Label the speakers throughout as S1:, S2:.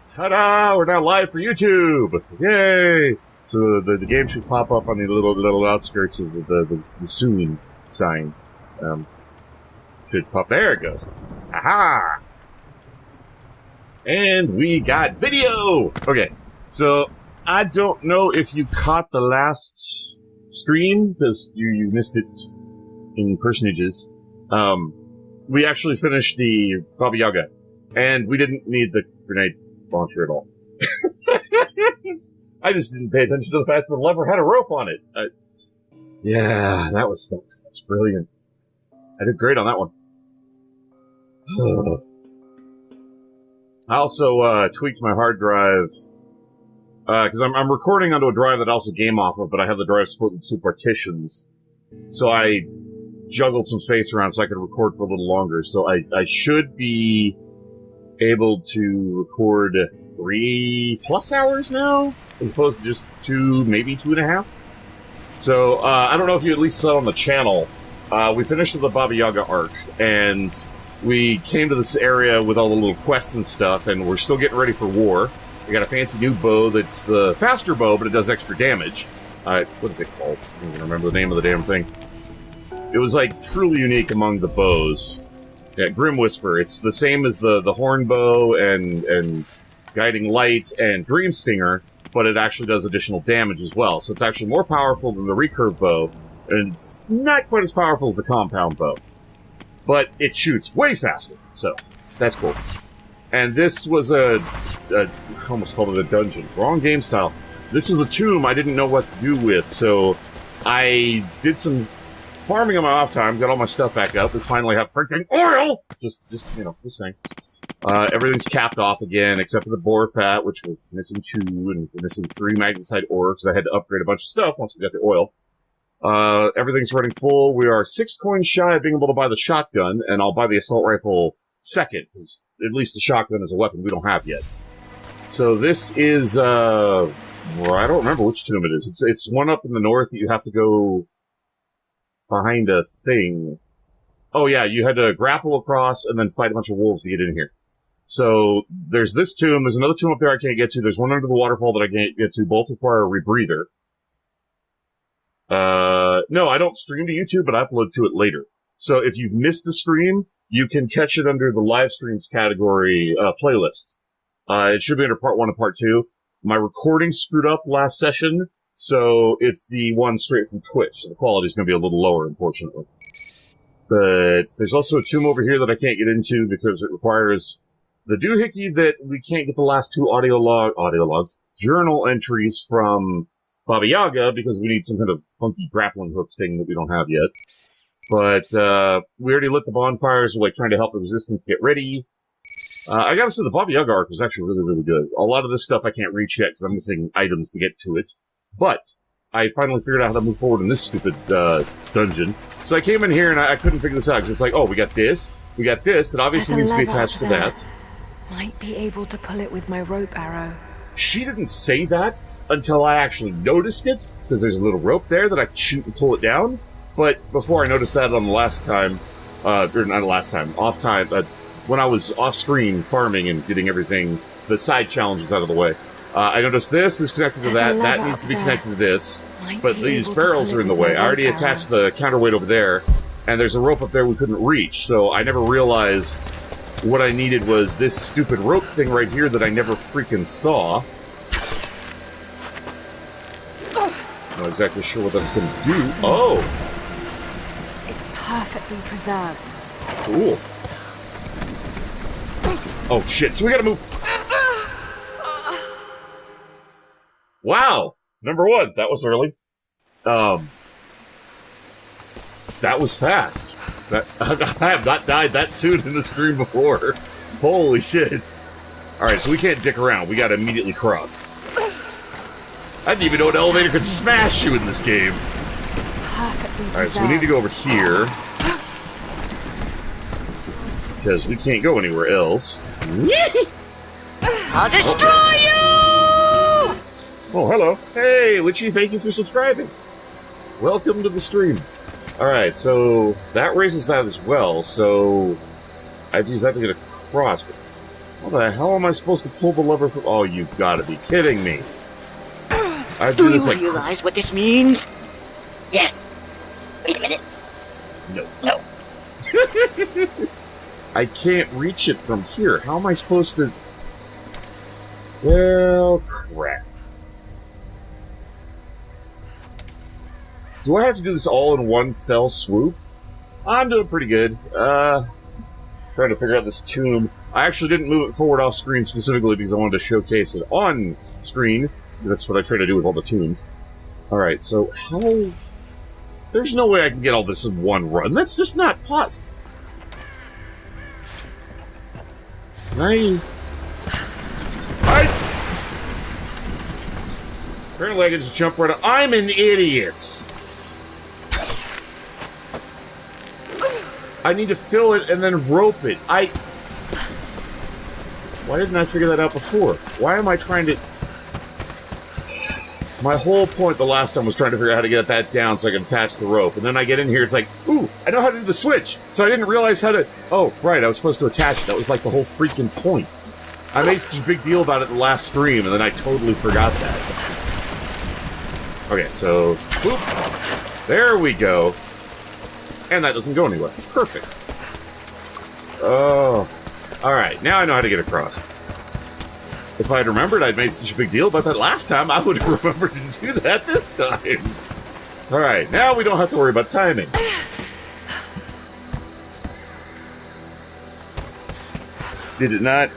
S1: Ta-da! We're now live for YouTube! Yay! So the game should pop up on the little outskirts of the soon sign. Should pop. There it goes. Aha! And we got video! Okay, so I don't know if you caught the last stream, because you missed it in personages. We actually finished the Baba Yaga, and we didn't need the grenade launcher at all. I just didn't pay attention to the fact that the lever had a rope on it. Yeah, that was brilliant. I did great on that one. I also tweaked my hard drive because I'm recording onto a drive that I also game off of, but I have the drive split into two partitions. So I juggled some space around so I could record for a little longer. So I should be able to record 3+ hours now, as opposed to just 2, maybe 2.5. So I don't know if you at least saw on the channel. We finished the Baba Yaga arc, and we came to this area with all the little quests and stuff, and we're still getting ready for war. We got a fancy new bow that's the faster bow, but it does extra damage. What is it called? I don't even remember the name of the damn thing. It was, like, truly unique among the bows. Yeah, Grim Whisper. It's the same as the horn bow and Guiding Light and Dream Stinger, but it actually does additional damage as well. So it's actually more powerful than the recurve bow, and it's not quite as powerful as the compound bow. But it shoots way faster, so that's cool. And this was I almost called it a dungeon. Wrong game style. This was a tomb I didn't know what to do with, so I did some farming on my off time, got all my stuff back up. We finally have freaking oil! Just saying. Everything's capped off again, except for the boar fat, which we're missing 2, and we're missing 3 magnesite ore, because I had to upgrade a bunch of stuff once we got the oil. Everything's running full. We are 6 coins shy of being able to buy the shotgun, and I'll buy the assault rifle second, because at least the shotgun is a weapon we don't have yet. So this is, well, I don't remember which tomb it is. It's one up in the north that you have to go behind a thing. Oh yeah, you had to grapple across and then fight a bunch of wolves to get in here. So there's this tomb, there's another tomb up there I can't get to, there's one under the waterfall that I can't get to, both require a rebreather. No, I don't stream to YouTube, but I upload to it later. So if you've missed the stream, you can catch it under the live streams category playlist. It should be under part 1 and part 2. My recording screwed up last session, so it's the one straight from Twitch. So the quality's going to be a little lower, unfortunately. But there's also a tomb over here that I can't get into because it requires the doohickey that we can't get the last 2 audio logs, journal entries from Baba Yaga because we need some kind of funky grappling hook thing that we don't have yet. But we already lit the bonfires. We're like trying to help the resistance get ready. I gotta say, the Baba Yaga arc was actually really, really good. A lot of this stuff I can't reach yet because I'm missing items to get to it. But I finally figured out how to move forward in this stupid dungeon. So I came in here and I couldn't figure this out because it's like, oh, we got this, that obviously needs to be attached to that.
S2: Might be able to pull it with my rope arrow.
S1: She didn't say that until I actually noticed it, because there's a little rope there that I can shoot and pull it down. But before I noticed that on the last time, or not last time, off time, when I was off screen farming and getting everything, the side challenges out of the way, I noticed this is connected to that needs to be connected to this, but these barrels are in the way. I already attached the counterweight over there, and there's a rope up there we couldn't reach, so I never realized what I needed was this stupid rope thing right here that I never freaking saw. Not exactly sure what that's going to do. Oh!
S2: It's perfectly preserved.
S1: Cool. Oh shit, so we gotta move. Wow! Number 1, that was early. That was fast. I have not died that soon in the stream before. Holy shit. Alright, so we can't dick around. We gotta immediately cross. I didn't even know an elevator could smash you in this game. Alright, so we need to go over here. Because we can't go anywhere else.
S2: I'll destroy you!
S1: Oh, hello. Hey, Witchy, thank you for subscribing. Welcome to the stream. Alright, so that raises that as well, so I have to use that to get across. How the hell am I supposed to pull the lever from... Oh, you've got to be kidding me.
S3: Do you realize what this means?
S4: Yes. Wait a minute.
S1: No.
S4: No.
S1: I can't reach it from here. How am I supposed to... Well, crap. Do I have to do this all in one fell swoop? I'm doing pretty good. Trying to figure out this tomb. I actually didn't move it forward off screen specifically because I wanted to showcase it on screen, because that's what I try to do with all the tombs. Alright, so how... There's no way I can get all this in one run. That's just not possible. Apparently I can just jump right up. I'm an idiot! I need to fill it and then rope it. Why didn't I figure that out before? Why am I trying to... My whole point the last time was trying to figure out how to get that down so I can attach the rope. And then I get in here, it's like, ooh, I know how to do the switch! So I didn't realize how to... Oh, right, I was supposed to attach it. That was like the whole freaking point. I made such a big deal about it the last stream, and then I totally forgot that. Okay, so... Boop. There we go. And that doesn't go anywhere. Perfect. Oh. Alright, now I know how to get across. If I'd remembered I'd made such a big deal about that last time, I would have remembered to do that this time. Alright, now we don't have to worry about timing. Did it not?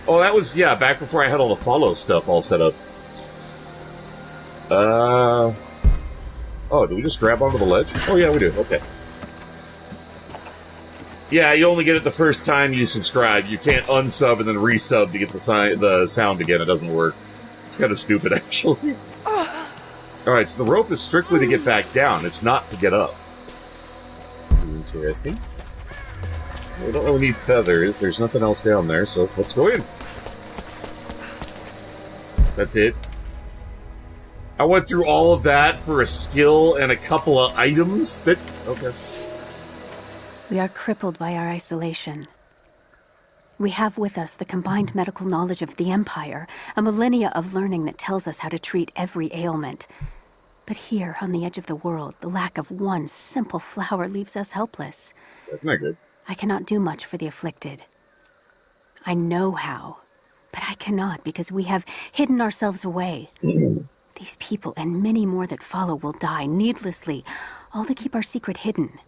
S1: Oh, that was, yeah, back before I had all the follow stuff all set up. Oh, do we just grab onto the ledge? Oh, yeah, we do. Okay. Yeah, you only get it the first time you subscribe. You can't unsub and then resub to get the sound again. It doesn't work. It's kind of stupid, actually. Alright, so the rope is strictly to get back down. It's not to get up. Interesting. We don't really need feathers. There's nothing else down there, so let's go in. That's it. I went through all of that for a skill and a couple of items that... Okay.
S5: We are crippled by our isolation. We have with us the combined medical knowledge of the Empire, a millennia of learning that tells us how to treat every ailment. But here, on the edge of the world, the lack of one simple flower leaves us helpless.
S1: That's not good.
S5: I cannot do much for the afflicted. I know how, but I cannot because we have hidden ourselves away. These people and many more that follow will die needlessly, all to keep our secret hidden.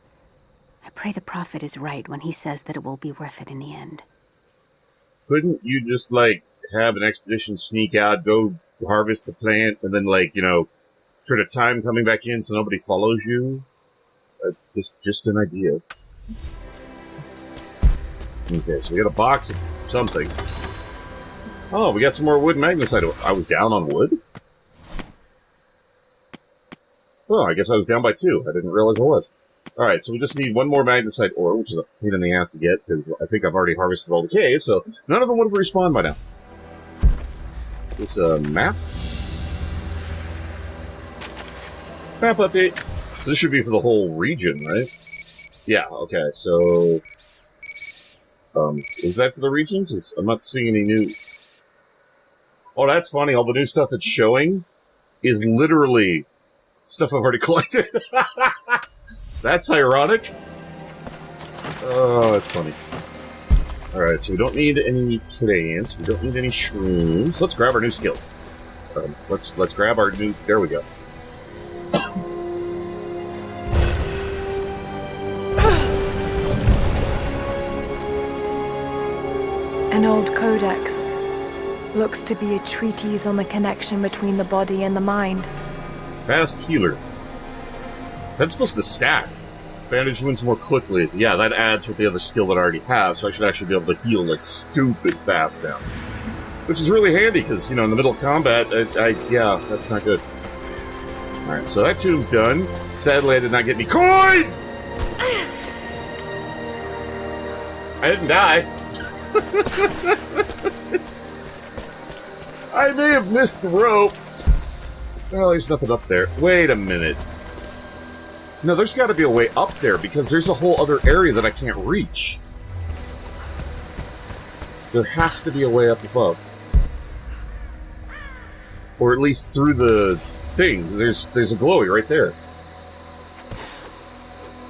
S5: I pray the prophet is right when he says that it will be worth it in the end.
S1: Couldn't you just, like, have an expedition sneak out, go harvest the plant, and then, like, you know, try to time coming back in so nobody follows you? Just an idea. Okay, so we got a box of something. Oh, we got some more wood magnesite. I was down on wood? Oh, I guess I was down by 2. I didn't realize I was. Alright, so we just need one more magnesite ore, which is a pain in the ass to get, because I think I've already harvested all the caves, so none of them would have respawned by now. Is this a map? Map update. So this should be for the whole region, right? Yeah, okay, so... is that for the region? Because I'm not seeing any new... Oh, that's funny. All the new stuff it's showing is literally stuff I've already collected. That's ironic. Oh, that's funny. Alright, so we don't need any plants. We don't need any shrooms. Let's grab our new skill. Let's grab our new... There we go.
S2: An old codex. Looks to be a treatise on the connection between the body and the mind.
S1: Fast healer. That's supposed to stack. Bandage wounds more quickly. Yeah, that adds with the other skill that I already have, so I should actually be able to heal like stupid fast now. Which is really handy, because, you know, in the middle of combat, yeah, that's not good. Alright, so that tomb's done. Sadly, I did not get any coins! I didn't die. I may have missed the rope. Well, there's nothing up there. Wait a minute. No, there's got to be a way up there, because there's a whole other area that I can't reach. There has to be a way up above. Or at least through the things. There's a glowy right there.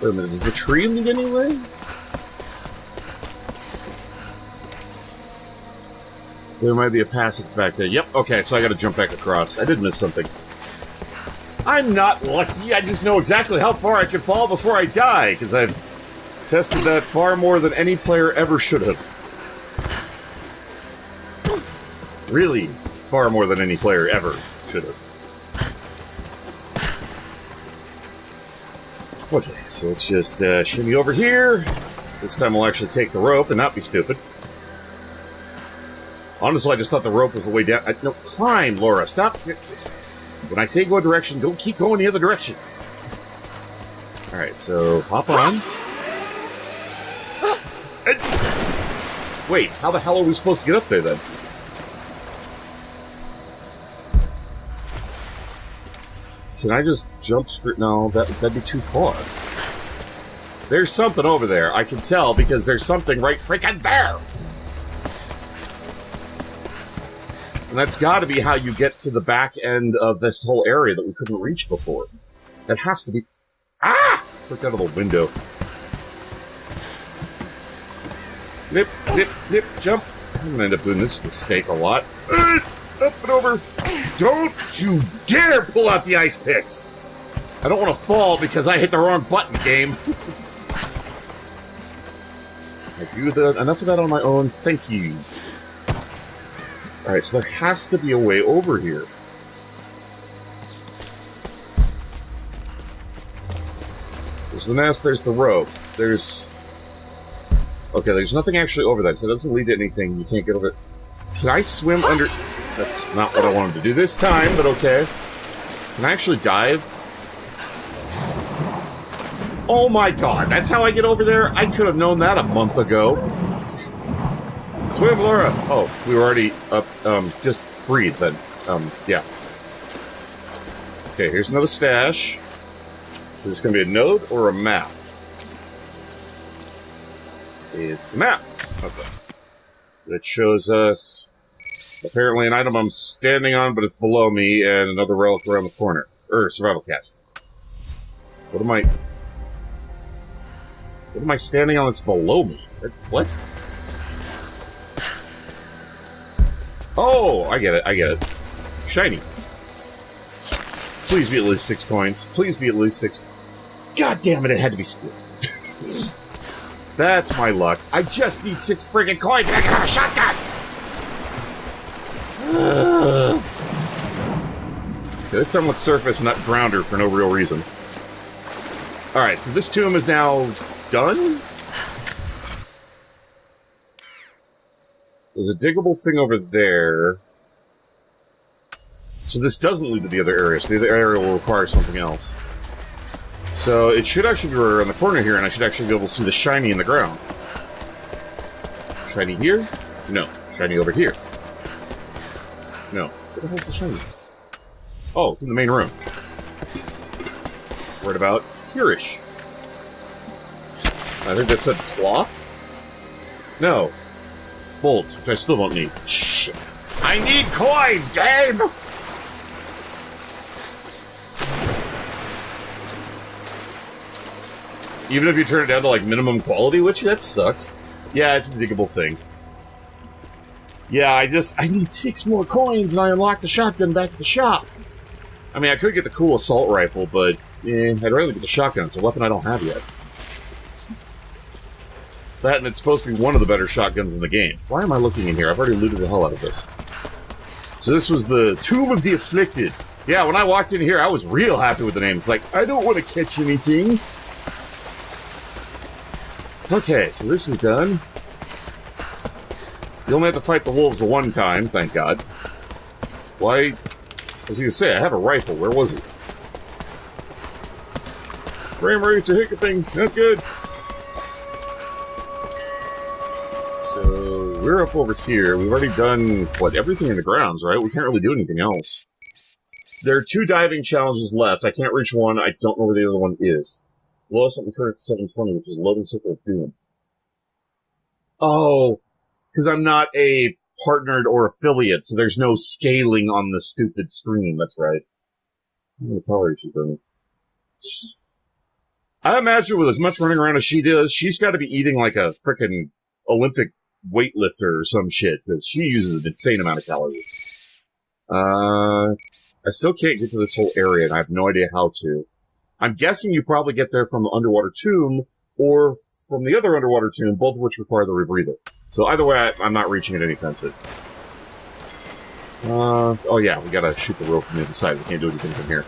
S1: Wait a minute, does the tree lead anyway? There might be a passage back there. Yep, okay, so I gotta jump back across. I did miss something. I'm not lucky, I just know exactly how far I can fall before I die, because I've tested that far more than any player ever should have. Really, far more than any player ever should have. Okay, so let's just shimmy over here. This time we'll actually take the rope and not be stupid. Honestly, I just thought the rope was the way down. No, climb, Laura, stop. When I say go a direction, don't keep going the other direction. Alright, so hop on. Wait, how the hell are we supposed to get up there then? Can I just jump straight? No, that'd be too far. There's something over there. I can tell because there's something right freaking there. And that's got to be how you get to the back end of this whole area that we couldn't reach before. That has to be... Ah! Click out of the window. Flip, flip, flip, jump. I'm gonna end up doing this mistake a lot. Up and over. Don't you dare pull out the ice picks! I don't want to fall because I hit the wrong button, game. I do enough of that on my own. Thank you. Alright, so there has to be a way over here. There's the nest, there's the rope. There's... Okay, there's nothing actually over that, so it doesn't lead to anything. You can't get over it. Can I swim under... That's not what I wanted to do this time, but okay. Can I actually dive? Oh my god, that's how I get over there? I could have known that a month ago. Swim, Laura! Oh, we were already up. Just breathe then. Yeah. Okay, here's another stash. Is this gonna be a node or a map? It's a map. Okay. It shows us... Apparently an item I'm standing on, but it's below me, and another relic around the corner. Survival cache. What am I standing on that's below me? What? Oh, I get it. Shiny. Please be at least 6 coins. Please be at least 6... God damn it had to be skills. That's my luck. I just need 6 friggin' coins and I can have a shotgun! Okay, this time let's surface and not drown her for no real reason. Alright, so this tomb is now done? There's a diggable thing over there. So this doesn't lead to the other area, so the other area will require something else. So it should actually be right around the corner here, and I should actually be able to see the shiny in the ground. Shiny here? No. Shiny over here. No. Where the hell's the shiny? Oh, it's in the main room. Right about here-ish. I think that said cloth? No. Bolts, which I still don't need. Shit. I need coins, game! Even if you turn it down to, like, minimum quality, which, that sucks. Yeah, it's a diggable thing. Yeah, I need 6 more coins and I unlock the shotgun back at the shop. I mean, I could get the cool assault rifle, but, I'd rather get the shotgun. It's a weapon I don't have yet. That, and it's supposed to be one of the better shotguns in the game. Why am I looking in here? I've already looted the hell out of this. So this was the Tomb of the Afflicted. Yeah, when I walked in here, I was real happy with the name. It's like, I don't want to catch anything. Okay, so this is done. You only have to fight the wolves the one time, thank God. Why? I was gonna say, I have a rifle. Where was it? Frame rates are hiccuping. Not good. So, we're up over here. We've already done, what, everything in the grounds, right? We can't really do anything else. There are 2 diving challenges left. I can't reach one. I don't know where the other one is. Below something turn at 720, which is loading circle of doom. Oh, because I'm not a partnered or affiliate, so there's no scaling on the stupid stream. That's right. What color is she burning? I imagine with as much running around as she does, she's got to be eating like a frickin' Olympic weightlifter or some shit, because she uses an insane amount of calories. I still can't get to this whole area, and I have no idea how to. I'm guessing you probably get there from the underwater tomb, or from the other underwater tomb, both of which require the rebreather. So either way, I'm not reaching it anytime soon. Oh yeah, we gotta shoot the rope from the other side. We can't do anything from here.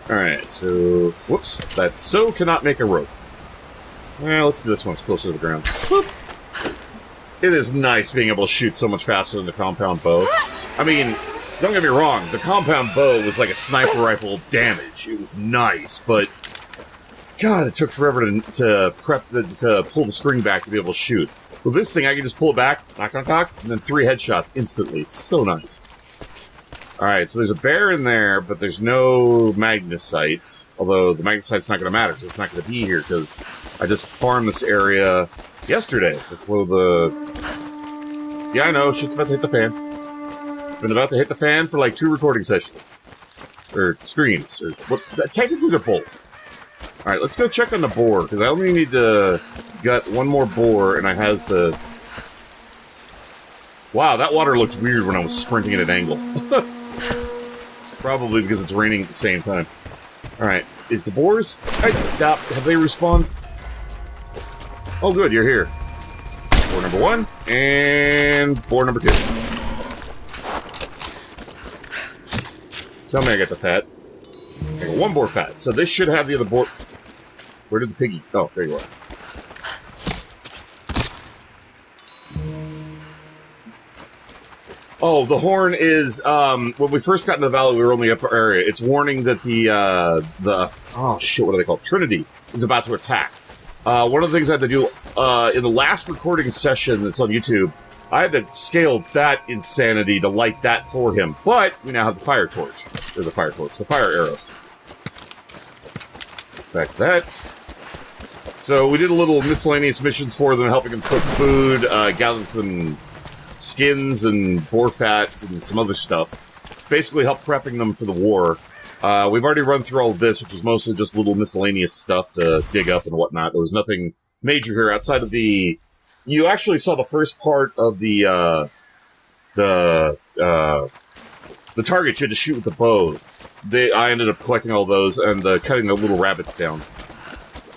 S1: Alright, so... Whoops. That so cannot make a rope. Well, let's do this one. It's closer to the ground. Whoop. It is nice being able to shoot so much faster than the compound bow. I mean, don't get me wrong, the compound bow was like a sniper rifle damage. It was nice, but... God, it took forever to pull the string back to be able to shoot. With this thing, I can just pull it back, knock, knock, knock, and then 3 headshots instantly. It's so nice. Alright, so there's a bear in there, but there's no magnesite. Although, the magnesite's not going to matter, because it's not going to be here, because I just farmed this area yesterday, before the... Yeah, I know, shit's about to hit the fan. It's been about to hit the fan for like 2 recording sessions. Or streams. Or what? Technically, they're both. Alright, let's go check on the boar, because I only need to gut 1 more boar, and I has the... Wow, that water looked weird when I was sprinting at an angle. Probably because it's raining at the same time. Alright, is the boars... Hey, stop. Have they respawned? Oh good, you're here. Boar number 1, and boar number 2. Tell me I got the fat. I got 1 boar fat, so this should have the other boar... Where did the piggy... Oh, there you are. Oh, the horn is, when we first got into the valley, we were only upper area. It's warning that oh shit, what are they called? Trinity is about to attack. One of the things I had to do, in the last recording session that's on YouTube, I had to scale that insanity to light that for him. But, we now have the fire torch. Or the fire torch, the fire arrows. Back to that. So, we did a little miscellaneous missions for them, helping them cook food, gather some... skins and boar fat and some other stuff. Basically help prepping them for the war. We've already run through all of this, which was mostly just little miscellaneous stuff to dig up and whatnot. There was nothing major here outside of the... You actually saw the first part of the target you had to shoot with the bow. I ended up collecting all those and cutting the little rabbits down.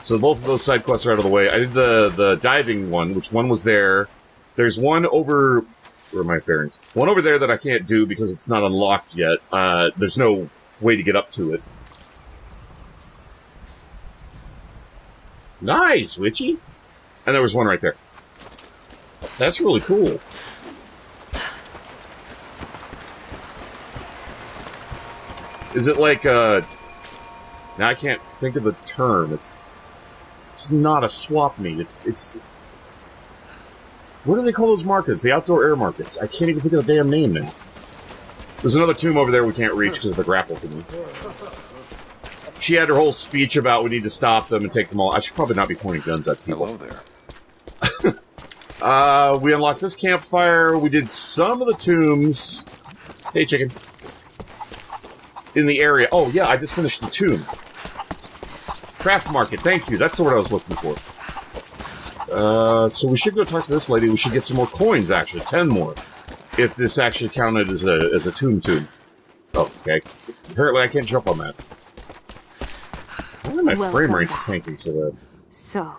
S1: So both of those side quests are out of the way. I did the diving one, which one was there. There's one over... Where are my bearings? One over there that I can't do because it's not unlocked yet. There's no way to get up to it. Nice, Witchy! And there was one right there. That's really cool. Is it like, now I can't think of the term. It's not a swap meet. It's... What do they call those markets? The outdoor air markets. I can't even think of the damn name now. There's another tomb over there we can't reach because of the grapple thingy. She had her whole speech about we need to stop them and take them all. I should probably not be pointing guns at people.
S6: Hello there.
S1: We unlocked this campfire. We did some of the tombs. Hey, chicken. In the area. Oh, yeah, I just finished the tomb. Craft market. Thank you. That's the word I was looking for. So we should go talk to this lady. We should get some more coins, actually. 10 more. If this actually counted as a tomb. Oh, okay. Apparently I can't jump on that. Why are my frame rate's tanking so bad?
S5: So,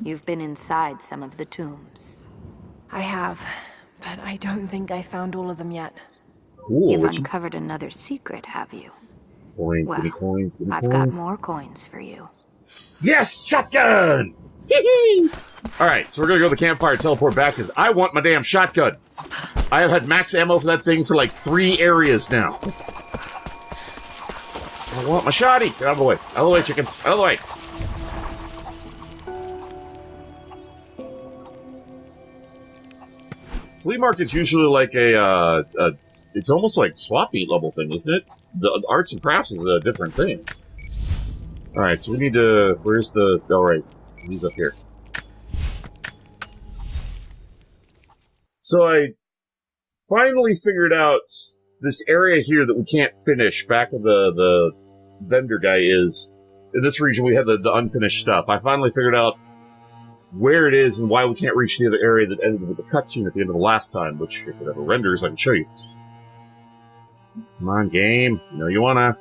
S5: you've been inside some of the tombs.
S2: I have, but I don't think I found all of them yet.
S1: Cool.
S5: You've uncovered another secret, have you?
S1: Coins,
S5: Well,
S1: give me coins, give me
S5: I've
S1: coins.
S5: got more coins for you.
S1: Yes! Shotgun! Hee-hee! Alright, so we're gonna go to the campfire and teleport back, because I want my damn shotgun! I have had max ammo for that thing for like 3 areas now. I want my shotty! Get out of the way. Out of the way, chickens. Out of the way! Flea market's usually like it's almost like swap meet level thing, isn't it? the arts and crafts is a different thing. Alright, so we need to... Where's the... Oh, right. He's up here. So I finally figured out this area here that we can't finish back where the vendor guy is. In this region, we had the unfinished stuff. I finally figured out where it is and why we can't reach the other area that ended with the cutscene at the end of the last time, which, if it ever renders, I can show you. Come on, game. You know you wanna...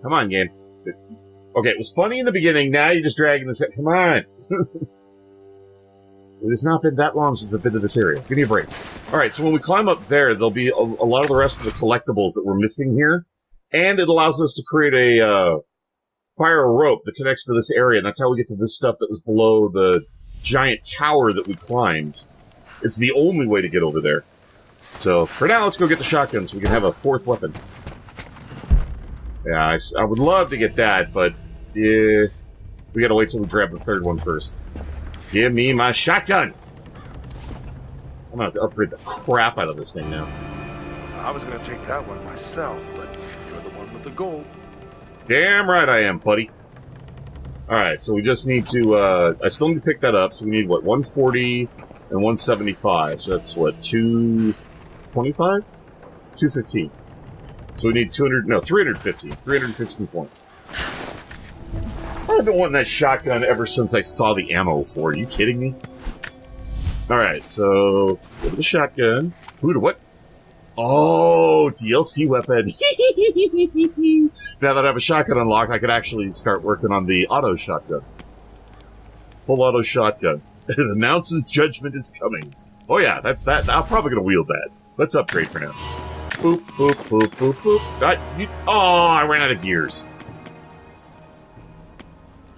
S1: Come on, game. Okay, it was funny in the beginning, now you're just dragging this... Come on! It has not been that long since I've been to this area. Give me a break. Alright, so when we climb up there, there'll be a lot of the rest of the collectibles that we're missing here. And it allows us to create fire a rope that connects to this area, and that's how we get to this stuff that was below the giant tower that we climbed. It's the only way to get over there. So, for now, let's go get the shotgun so we can have a fourth weapon. Yeah, I would love to get that, but we gotta wait till we grab the third one first. Give me my shotgun! I'm gonna have to upgrade the crap out of this thing now.
S6: I was gonna take that one myself, but you're the one with the gold.
S1: Damn right I am, buddy. Alright, so we just need to, I still need to pick that up, so we need, what, 140 and 175. So that's, what, 225? 215. So we need 315 points. I've been wanting that shotgun ever since I saw the ammo for it. Are you kidding me? Alright, so... Go to the shotgun. Who to what? Oh, DLC weapon. Now that I have a shotgun unlocked, I could actually start working on the auto shotgun. Full auto shotgun. It announces judgment is coming. Oh yeah, that's that. I'm probably gonna wield that. Let's upgrade for now. Boop, boop, boop, boop, boop. I ran out of gears.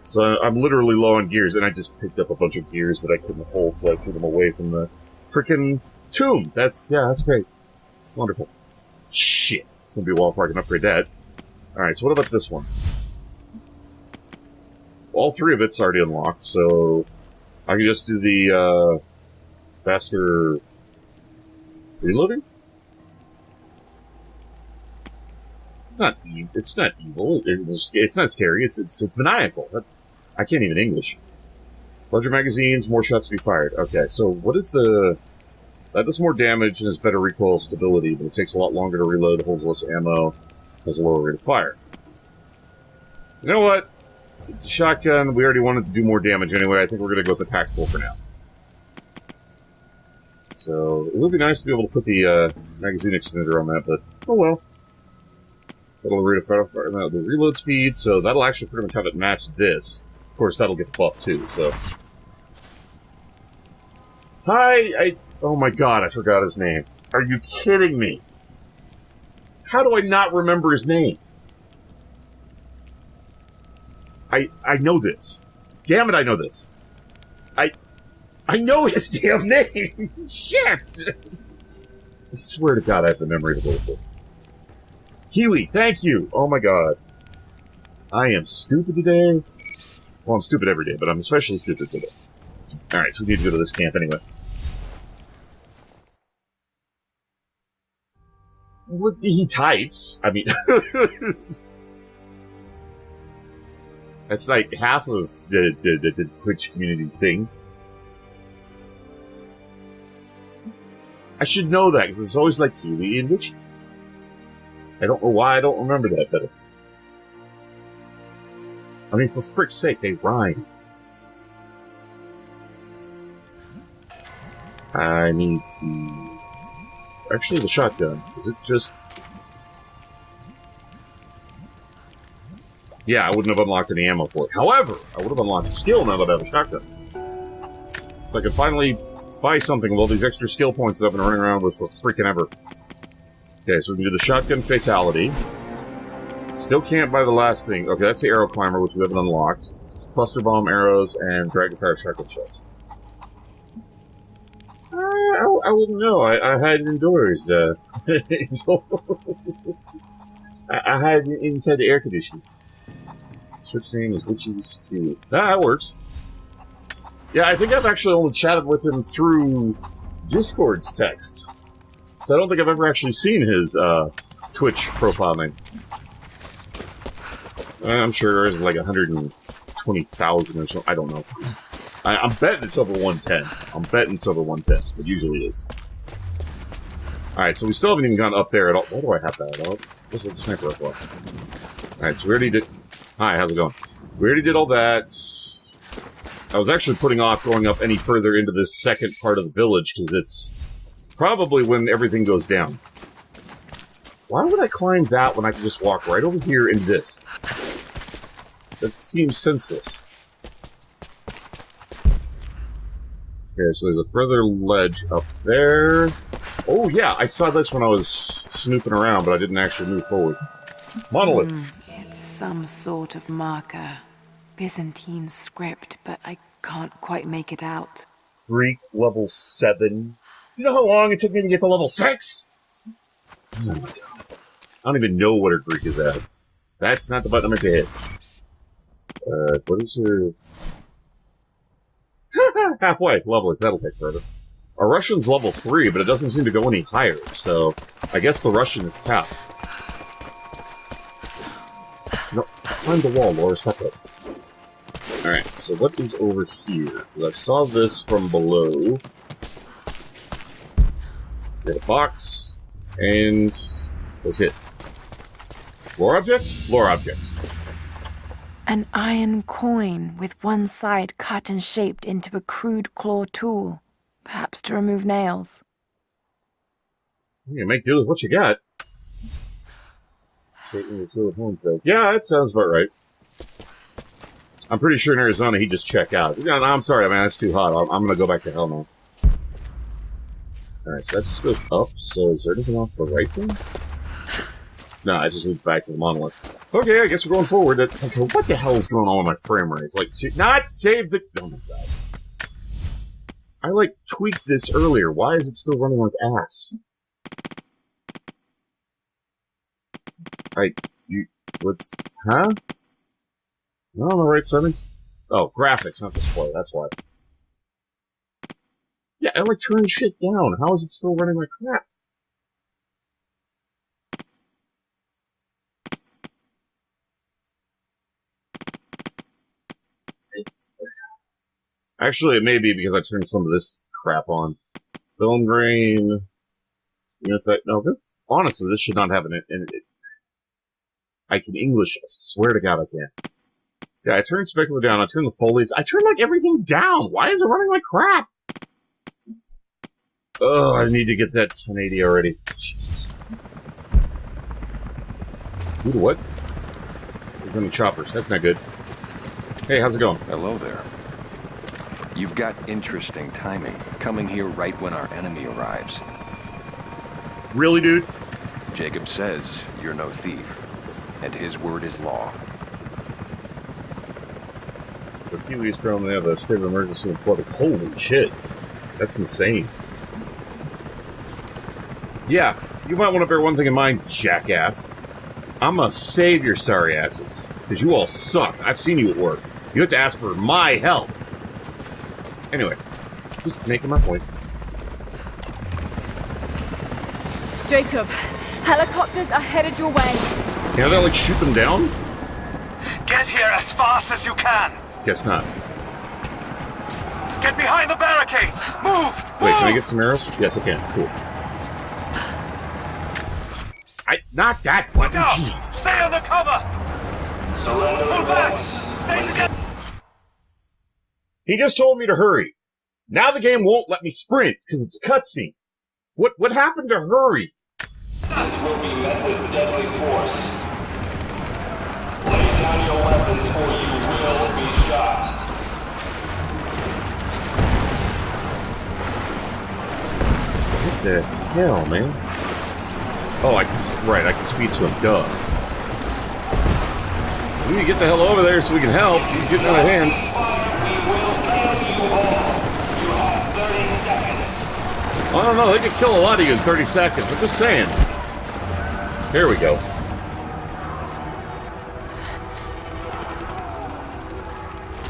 S1: So I'm literally low on gears, and I just picked up a bunch of gears that I couldn't hold, so I threw them away from the frickin' tomb. That's great. Wonderful. Shit. It's gonna be a while before I can upgrade that. Alright, so what about this one? All three of it's already unlocked, so I can just do the, faster reloading? It's not evil. It's not scary. It's maniacal. I can't even English. Larger magazines, more shots to be fired. Okay, so what is the... That does more damage and has better recoil stability, but it takes a lot longer to reload, holds less ammo, has a lower rate of fire. You know what? It's a shotgun. We already wanted to do more damage anyway. I think we're going to go with the tactical for now. So, it would be nice to be able to put the magazine extender on that, but oh well. That'll rate of fire, the reload speed, so that'll actually pretty much have it match this. Of course, that'll get the buff too, so... Oh my god, I forgot his name. Are you kidding me? How do I not remember his name? I know this. Damn it, I know this. I know his damn name! Shit! I swear to god I have the memory of a little bit. Kiwi, thank you! Oh my god. I am stupid today. Well, I'm stupid every day, but I'm especially stupid today. Alright, so we need to go to this camp anyway. What, he types. I mean... That's like half of the Twitch community thing. I should know that, because it's always like Kiwi and Witchy. I don't know why I don't remember that better. I mean, for frick's sake, they rhyme. I need to... Actually, the shotgun. Is it just... Yeah, I wouldn't have unlocked any ammo for it. However, I would have unlocked a skill now that I have a shotgun. So I can finally buy something with all these extra skill points that I've been running around with for freaking ever. Okay, so we can do the shotgun fatality. Still can't buy the last thing. Okay, that's the arrow climber, which we haven't unlocked. Cluster bomb arrows and dragon fire shotgun shells. I wouldn't know. I hide indoors. I hide inside the air conditioners. Switch name is Witchy's Q. That works. Yeah, I think I've actually only chatted with him through Discord's text. So I don't think I've ever actually seen his Twitch profile name. I'm sure there's like 120,000 or so. I don't know. I'm betting it's over 110. I'm betting it's over 110. It usually is. Alright, so we still haven't even gone up there at all. Why do I have that up? What's the sniper rifle? Alright, so we already did... Hi, how's it going? We already did all that. I was actually putting off going up any further into this second part of the village, because it's probably when everything goes down. Why would I climb that when I can just walk right over here into this? That seems senseless. Okay, so there's a further ledge up there. Oh yeah, I saw this when I was snooping around, but I didn't actually move forward. Monolith.
S2: It's some sort of marker. Byzantine script, but I can't quite make it out.
S1: Greek level 7. Do you know how long it took me to get to level 6? Oh my god. I don't even know what her Greek is at. That's not the button I meant to hit. What is her... Halfway. Lovely. That'll take forever. Our Russian's level 3, but it doesn't seem to go any higher, so I guess the Russian is capped. No, climb the wall, Laura. Stop it. Alright, so what is over here? Because I saw this from below. Get a box, and that's it. Lore object? Lore object.
S2: An iron coin with one side cut and shaped into a crude claw tool. Perhaps to remove nails.
S1: You can make do with what you got. Satan will fill with horns, though. Yeah, that sounds about right. I'm pretty sure in Arizona he'd just check out. No, I'm sorry, man, that's too hot. I'm gonna go back to hell now. Alright, so that just goes up. So is there anything off the right thing? No, it just leads back to the monolith. Okay, I guess we're going forward. Okay, what the hell is going on with my frame rate? It's like, not save the... Oh my god. I, like, tweaked this earlier. Why is it still running like ass? What's... Huh? Not on the right settings? Oh, graphics, not display, that's why. Yeah, I, like, turned shit down. How is it still running like crap? Actually, it may be because I turned some of this crap on. Film grain... No, honestly, this should not have an... I can English, I swear to god I can. Yeah, I turned specular down, I turned the foliage... I turned, like, everything down! Why is it running like crap? Oh, I need to get that 1080 already. Jesus. Ooh, what? We're going to choppers, that's not good. Hey, how's it going?
S7: Hello there. You've got interesting timing, coming here right when our enemy arrives.
S1: Really, dude?
S7: Jacob says you're no thief, and his word is law.
S1: The Kiwis from they have a state of emergency in Florida. Holy shit. That's insane. Yeah, you might want to bear one thing in mind, jackass. I'm gonna save your sorry asses. Because you all suck. I've seen you at work. You have to ask for my help. Anyway, just making my point.
S2: Jacob, helicopters are headed your way.
S1: Can't I, like, shoot them down?
S6: Get here as fast as you can.
S1: Guess not.
S6: Get behind the barricades. Move!
S1: Wait, can I get some arrows? Yes, I can. Cool. Not that button,
S6: Now,
S1: jeez.
S6: stay under cover. Pull back. Stay together.
S1: He just told me to hurry. Now the game won't let me sprint because it's a cutscene. What happened to hurry?
S8: This will be met with deadly force. Lay down your weapons or you will be shot.
S1: What the hell, man? Oh, I can speed swim, duh. We need to get the hell over there so we can help. He's getting out of hand. I don't know, they could kill a lot of you in 30 seconds. I'm just saying. Here we go.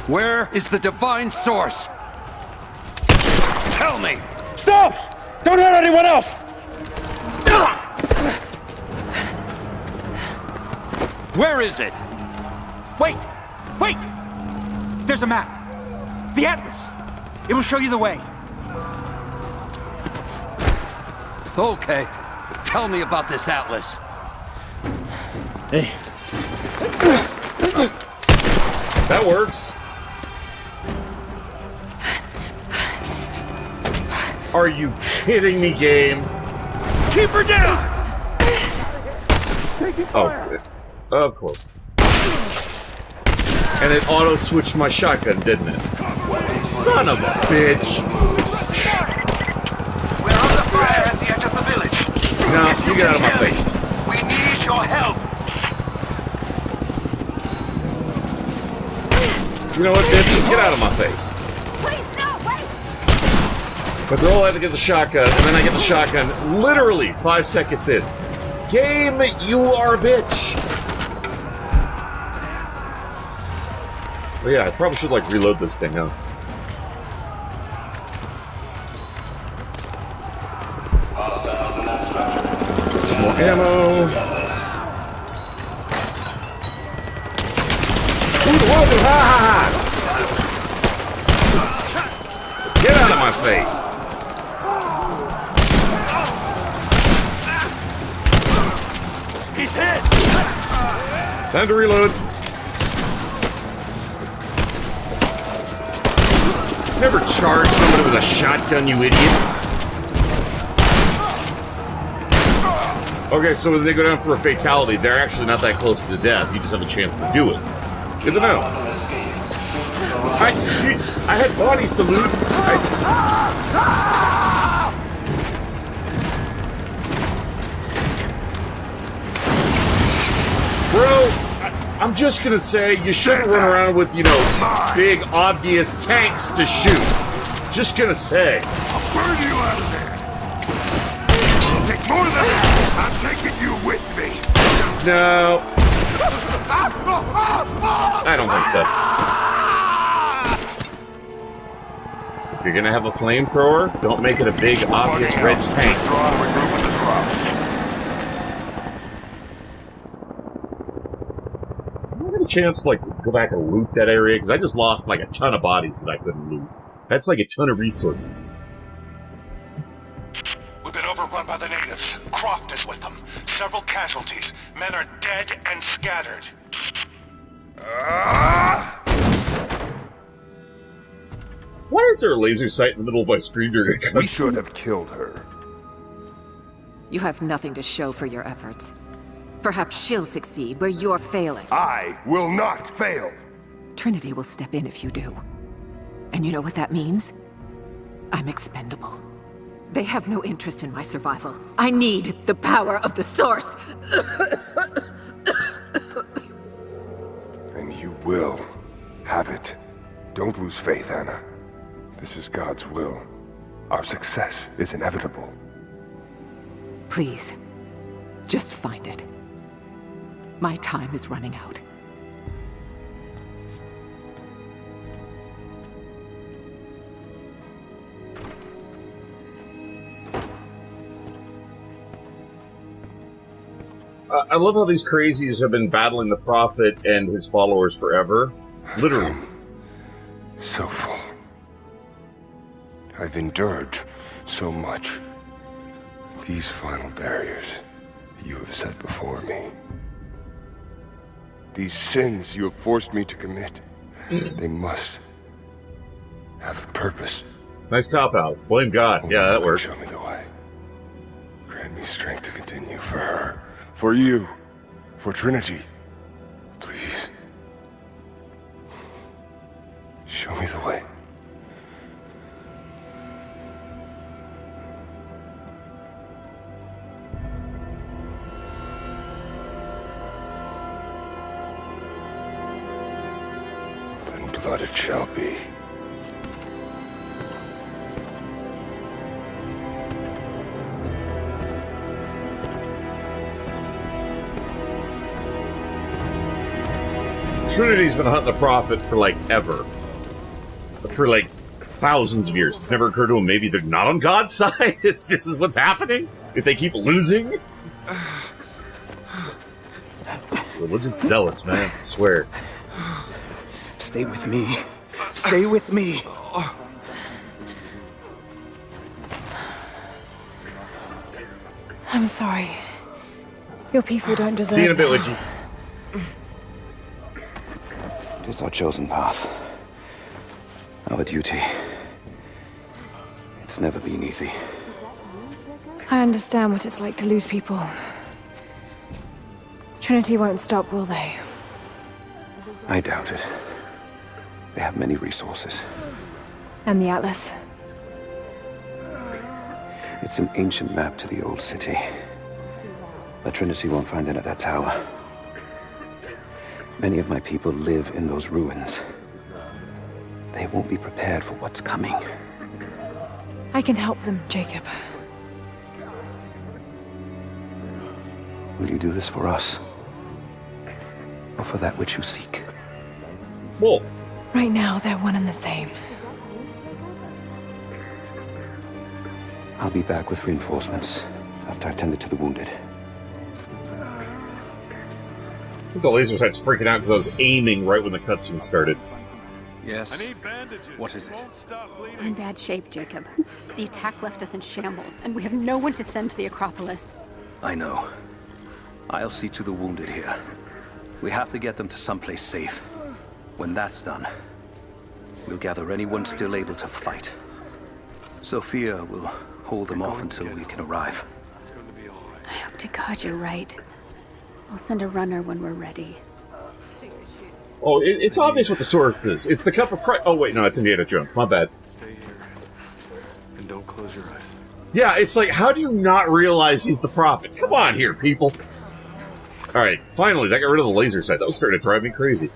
S7: Where is the divine source? Tell me!
S9: Stop! Don't hurt anyone else!
S10: Where is it?
S9: Wait! Wait! There's a map. The Atlas. It will show you the way.
S10: Okay. Tell me about this Atlas.
S9: Hey.
S1: That works. Are you kidding me, game?
S9: Keep her down!
S1: Oh, of course. And it auto-switched my shotgun, didn't it? Son of a bitch!
S8: We're under fire at the edge of the village.
S1: No, you get out of my face.
S8: We need your help.
S1: You know what, bitch? Get out of my face. But they're all had to get the shotgun, and then I get the shotgun literally 5 seconds in. Game, you are a bitch! Well, yeah, I probably should, like, reload this thing, huh? Some more ammo. Whoa, ha ha ha! Get out of my face!
S9: He's hit!
S1: Time to reload. Never charge somebody with a shotgun, you idiots. Okay, so when they go down for a fatality, they're actually not that close to death. You just have a chance to do it. Good to know. I had bodies to loot. Bro, I'm just gonna say, you shouldn't run around with, you know, big, obvious tanks to shoot. Just gonna say.
S6: I'll burn you out of there. It'll take more than that. I'm taking you with me.
S1: No. I don't think so. If you're gonna have a flamethrower, don't make it a big, obvious red tank. Chance to, like, go back and loot that area, because I just lost, like, a ton of bodies that I couldn't loot. That's, like, a ton of resources.
S6: We've been overrun by the natives. Croft is with them. Several casualties. Men are dead and scattered.
S1: Why is there a laser sight in the middle of my screen during a cutscene?
S6: We should have killed her.
S11: You have nothing to show for your efforts. Perhaps she'll succeed where you're failing.
S6: I will not fail.
S11: Trinity will step in if you do. And you know what that means? I'm expendable. They have no interest in my survival. I need the power of the Source!
S6: And you will have it. Don't lose faith, Anna. This is God's will. Our success is inevitable.
S11: Please, just find it. My time is running out.
S1: I love how these crazies have been battling the Prophet and his followers forever. Literally.
S6: So far. I've endured so much. These final barriers you have set before me. These sins you have forced me to commit, they must have a purpose.
S1: Nice cop-out. Blame God. Yeah, that works.
S6: Show me the way. Grant me strength to continue for her. For you. For Trinity. Please. Show me the way. Then blood it shall be. Trinity's been hunting the Prophet for, like, ever. For, like,
S1: thousands of years. It's never occurred to them maybe they're not on God's side if this is what's happening? If they keep losing? Religious zealots, man, I swear.
S9: Stay with me. Stay with me.
S2: I'm sorry. Your people don't deserve
S1: See you in a bit,
S2: this.
S1: Witches.
S9: It is our chosen path. Our duty. It's never been easy.
S2: I understand what it's like to lose people. Trinity won't stop, will they?
S9: I doubt it. They have many resources.
S2: And the Atlas?
S9: It's an ancient map to the old city. But Trinity won't find it at that tower. Many of my people live in those ruins. They won't be prepared for what's coming.
S2: I can help them, Jacob.
S9: Will you do this for us? Or for that which you seek?
S1: Both.
S2: Right now, they're one and the same.
S9: I'll be back with reinforcements after I've tended to the wounded.
S1: I think the laser sight's freaking out because I was aiming right when the cutscene started.
S7: Yes? What is it?
S5: We're in bad shape, Jacob. The attack left us in shambles, and we have no one to send to the Acropolis.
S10: I know. I'll see to the wounded here. We have to get them to someplace safe. When that's done, we'll gather anyone still able to fight. Sophia will hold them off until we can arrive.
S5: I hope to God you're right. I'll send a runner when we're ready.
S1: Oh, it's obvious what the sword is. It's the cup of pride. Oh, wait, no, it's Indiana Jones. My bad.
S6: Stay here. And don't close your eyes.
S1: Yeah, it's like, how do you not realize he's the prophet? Come on here, people. Alright, finally, that got rid of the laser sight. That was starting to drive me crazy.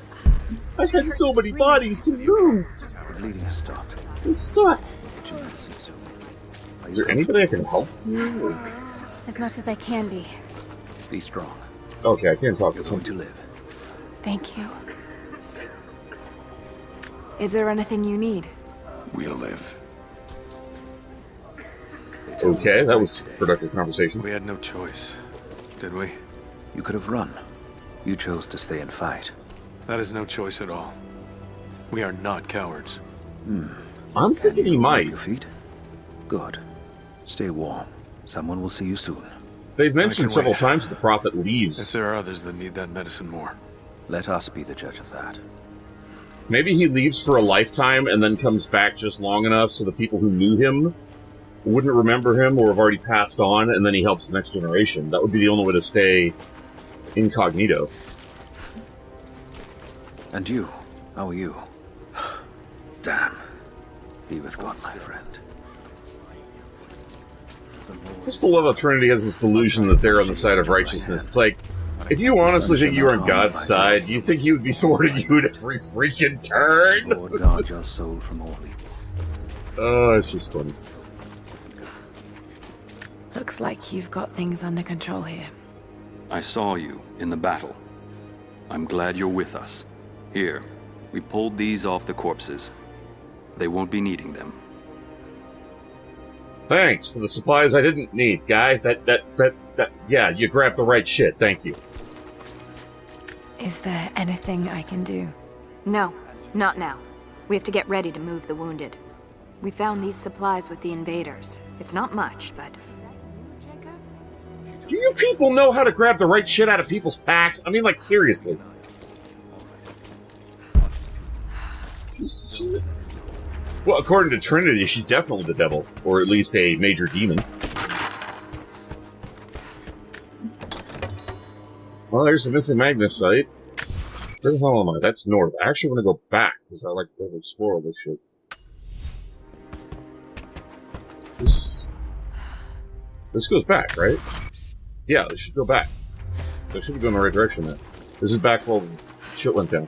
S1: I had so many bodies to loot.
S10: The bleeding has stopped.
S1: This sucks.
S10: Get your medicine soon.
S1: Is there anybody I can help here?
S5: As much as I can be.
S10: Be strong.
S1: Okay, I can't talk to
S10: You're going
S1: someone.
S10: to live.
S5: Thank you.
S2: Is there anything you need?
S6: We'll live.
S1: Okay, that was a productive conversation.
S6: We had no choice, did we?
S10: You could have run. You chose to stay and fight.
S6: That is no choice at all. We are not cowards.
S1: I'm thinking he might.
S10: Your feet? Good. Stay warm. Someone will see you soon.
S1: They've mentioned
S6: can
S1: several
S6: wait.
S1: times the prophet
S6: If
S1: leaves.
S6: there are others that need that medicine more.
S10: Let us be the judge of that.
S1: Maybe he leaves for a lifetime and then comes back just long enough so the people who knew him wouldn't remember him or have already passed on, and then he helps the next generation. That would be the only way to stay incognito.
S10: And you? How are you? Damn. Be with God, my friend.
S1: I still love how Trinity has this delusion that they're on the side of righteousness. It's like, if you honestly think you were on God's side, you think he would be thwarting you at every freaking turn?
S10: Lord guard your soul from all evil.
S1: Oh, it's just funny.
S2: Looks like you've got things under control here.
S12: I saw you in the battle. I'm glad you're with us. Here, we pulled these off the corpses. They won't be needing them.
S1: Thanks for the supplies I didn't need, guy. Yeah, you grabbed the right shit. Thank you.
S2: Is there anything I can do?
S13: No, not now. We have to get ready to move the wounded. We found these supplies with the invaders. It's not much, but...
S1: Do you people know how to grab the right shit out of people's packs? I mean, like, seriously. Well, according to Trinity, she's definitely the devil. Or at least a major demon. Well, there's the missing Magnus site. Where the hell am I? That's north. I actually want to go back, because I like to explore all this shit. This goes back, right? Yeah, this should go back. So I should be going the right direction then. This is back where shit went down.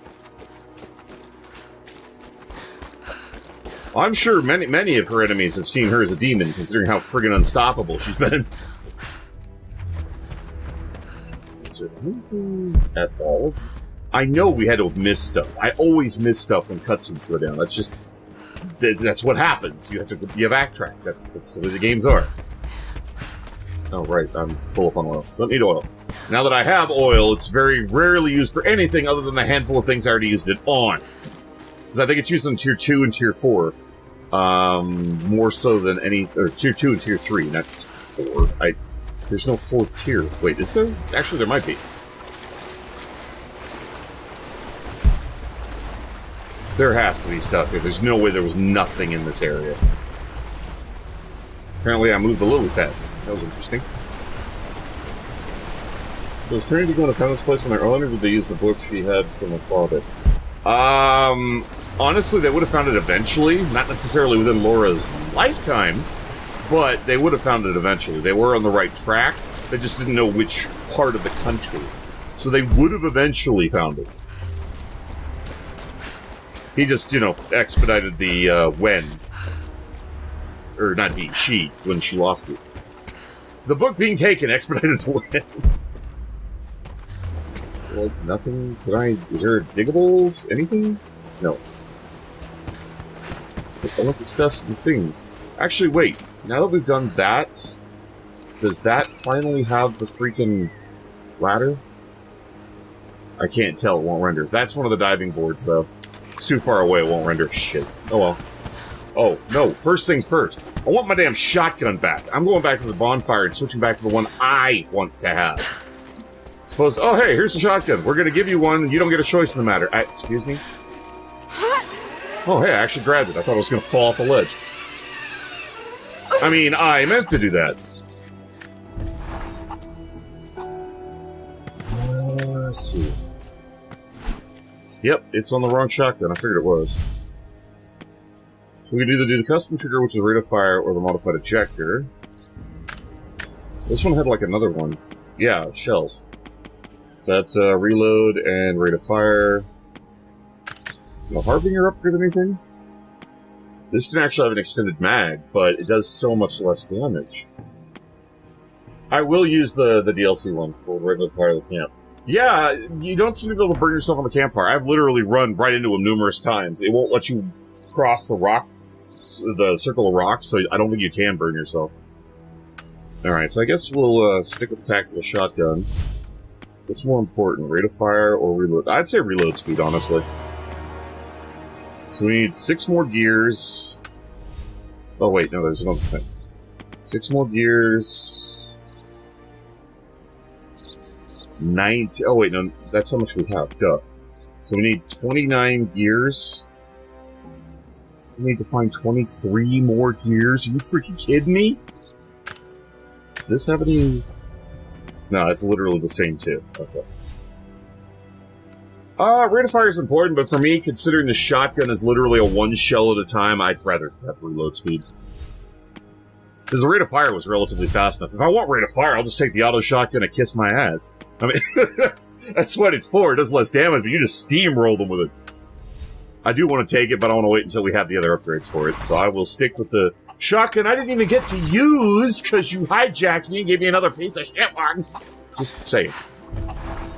S1: Well, I'm sure many of her enemies have seen her as a demon, considering how friggin' unstoppable she's been. Is there anything at all? I know we had to miss stuff. I always miss stuff when cutscenes go down. That's just that's what happens. You have backtrack. That's the way the games are. Oh, right. I'm full up on oil. Don't need oil. Now that I have oil, it's very rarely used for anything other than the handful of things I already used it on. Because I think it's used in Tier 2 and Tier 4. More so than or Tier 2 and Tier 3, not 4. There's no 4th tier. Wait, is there? Actually, there might be. There has to be stuff here. There's no way there was nothing in this area. Apparently, I moved the lily pad. That was interesting. Was Trinity going to find this place on their own, or did they use the book she had from her father? Honestly, they would have found it eventually. Not necessarily within Laura's lifetime, but they would have found it eventually. They were on the right track. They just didn't know which part of the country. So they would have eventually found it. He just, expedited the, when. Or not he, she, when she lost it. The book being taken expedited the when. So, like, nothing? Is there diggables? Anything? No. I want the stuffs and things. Actually, wait. Now that we've done that, does that finally have the freaking ladder? I can't tell. It won't render. That's one of the diving boards, though. It's too far away. It won't render. Shit. Oh, well. Oh, no. First things first. I want my damn shotgun back. I'm going back to the bonfire and switching back to the one I want to have. Suppose, oh, hey, here's the shotgun. We're going to give you one, and you don't get a choice in the matter. Excuse me? Oh, hey, I actually grabbed it. I thought I was going to fall off the ledge. I mean, I meant to do that. Let's see. Yep, it's on the wrong shotgun. I figured it was. So we could either do the custom trigger, which is rate of fire, or the modified ejector. This one had, like, another one. Yeah, shells. So that's reload and rate of fire. No Harbinger upgrade anything? This can actually have an extended mag, but it does so much less damage. I will use the DLC one for regular fire of the camp. Yeah, you don't seem to be able to burn yourself on the campfire. I've literally run right into them numerous times. It won't let you cross the circle of rocks, so I don't think you can burn yourself. Alright, so I guess we'll stick with the tactical shotgun. What's more important, rate of fire or reload? I'd say reload speed, honestly. So we need 6 more gears. Oh wait, no, there's another thing. 6 more gears. 90. Oh wait, no, that's how much we have. Duh. So we need 29 gears. We need to find 23 more gears. Are you freaking kidding me? Does this have any? No, it's literally the same too. Okay. Rate of fire is important, but for me, considering the shotgun is literally a 1 shell at a time, I'd rather have reload speed. Because the rate of fire was relatively fast enough. If I want rate of fire, I'll just take the auto shotgun and kiss my ass. I mean, that's what it's for. It does less damage, but you just steamroll them with it. I do want to take it, but I want to wait until we have the other upgrades for it. So I will stick with the shotgun I didn't even get to use because you hijacked me and gave me another piece of shit one. Just saying.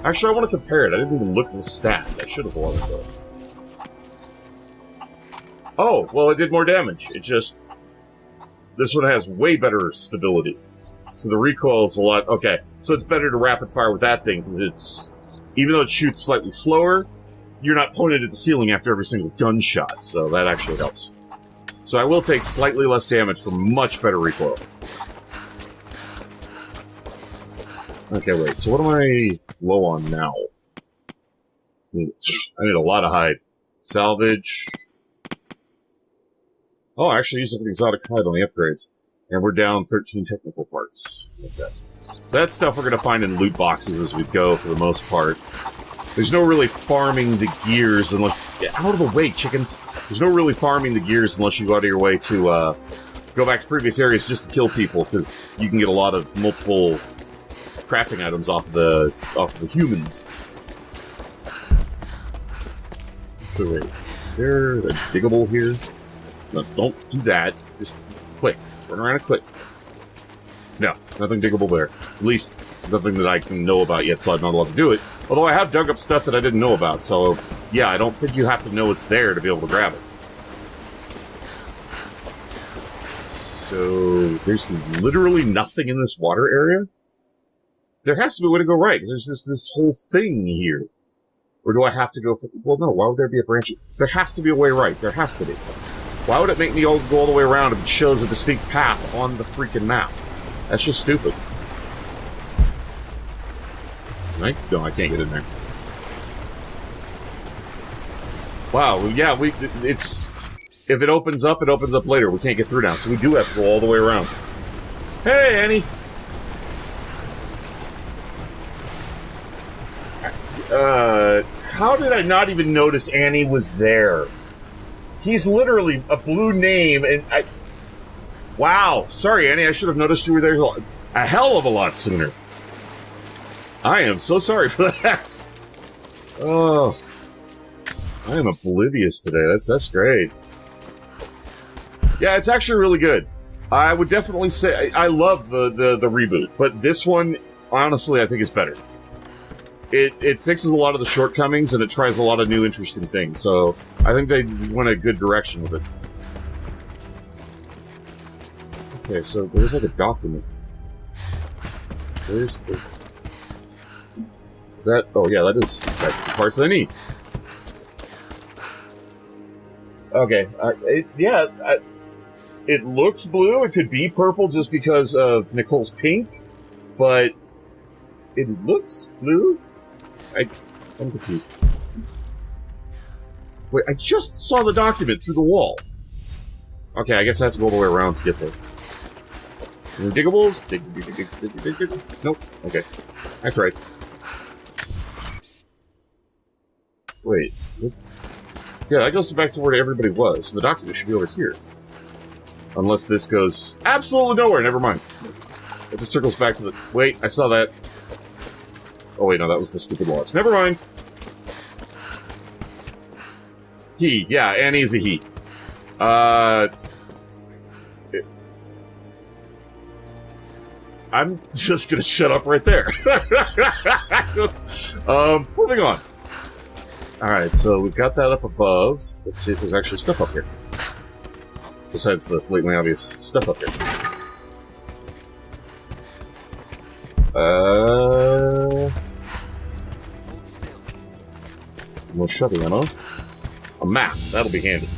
S1: Actually, I want to compare it. I didn't even look at the stats. I should have wanted to. Oh, well, it did more damage. It just... This one has way better stability. So the recoil is a lot... Okay, so it's better to rapid fire with that thing, because it's... Even though it shoots slightly slower, you're not pointed at the ceiling after every single gunshot, so that actually helps. So I will take slightly less damage for much better recoil. Okay, wait, so what am I low on now? I need a lot of hide. Salvage. Oh, I actually used up an exotic hide on the upgrades. And we're down 13 technical parts. Okay. So that stuff we're going to find in loot boxes as we go, for the most part. There's no really farming the gears unless... Get out of the way, chickens! There's no really farming the gears unless you go out of your way to, go back to previous areas just to kill people, because you can get a lot of multiple crafting items off of the humans. So wait, is there a diggable here? No, don't do that. Just quick. Run around and click. No, nothing diggable there. At least, nothing that I can know about yet, so I'm not allowed to do it. Although I have dug up stuff that I didn't know about, so... Yeah, I don't think you have to know it's there to be able to grab it. So, there's literally nothing in this water area? There has to be a way to go right, because there's this whole thing here. Or do I have to go for... Well, no, why would there be a branch? There has to be a way right. There has to be. Why would it make me go all the way around if it shows a distinct path on the freaking map? That's just stupid. Right? No, I can't get in there. Wow, yeah, it's... If it opens up later. We can't get through now, so we do have to go all the way around. Hey, Annie! How did I not even notice Annie was there? He's literally a blue name, and I... Wow. Sorry, Annie, I should have noticed you were there a hell of a lot sooner. I am so sorry for that. Oh. I am oblivious today. That's great. Yeah, it's actually really good. I would definitely say... I love the reboot, but this one, honestly, I think is better. It fixes a lot of the shortcomings, and it tries a lot of new, interesting things, so I think they went a good direction with it. Okay, so there's like a document. Where's the... Is that... Oh, yeah, that's the parts I need. Okay, it looks blue. It could be purple just because of Nicole's pink, but it looks blue? I'm confused. Wait, I just saw the document through the wall. Okay, I guess I have to go all the way around to get there. Diggables? Dig. Nope. Okay. I tried. Wait. Yeah, that goes back to where everybody was. So the document should be over here. Unless this goes absolutely nowhere. Never mind. It just circles back to the... Wait, I saw that. Oh, wait, no, that was the stupid logs. Never mind. He. Yeah, Annie's a he. I'm just gonna shut up right there. Moving on. Alright, so we've got that up above. Let's see if there's actually stuff up here. Besides the blatantly obvious stuff up here. More shoving ammo. A map. That'll be handy.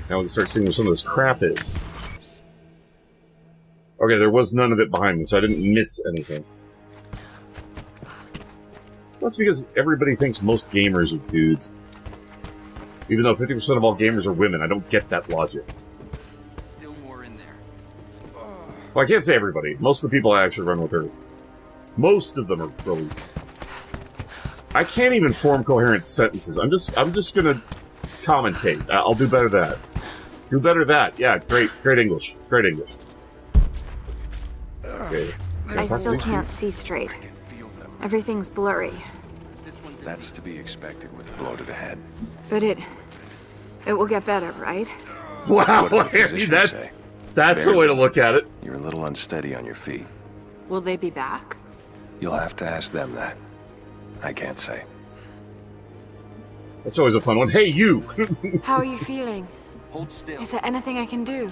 S1: Now we can start seeing where some of this crap is. Okay, there was none of it behind me, so I didn't miss anything. Well, that's because everybody thinks most gamers are dudes. Even though 50% of all gamers are women, I don't get that logic.
S12: Still more in there.
S1: Well, I can't say everybody. Most of the people I actually run with are... Most of them are really... I can't even form coherent sentences. I'm just gonna commentate. I'll do better that. Do better that. Yeah, great English. Great English. Okay.
S13: I still can't see straight. Everything's blurry.
S7: That's to be expected with a blow to the head.
S13: But it will get better, right?
S1: Wow, that's the way to look at it.
S7: You're a little unsteady on your feet.
S13: Will they be back?
S7: You'll have to ask them that. I can't say.
S1: That's always a fun one. Hey, you!
S2: How are you feeling?
S12: Hold still.
S2: Is there anything I can do?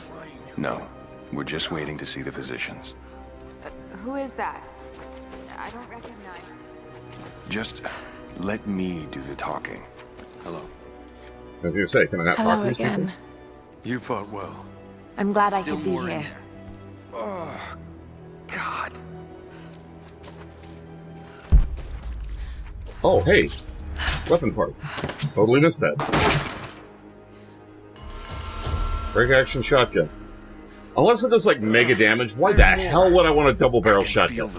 S7: No. We're just waiting to see the physicians.
S13: Who is that? I don't recognize.
S7: Just let me do the talking. Hello.
S1: I was gonna say, can I not talk to these
S2: again.
S1: people?
S10: You fought well.
S2: I'm glad I
S12: Still
S2: could be
S12: more in
S2: here.
S12: there.
S10: Oh, God.
S1: Oh, hey. Weapon part. Totally missed that. Break action shotgun. Unless it does, like, mega damage, why the hell would I want a double barrel shotgun?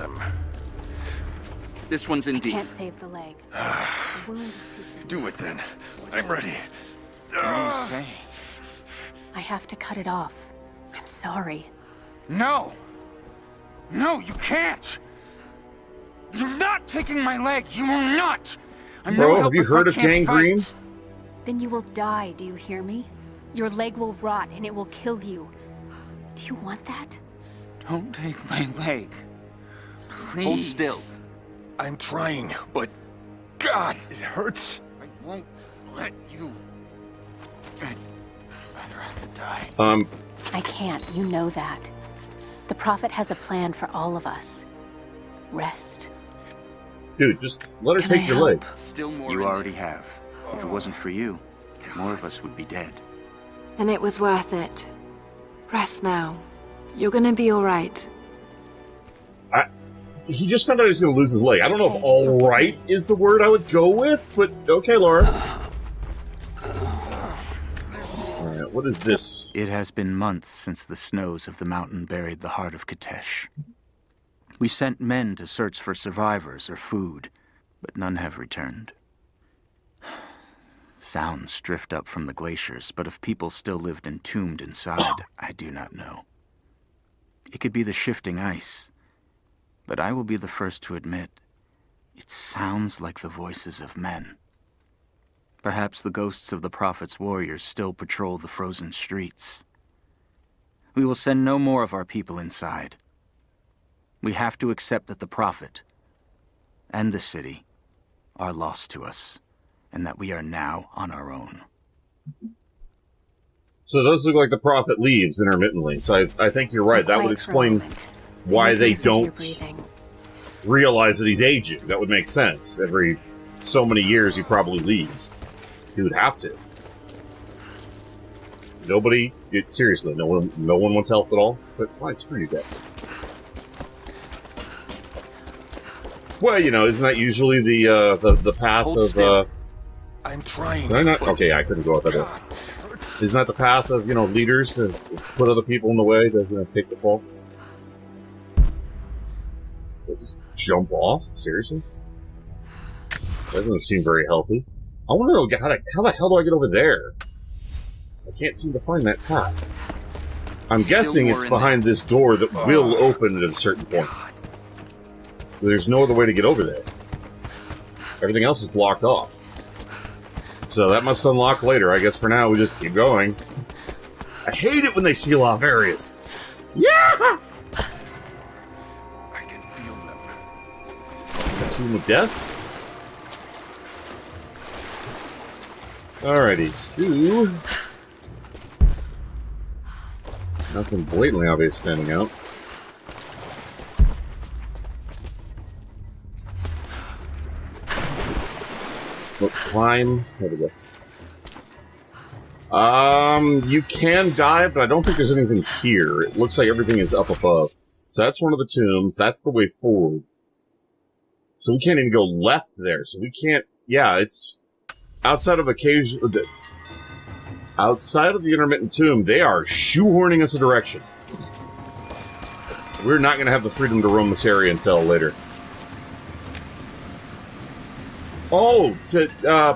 S12: This one's in
S5: I
S12: deep.
S5: can't save the leg. The wound is too severe.
S10: Do it then. I'm ready.
S9: You say?
S5: I have to cut it off. I'm sorry.
S9: No! No, you can't! You're not taking my leg! You will not! I'm
S1: Bro,
S9: no
S1: have
S9: help
S1: you
S9: if
S1: heard
S9: I
S1: of
S9: can't
S1: gangrene?
S9: fight.
S5: Then you will die, do you hear me? Your leg will rot and it will kill you. Do you want that?
S9: Don't take my leg. Please.
S12: Hold still.
S10: I'm trying, but... God, it hurts.
S9: I won't let you.
S5: I can't, you know that. The Prophet has a plan for all of us. Rest.
S1: Dude, just let her take your leg.
S10: Still more. You already have. If it wasn't for you, more of us would be dead.
S2: And it was worth it. Rest now. You're gonna be alright.
S1: He just found out he's gonna lose his leg. I don't know if alright is the word I would go with, but okay, Lara. Alright, what is this?
S10: It has been months since the snows of the mountain buried the heart of Katesh. We sent men to search for survivors or food, but none have returned. Sounds drift up from the glaciers, but if people still lived entombed inside, I do not know. It could be the shifting ice, but I will be the first to admit, it sounds like the voices of men. Perhaps the ghosts of the Prophet's warriors still patrol the frozen streets. We will send no more of our people inside. We have to accept that the Prophet and the city are lost to us, and that we are now on our own.
S1: So it does look like the Prophet leaves intermittently, so I think you're right. That would explain why they don't realize that he's aging. That would make sense. Every so many years he probably leaves. He would have to. Nobody, seriously, no one wants help at all? But fine, screw you guys. Well, you know, isn't that usually the path of,
S6: I'm trying.
S1: Did I not? Okay, I couldn't go out that way. Isn't that the path of, leaders to put other people in the way to take the fall? They just jump off? Seriously? That doesn't seem very healthy. I want to know how the hell do I get over there? I can't seem to find that path. I'm guessing it's behind this door that will open at a certain point. There's no other way to get over there. Everything else is blocked off. So that must unlock later. I guess for now we just keep going. I hate it when they seal off areas. Yeah!
S6: I can feel them.
S1: The Tomb of Death? Alrighty, so... nothing blatantly obvious standing out. Look, climb. There we go. You can dive, but I don't think there's anything here. It looks like everything is up above. So that's one of the tombs. That's the way forward. So we can't even go left there. So we can't... yeah, it's... outside of occasion... outside of the intermittent tomb, they are shoehorning us a direction. We're not going to have the freedom to roam this area until later. Oh,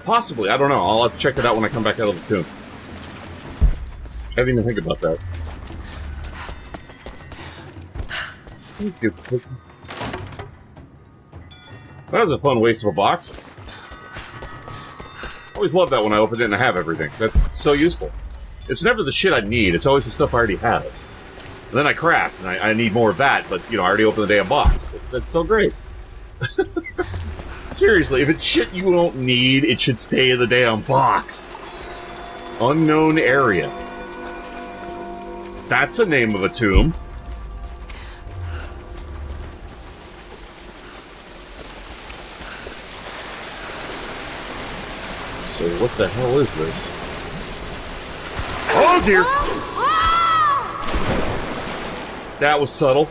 S1: possibly. I don't know. I'll have to check it out when I come back out of the tomb. I didn't even think about that. Thank you. That was a fun waste of a box. I always love that when I open it and I have everything. That's so useful. It's never the shit I need. It's always the stuff I already have. And then I craft, and I need more of that, but, I already opened the damn box. It's so great. Seriously, if it's shit you don't need, it should stay in the damn box. Unknown area. That's the name of a tomb. So what the hell is this? Oh dear! That was subtle.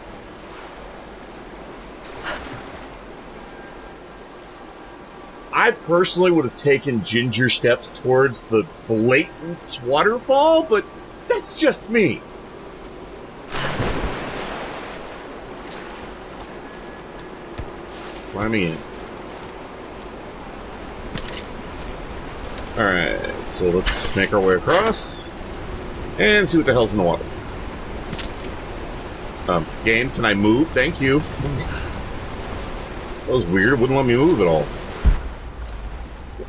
S1: I personally would have taken ginger steps towards the blatant waterfall, but that's just me. Climbing in. Alright, so let's make our way across and see what the hell's in the water. Game, can I move? Thank you. That was weird. It wouldn't let me move at all.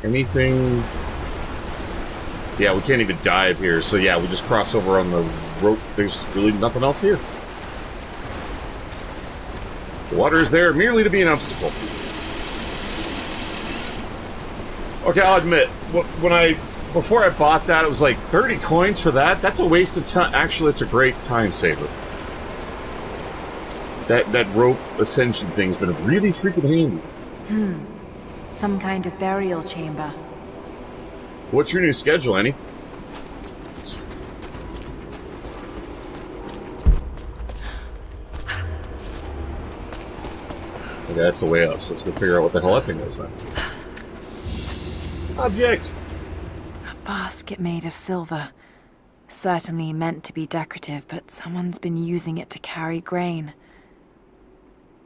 S1: Anything... yeah, we can't even dive here, so yeah, we just cross over on the rope. There's really nothing else here. The water is there merely to be an obstacle. Okay, I'll admit, when I Before I bought that, it was like 30 coins for that? That's a waste of time. Actually, it's a great time saver. That rope ascension thing's been really freaking handy.
S2: Some kind of burial chamber.
S1: What's your new schedule, Annie? Okay, that's the way up, so let's go figure out what the hell that thing is then. Object!
S2: A basket made of silver. Certainly meant to be decorative, but someone's been using it to carry grain.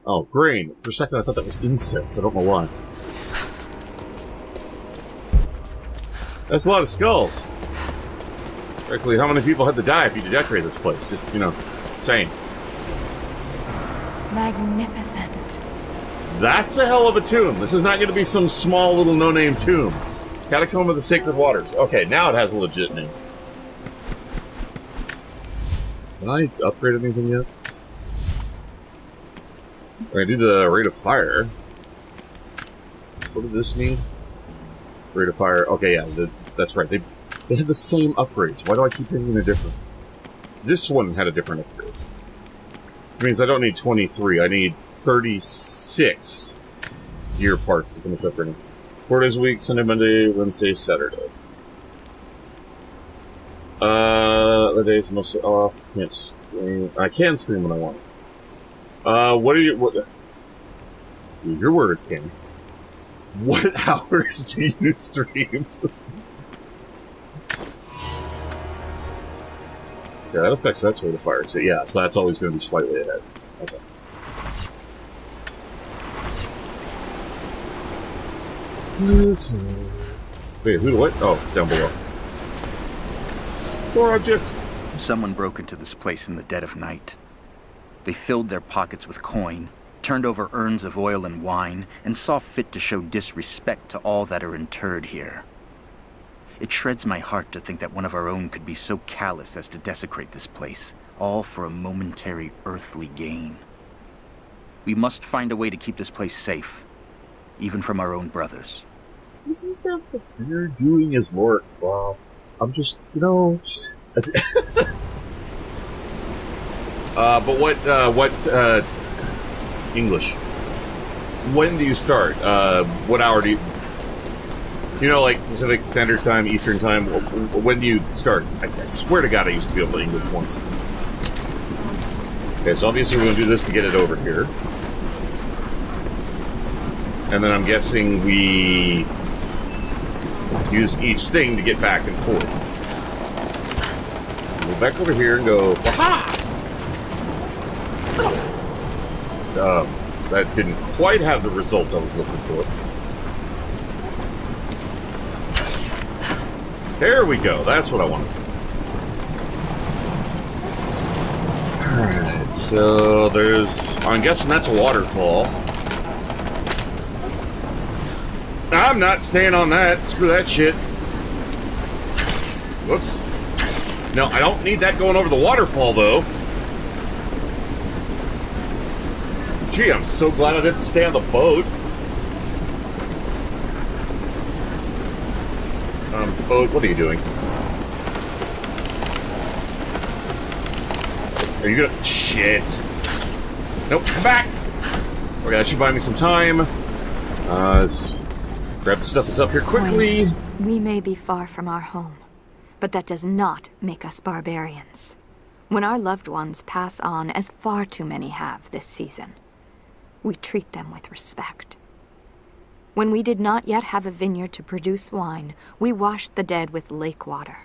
S1: Oh, grain. For a second I thought that was incense. I don't know why. That's a lot of skulls. Frankly, how many people had to die if you decorate this place? Just, you know, saying.
S2: Magnificent.
S1: That's a hell of a tomb. This is not going to be some small little no-name tomb. Catacomb of the Sacred Waters. Okay, now it has a legit name. Can I upgrade anything yet? I do the rate of fire. What did this need? Rate of fire. Okay, yeah, that's right. They have the same upgrades. Why do I keep thinking they're different? This one had a different upgrade. Which means I don't need 23. I need 36 gear parts to finish upgrading. 4 days a week, Sunday, Monday, Wednesday, Saturday. The days mostly off. Can't stream. I can stream when I want. What are you... Use your words, Ken. What hours do you stream? Yeah, that affects that sort of fire too. Yeah, so that's always going to be slightly ahead. Okay. Wait, who do what? Oh, it's down below. Poor object.
S14: Someone broke into this place in the dead of night. They filled their pockets with coin, turned over urns of oil and wine, and saw fit to show disrespect to all that are interred here. It shreds my heart to think that one of our own could be so callous as to desecrate this place, all for a momentary earthly gain. We must find a way to keep this place safe, even from our own brothers.
S1: Isn't that what you're doing as Lara Croft? I'm just, you know... but what English? When do you start? What hour do you... You know, like Pacific Standard Time, Eastern Time, when do you start? I swear to God I used to be able to English once. Okay, so obviously we're going to do this to get it over here. And then I'm guessing we use each thing to get back and forth. So go back over here and go, aha! That didn't quite have the result I was looking for. There we go, that's what I wanted. Alright, so there's... I'm guessing that's a waterfall. I'm not staying on that, screw that shit. Whoops. No, I don't need that going over the waterfall, though. Gee, I'm so glad I didn't stay on the boat. Boat, what are you doing? Are you gonna... Shit. Nope, come back! Okay, that should buy me some time. Let's grab the stuff that's up here quickly.
S13: We may be far from our home, but that does not make us barbarians. When our loved ones pass on, as far too many have this season, we treat them with respect. When we did not yet have a vineyard to produce wine, we washed the dead with lake water.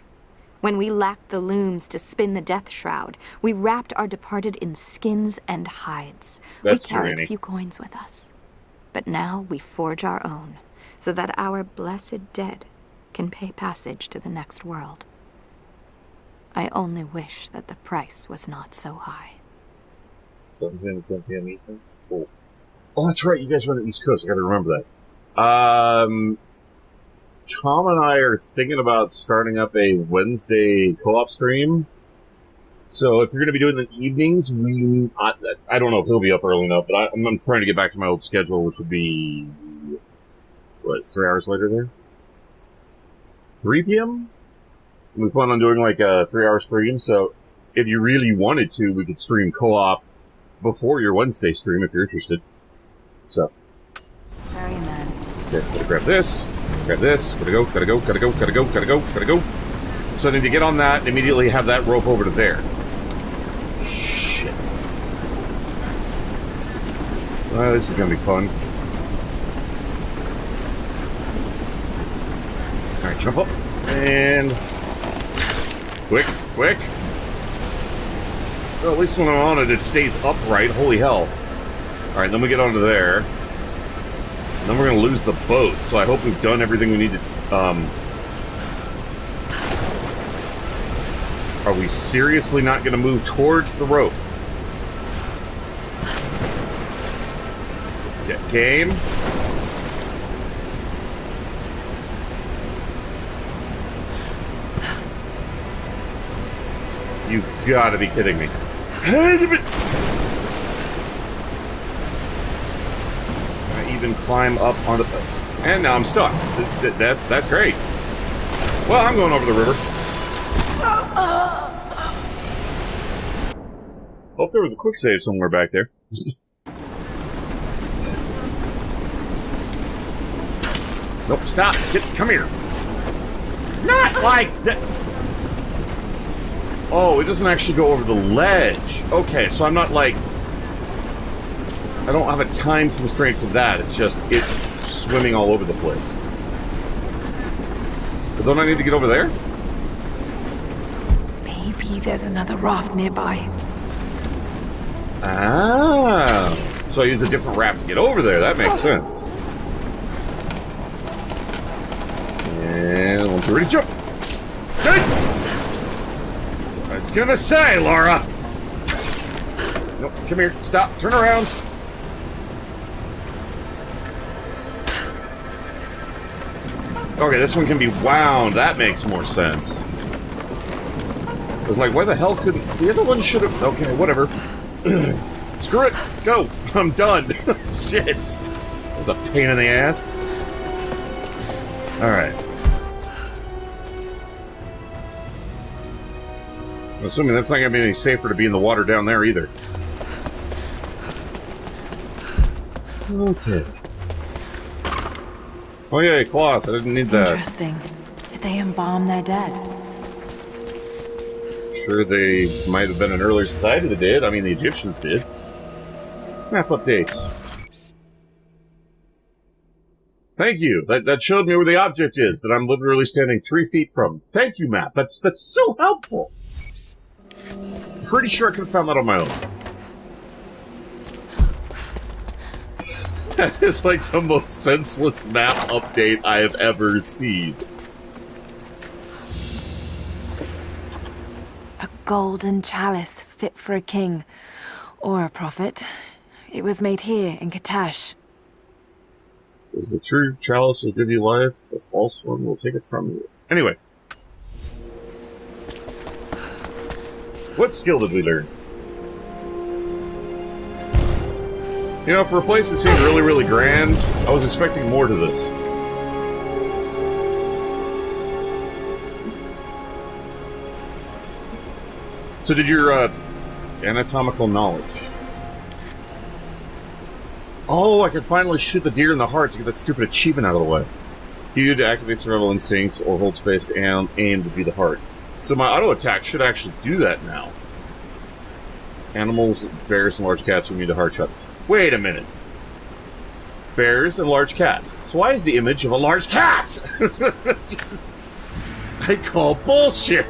S13: When we lacked the looms to spin the death shroud, we wrapped our departed in skins and hides.
S1: That's
S13: we carried
S1: Trinity.
S13: few coins with us. But now we forge our own, so that our blessed dead can pay passage to the next world. I only wish that the price was not so high.
S1: 7 p.m. to 10 p.m. Eastern? Cool. Oh, that's right, you guys are on the East Coast, I gotta remember that. Tom and I are thinking about starting up a Wednesday co-op stream. So if you're going to be doing the evenings, I don't know if he'll be up early enough, but I'm trying to get back to my old schedule, which would be, what, 3 hours later there? 3 p.m.? We plan on doing like a 3-hour stream, so if you really wanted to, we could stream co-op before your Wednesday stream if you're interested. So.
S5: Very man.
S1: Okay, gotta grab this. Grab this. Gotta go, gotta go, gotta go, gotta go, gotta go, gotta go. So I need to get on that and immediately have that rope over to there. Shit. Well, this is gonna be fun. Alright, jump up. And... quick, quick. Well, at least when I'm on it, it stays upright. Holy hell. Alright, then we get onto there. And then we're gonna lose the boat, so I hope we've done everything we need to, Are we seriously not gonna move towards the rope? Get game. You gotta be kidding me. Can I even climb up onto the... And now I'm stuck. That's great. Well, I'm going over the river. Hope there was a quick save somewhere back there. Nope, stop. Come here. Not like that. Oh, it doesn't actually go over the ledge. Okay, so I'm not like... I don't have a time constraint for that. It's just it swimming all over the place. But don't I need to get over there?
S2: Maybe there's another raft nearby.
S1: Ah, so I use a different raft to get over there. That makes sense. And 1, 2, ready, jump! Hey! I was gonna say, Lara! Nope, come here, stop, turn around! Okay, this one can be wound, that makes more sense. I was like, why the hell couldn't... The other one should have... Okay, whatever. Screw it, go! I'm done! Shit! That was a pain in the ass. Alright. I'm assuming that's not going to be any safer to be in the water down there either. Okay. Oh yeah, cloth. I didn't need that.
S2: Interesting. Did they embalm their dead?
S1: Sure, they might have been an earlier society that did. I mean, the Egyptians did. Map updates. Thank you. That showed me where the object is that I'm literally standing 3 feet from. Thank you, map. That's so helpful. Pretty sure I could have found that on my own. That is like the most senseless map update I have ever seen.
S2: A golden chalice fit for a king. Or a prophet. It was made here in Katash.
S1: Because the true chalice will give you life, the false one will take it from you. Anyway. What skill did we learn? You know, for a place that seemed really, really grand, I was expecting more to this. So did your, anatomical knowledge... Oh, I could finally shoot the deer in the heart to get that stupid achievement out of the way. Q to activate survival instincts, or hold space to aim to be the heart. So my auto attack should actually do that now. Animals, bears, and large cats who need a heart shot. Wait a minute. Bears and large cats. So why is the image of a large cat? I call bullshit.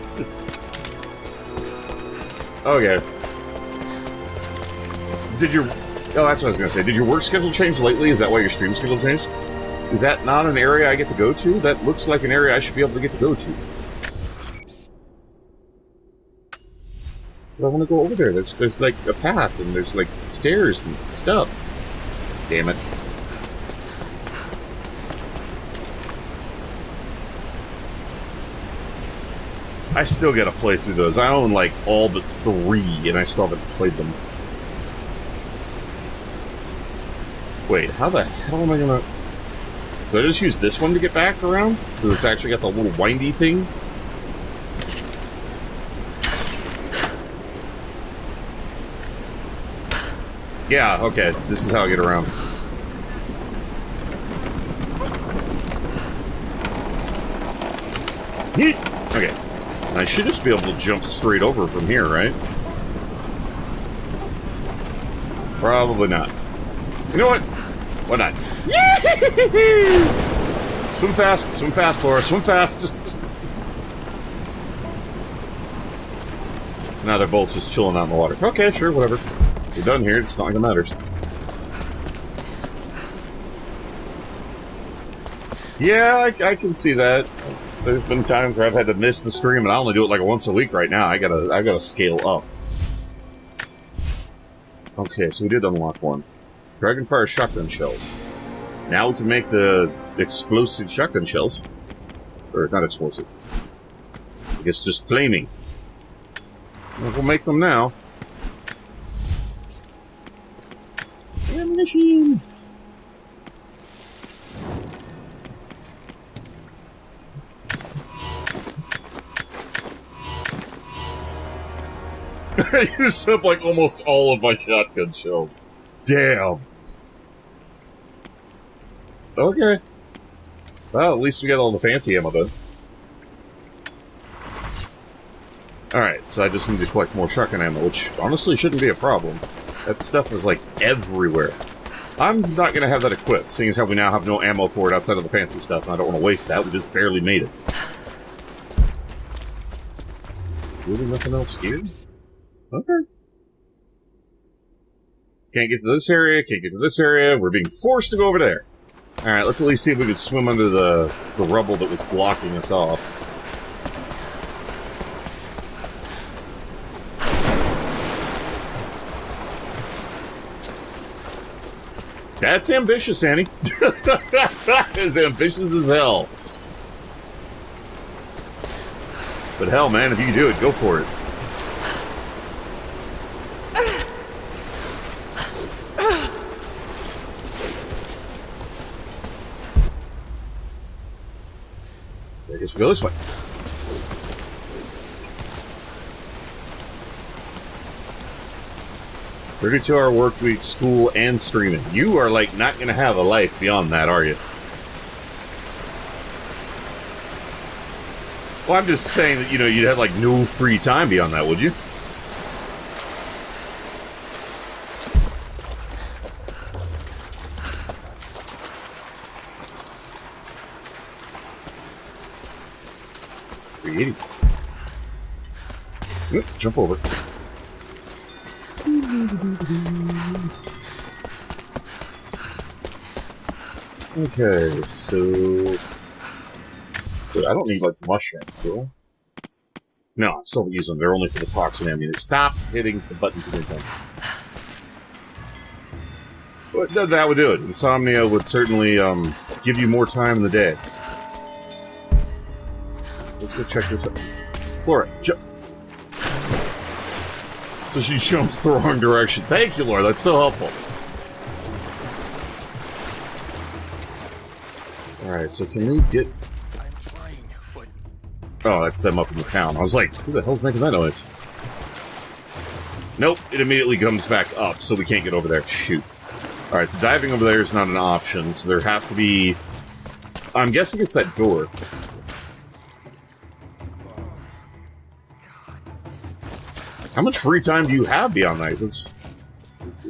S1: Okay. Did your... Oh, that's what I was going to say. Did your work schedule change lately? Is that why your stream schedule changed? Is that not an area I get to go to? That looks like an area I should be able to get to go to. But I want to go over there. There's like a path, and there's like stairs and stuff. Damn it. I still gotta play through those. I own like all but 3, and I still haven't played them. Wait, how the hell am I gonna... Do I just use this one to get back around? Because it's actually got the little windy thing? Yeah, okay. This is how I get around. Okay. I should just be able to jump straight over from here, right? Probably not. You know what? Why not? Swim fast, Laura, swim fast. Just... Now they're both just chilling out in the water. Okay, sure, whatever. We're done here, it's not like it matters. Yeah, I can see that. There's been times where I've had to miss the stream, and I only do it like once a week right now. I gotta scale up. Okay, so we did unlock one. Dragonfire shotgun shells. Now we can make the explosive shotgun shells. Or, not explosive. I guess just flaming. We'll make them now. Ammunition! I used up like almost all of my shotgun shells. Damn. Okay. Well, at least we got all the fancy ammo done. Alright, so I just need to collect more shotgun ammo, which honestly shouldn't be a problem. That stuff is like everywhere. I'm not gonna have that equipped, seeing as how we now have no ammo for it outside of the fancy stuff, and I don't want to waste that. We just barely made it. Really nothing else here? Okay. Can't get to this area, can't get to this area. We're being forced to go over there. Alright, let's at least see if we can swim under the rubble that was blocking us off. That's ambitious, Annie. That is ambitious as hell. But hell, man, if you can do it, go for it. I guess we go this way. $32-hour work week, school, and streaming. You are, like, not gonna have a life beyond that, are you? Well, I'm just saying that, you know, you'd have, like, no free time beyond that, would you? Oop, jump over. Okay, so... Wait, I don't need, like, mushrooms, do I? No, I still use them. They're only for the toxin ammunition. Stop hitting the button to get them. But that would do it. Insomnia would certainly, give you more time in the day. So let's go check this out. Laura, jump! So she jumps the wrong direction. Thank you, Laura. That's so helpful. Alright, so can we get... Oh, that's them up in the town. I was like, who the hell's making that noise? Nope, it immediately comes back up, so we can't get over there. Shoot. Alright, so diving over there is not an option, so there has to be... I'm guessing it's that door. How much free time do you have beyond that?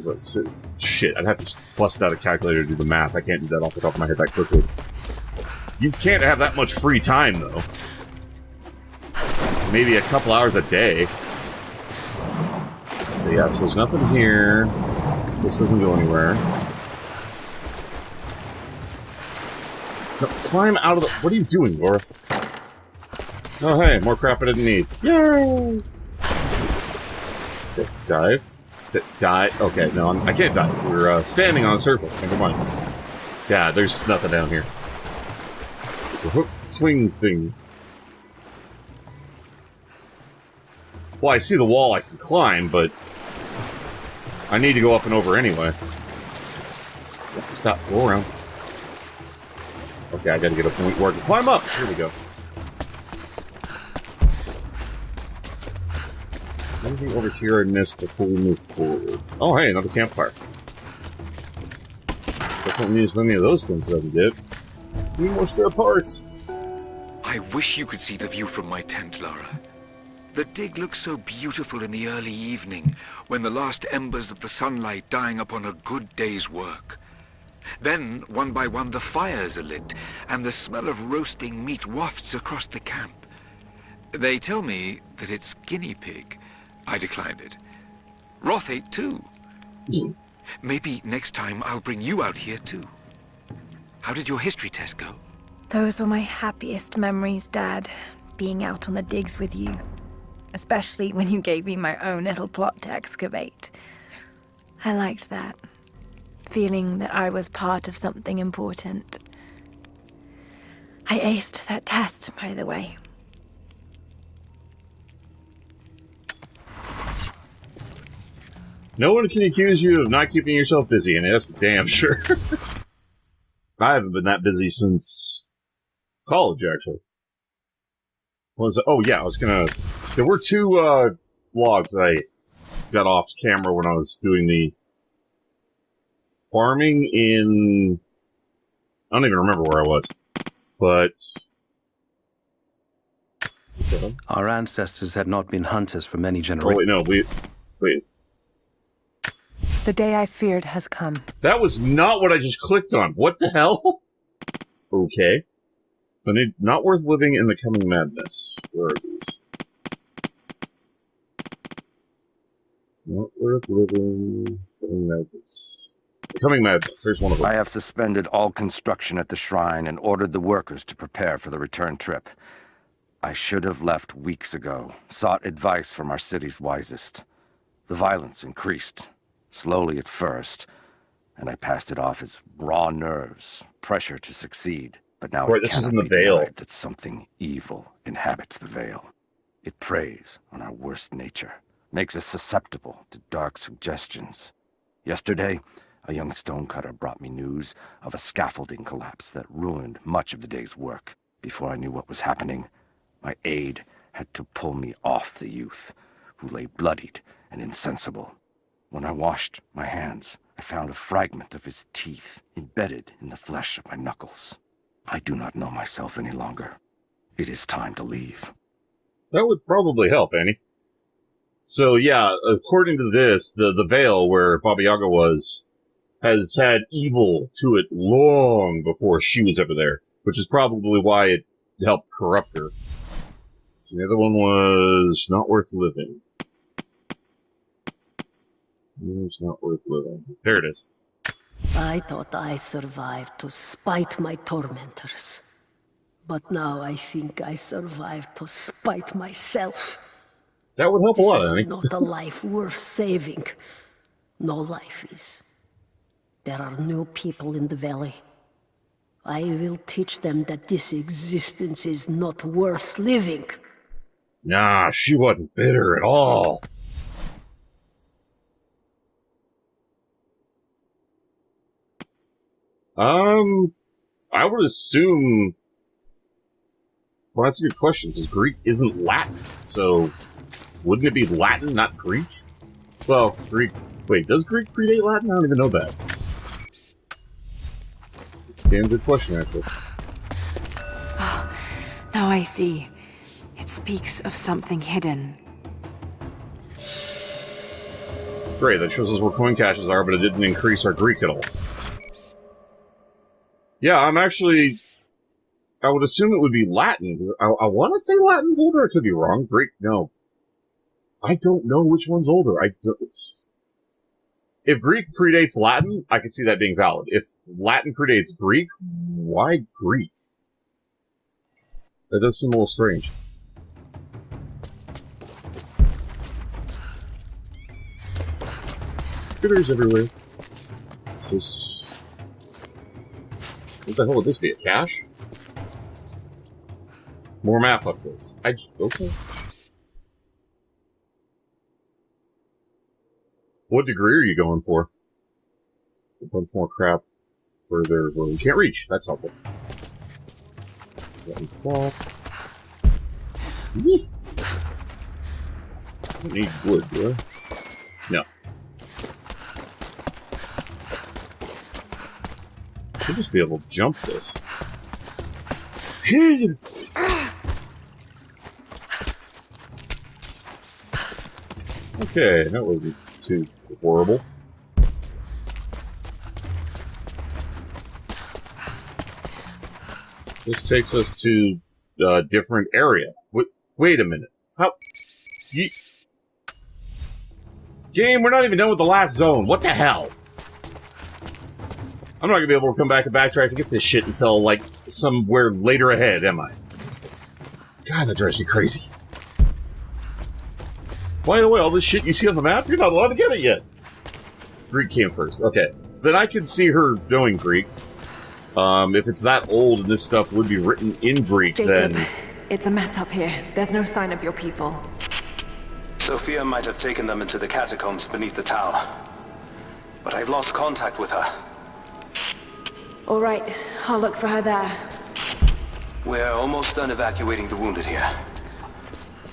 S1: Let's see. Shit, I'd have to bust out a calculator to do the math. I can't do that off the top of my head that quickly. You can't have that much free time, though. Maybe a couple hours a day. But yeah, so there's nothing here. This doesn't go anywhere. No, climb out of the... What are you doing, Laura? Oh, hey, more crap I didn't need. Yay! Dive? Dive? Okay, no, I can't dive. We're standing on the surface. Never mind. Yeah, there's nothing down here. There's a hook swing thing. Well, I see the wall I can climb, but I need to go up and over anyway. Stop. Go around. Okay, I gotta get a point where I can climb up. Here we go. Anything over here I missed before we move forward? Oh, hey, another campfire. Definitely need as many of those things as I can get. Need more spare parts.
S15: I wish you could see the view from my tent, Lara. The dig looks so beautiful in the early evening, when the last embers of the sunlight dying upon a good day's work. Then, one by one, the fires are lit, and the smell of roasting meat wafts across the camp. They tell me that it's guinea pig. I declined it. Roth ate too. Maybe next time I'll bring you out here too. How did your history test go?
S2: Those were my happiest memories, Dad, being out on the digs with you. Especially when you gave me my own little plot to excavate. I liked that. Feeling that I was part of something important. I aced that test, by the way.
S1: No one can accuse you of not keeping yourself busy, and that's for damn sure. I haven't been that busy since college, actually. Oh, yeah, I was gonna... There were two logs that I got off camera when I was doing the farming in... I don't even remember where I was. But...
S10: Our ancestors had not been hunters for many generations.
S1: Oh, wait, no, wait.
S2: The day I feared has come.
S1: That was not what I just clicked on. What the hell? Okay. So not worth living in the coming madness. Where are these? Not worth living in madness. The coming madness. There's one of them.
S7: I have suspended all construction at the shrine and ordered the workers to prepare for the return trip. I should have left weeks ago, sought advice from our city's wisest. The violence increased. Slowly at first, and I passed it off as raw nerves, pressure to succeed. But now
S1: this is in the Vale.
S7: That something evil inhabits the Vale. It preys on our worst nature, makes us susceptible to dark suggestions. Yesterday, a young stonecutter brought me news of a scaffolding collapse that ruined much of the day's work. Before I knew what was happening, my aide had to pull me off the youth, who lay bloodied and insensible. When I washed my hands, I found a fragment of his teeth embedded in the flesh of my knuckles. I do not know myself any longer. It is time to leave.
S1: That would probably help, Annie. So, yeah, according to this, the Vale where Baba Yaga was has had evil to it long before she was ever there, which is probably why it helped corrupt her. So the other one was not worth living. It's not worth living. There it is.
S16: I thought I survived to spite my tormentors. But now I think I survived to spite myself.
S1: That would help a lot, Annie.
S16: This is not a life worth saving. No life is. There are new people in the valley. I will teach them that this existence is not worth living.
S1: Nah, she wasn't bitter at all. I would assume... Well, that's a good question, because Greek isn't Latin, so... Wouldn't it be Latin, not Greek? Well, Greek... Wait, does Greek predate Latin? I don't even know that. It's a damn good question, actually.
S2: Oh, now I see. It speaks of something hidden.
S1: Great, that shows us where coin caches are, but it didn't increase our Greek at all. Yeah, I'm actually... I would assume it would be Latin, because I want to say Latin's older, I could be wrong. Greek, no. I don't know which one's older. If Greek predates Latin, I could see that being valid. If Latin predates Greek, why Greek? That does seem a little strange. Critters everywhere. Just... What the hell would this be, a cache? More map updates. Okay. What degree are you going for? A bunch more crap further where we can't reach. That's helpful. Yee. I don't need wood, do I? No. Should just be able to jump this. Okay, that wasn't too horrible. This takes us to a different area. Wait a minute. How? Game, we're not even done with the last zone. What the hell? I'm not gonna be able to come back and backtrack to get this shit until, like, somewhere later ahead, am I? God, that drives me crazy. By the way, all this shit you see on the map, you're not allowed to get it yet. Greek came first. Okay. Then I can see her knowing Greek. If it's that old and this stuff would be written in Greek,
S17: Jacob,
S1: then...
S17: it's a mess up here. There's no sign of your people.
S10: Sophia might have taken them into the catacombs beneath the tower. But I've lost contact with her.
S17: All right, I'll look for her there.
S10: We're almost done evacuating the wounded here.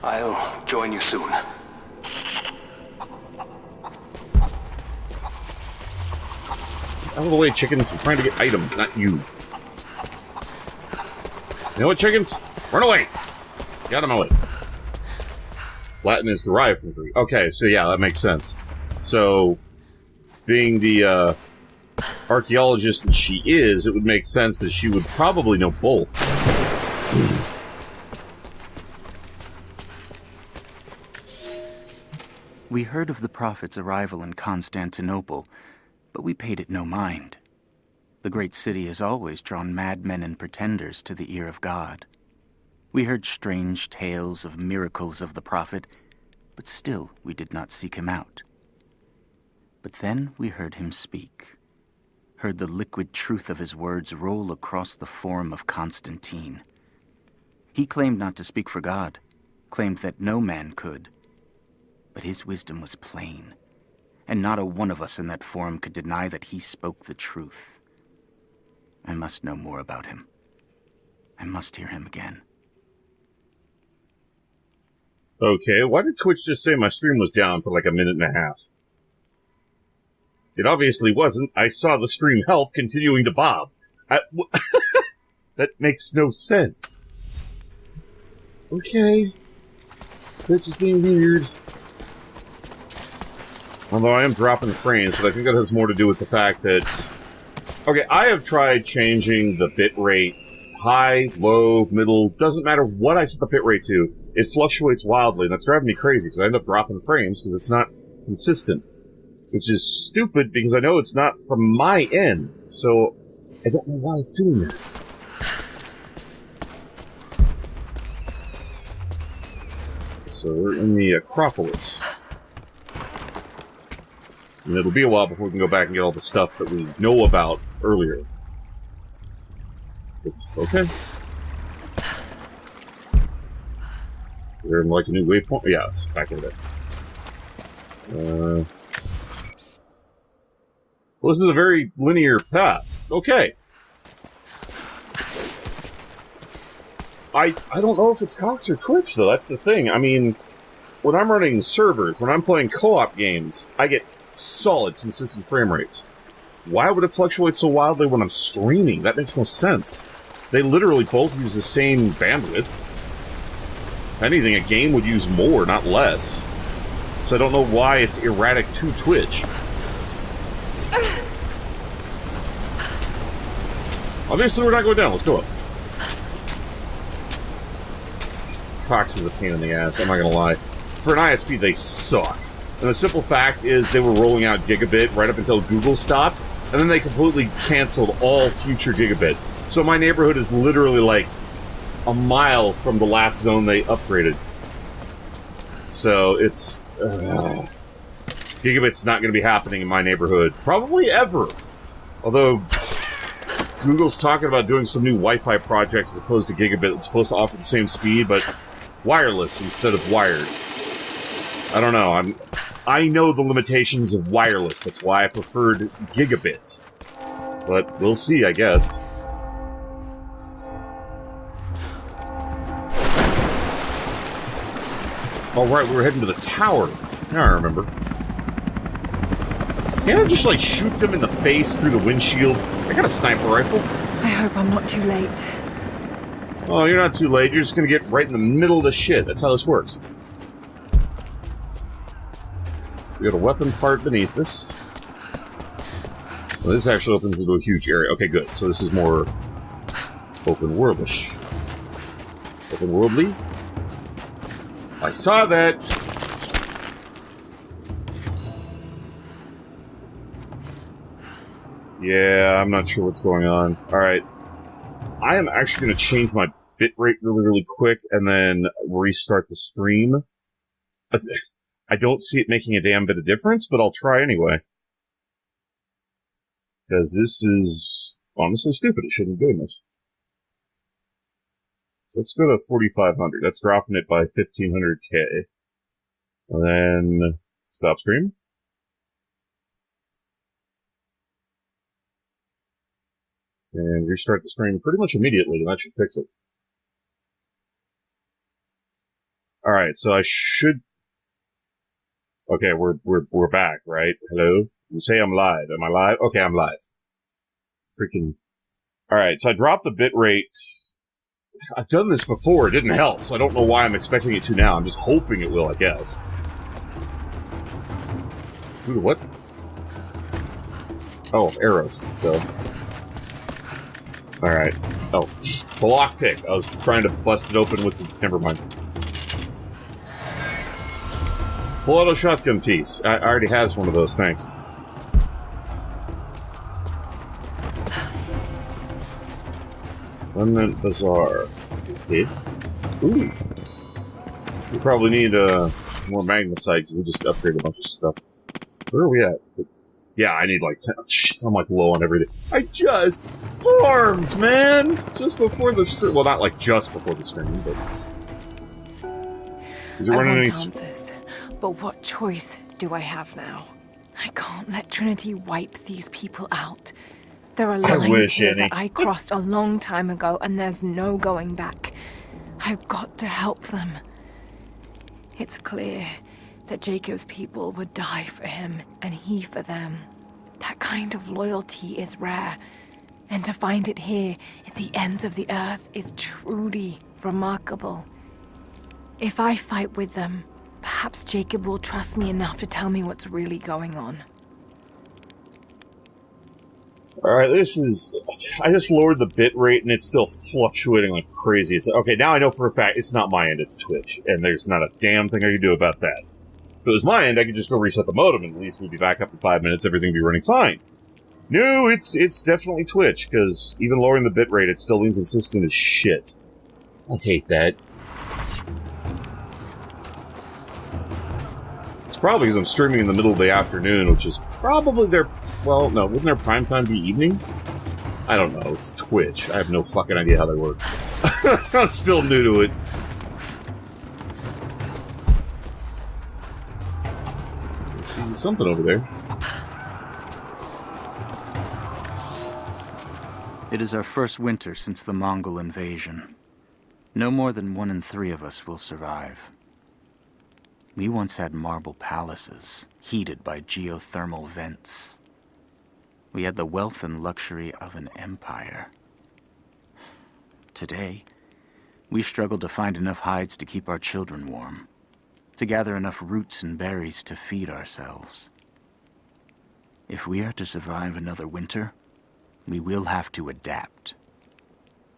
S10: I'll join you soon.
S1: Out of the way, chickens. I'm trying to get items, not you. You know what, chickens? Run away! Get out of my way. Latin is derived from Greek. Okay, so yeah, that makes sense. So, being the, archaeologist that she is, it would make sense that she would probably know both.
S14: We heard of the prophet's arrival in Constantinople, but we paid it no mind. The great city has always drawn madmen and pretenders to the ear of God. We heard strange tales of miracles of the prophet, but still we did not seek him out. But then we heard him speak, heard the liquid truth of his words roll across the forum of Constantine. He claimed not to speak for God, claimed that no man could, but his wisdom was plain, and not a one of us in that forum could deny that he spoke the truth. I must know more about him. I must hear him again.
S1: Okay, why did Twitch just say my stream was down for like a minute and a half? It obviously wasn't. I saw the stream health continuing to bob. That makes no sense. Okay. Twitch is being weird. Although I am dropping frames, but I think that has more to do with the fact that... Okay, I have tried changing the bitrate high, low, middle, doesn't matter what I set the bitrate to, it fluctuates wildly, and that's driving me crazy, because I end up dropping frames, because it's not consistent. Which is stupid, because I know it's not from my end, so I don't know why it's doing that. So we're in the Acropolis. And it'll be a while before we can go back and get all the stuff that we know about earlier. Okay. We're in like a new waypoint. Yeah, it's back in there. Well, this is a very linear path. Okay. I don't know if it's Cox or Twitch, though. That's the thing. I mean, when I'm running servers, when I'm playing co-op games, I get solid, consistent frame rates. Why would it fluctuate so wildly when I'm streaming? That makes no sense. They literally both use the same bandwidth. If anything, a game would use more, not less. So I don't know why it's erratic to Twitch. Obviously, we're not going down. Let's go up. Cox is a pain in the ass, I'm not gonna lie. For an ISP, they suck. And the simple fact is they were rolling out gigabit right up until Google stopped, and then they completely canceled all future gigabit. So my neighborhood is literally like a mile from the last zone they upgraded. So it's... gigabit's not going to be happening in my neighborhood. Probably ever. Although Google's talking about doing some new Wi-Fi project as opposed to gigabit that's supposed to offer the same speed, but wireless instead of wired. I don't know. I know the limitations of wireless. That's why I preferred gigabit. But we'll see, I guess. Oh, right, we were heading to the tower. Now I remember. Can't I just, like, shoot them in the face through the windshield? I got a sniper rifle.
S2: I hope I'm not too late.
S1: Oh, you're not too late. You're just gonna get right in the middle of the shit. That's how this works. We got a weapon part beneath this. Well, this actually opens into a huge area. Okay, good. So this is more open-worldish. Open-worldly? I saw that! Yeah, I'm not sure what's going on. Alright. I am actually going to change my bitrate really, really quick and then restart the stream. I don't see it making a damn bit of difference, but I'll try anyway. Because this is honestly stupid. It shouldn't be doing this. So let's go to 4,500. That's dropping it by 1,500k. And then stop stream. And restart the stream pretty much immediately, and that should fix it. Alright, so I should... Okay, we're back, right? Hello? You say I'm live. Am I live? Okay, I'm live. Freaking... Alright, so I dropped the bitrate. I've done this before, it didn't help, so I don't know why I'm expecting it to now. I'm just hoping it will, I guess. Ooh, what? Oh, arrows. So... Alright. Oh, it's a lockpick. I was trying to bust it open with the... Never mind. Full auto shotgun piece. I already has one of those, thanks. Remnant Bazaar. Okay. Ooh. We probably need more magnesite because we just upgraded a bunch of stuff. Where are we at? Yeah, I need like 10. Shit, I'm like low on everything. I just farmed, man! Just before the stream. Well, not like just before the stream, but. Is it running any.
S2: Answers, but what choice do I have now? I can't let Trinity wipe these people out. There are lines here that I crossed a long time ago, and there's no going back. I've got to help them. It's clear that Jacob's people would die for him, and he for them. That kind of loyalty is rare, and to find it here at the ends of the earth is truly remarkable. If I fight with them, perhaps Jacob will trust me enough to tell me what's really going on.
S1: Alright, this is... I just lowered the bitrate and it's still fluctuating like crazy. It's okay, now I know for a fact it's not my end, it's Twitch. And there's not a damn thing I can do about that. If it was my end, I could just go reset the modem and at least we'd be back up in 5 minutes, everything would be running fine. No, it's definitely Twitch, because even lowering the bitrate, it's still inconsistent as shit. I hate that. It's probably because I'm streaming in the middle of the afternoon, which is probably their... Well, no, wouldn't their prime time be evening? I don't know, it's Twitch. I have no fucking idea how they work. I'm still new to it. I see something over there.
S14: It is our first winter since the Mongol invasion. No more than 1 in 3 of us will survive. We once had marble palaces, heated by geothermal vents. We had the wealth and luxury of an empire. Today, we struggle to find enough hides to keep our children warm, to gather enough roots and berries to feed ourselves. If we are to survive another winter, we will have to adapt.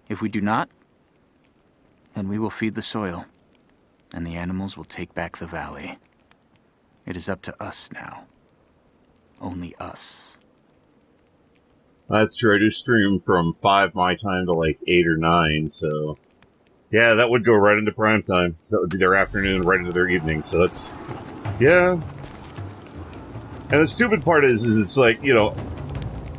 S14: If we do not, then we will feed the soil, and the animals will take back the valley. It is up to us now. Only us.
S1: That's true, I do stream from 5 my time to like 8 or 9, so... Yeah, that would go right into prime time. So that would be their afternoon, right into their evening, so that's... Yeah. And the stupid part is it's like, you know,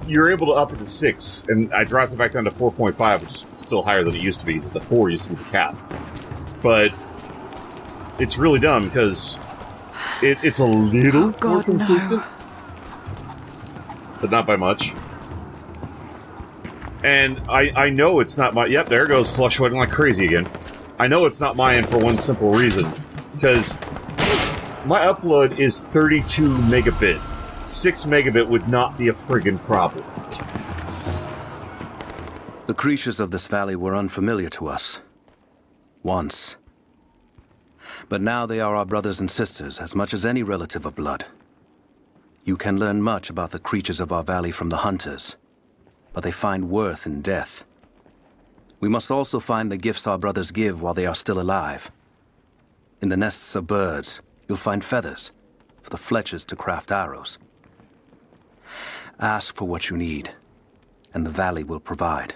S1: you're able to up it to 6, and I dropped it back down to 4.5, which is still higher than it used to be, because the 4 used to be the cap. But it's really dumb, because it's a little more consistent. But not by much. And I know it's not my... Yep, there it goes, fluctuating like crazy again. I know it's not my end for one simple reason. Because my upload is 32 megabit. 6 megabit would not be a friggin' problem.
S10: The creatures of this valley were unfamiliar to us. Once. But now they are our brothers and sisters as much as any relative of blood. You can learn much about the creatures of our valley from the hunters, but they find worth in death. We must also find the gifts our brothers give while they are still alive. In the nests of birds, you'll find feathers for the fletchers to craft arrows. Ask for what you need, and the valley will provide.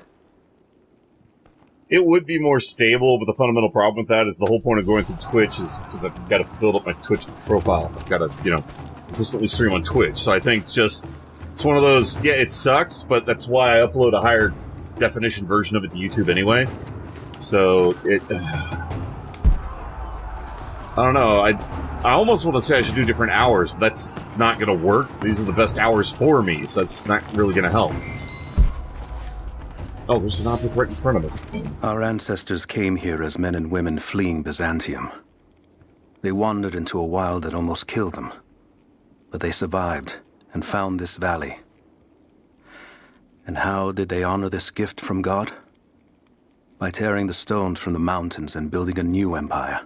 S1: It would be more stable, but the fundamental problem with that is the whole point of going through Twitch is because I've got to build up my Twitch profile. I've got to, consistently stream on Twitch. So I think it's one of those, yeah, it sucks, but that's why I upload a higher definition version of it to YouTube anyway. So I don't know, I almost want to say I should do different hours, but that's not going to work. These are the best hours for me, so that's not really going to help. Oh, there's an object right in front of me.
S10: Our ancestors came here as men and women fleeing Byzantium. They wandered into a wild that almost killed them. But they survived and found this valley. And how did they honor this gift from God? By tearing the stones from the mountains and building a new empire.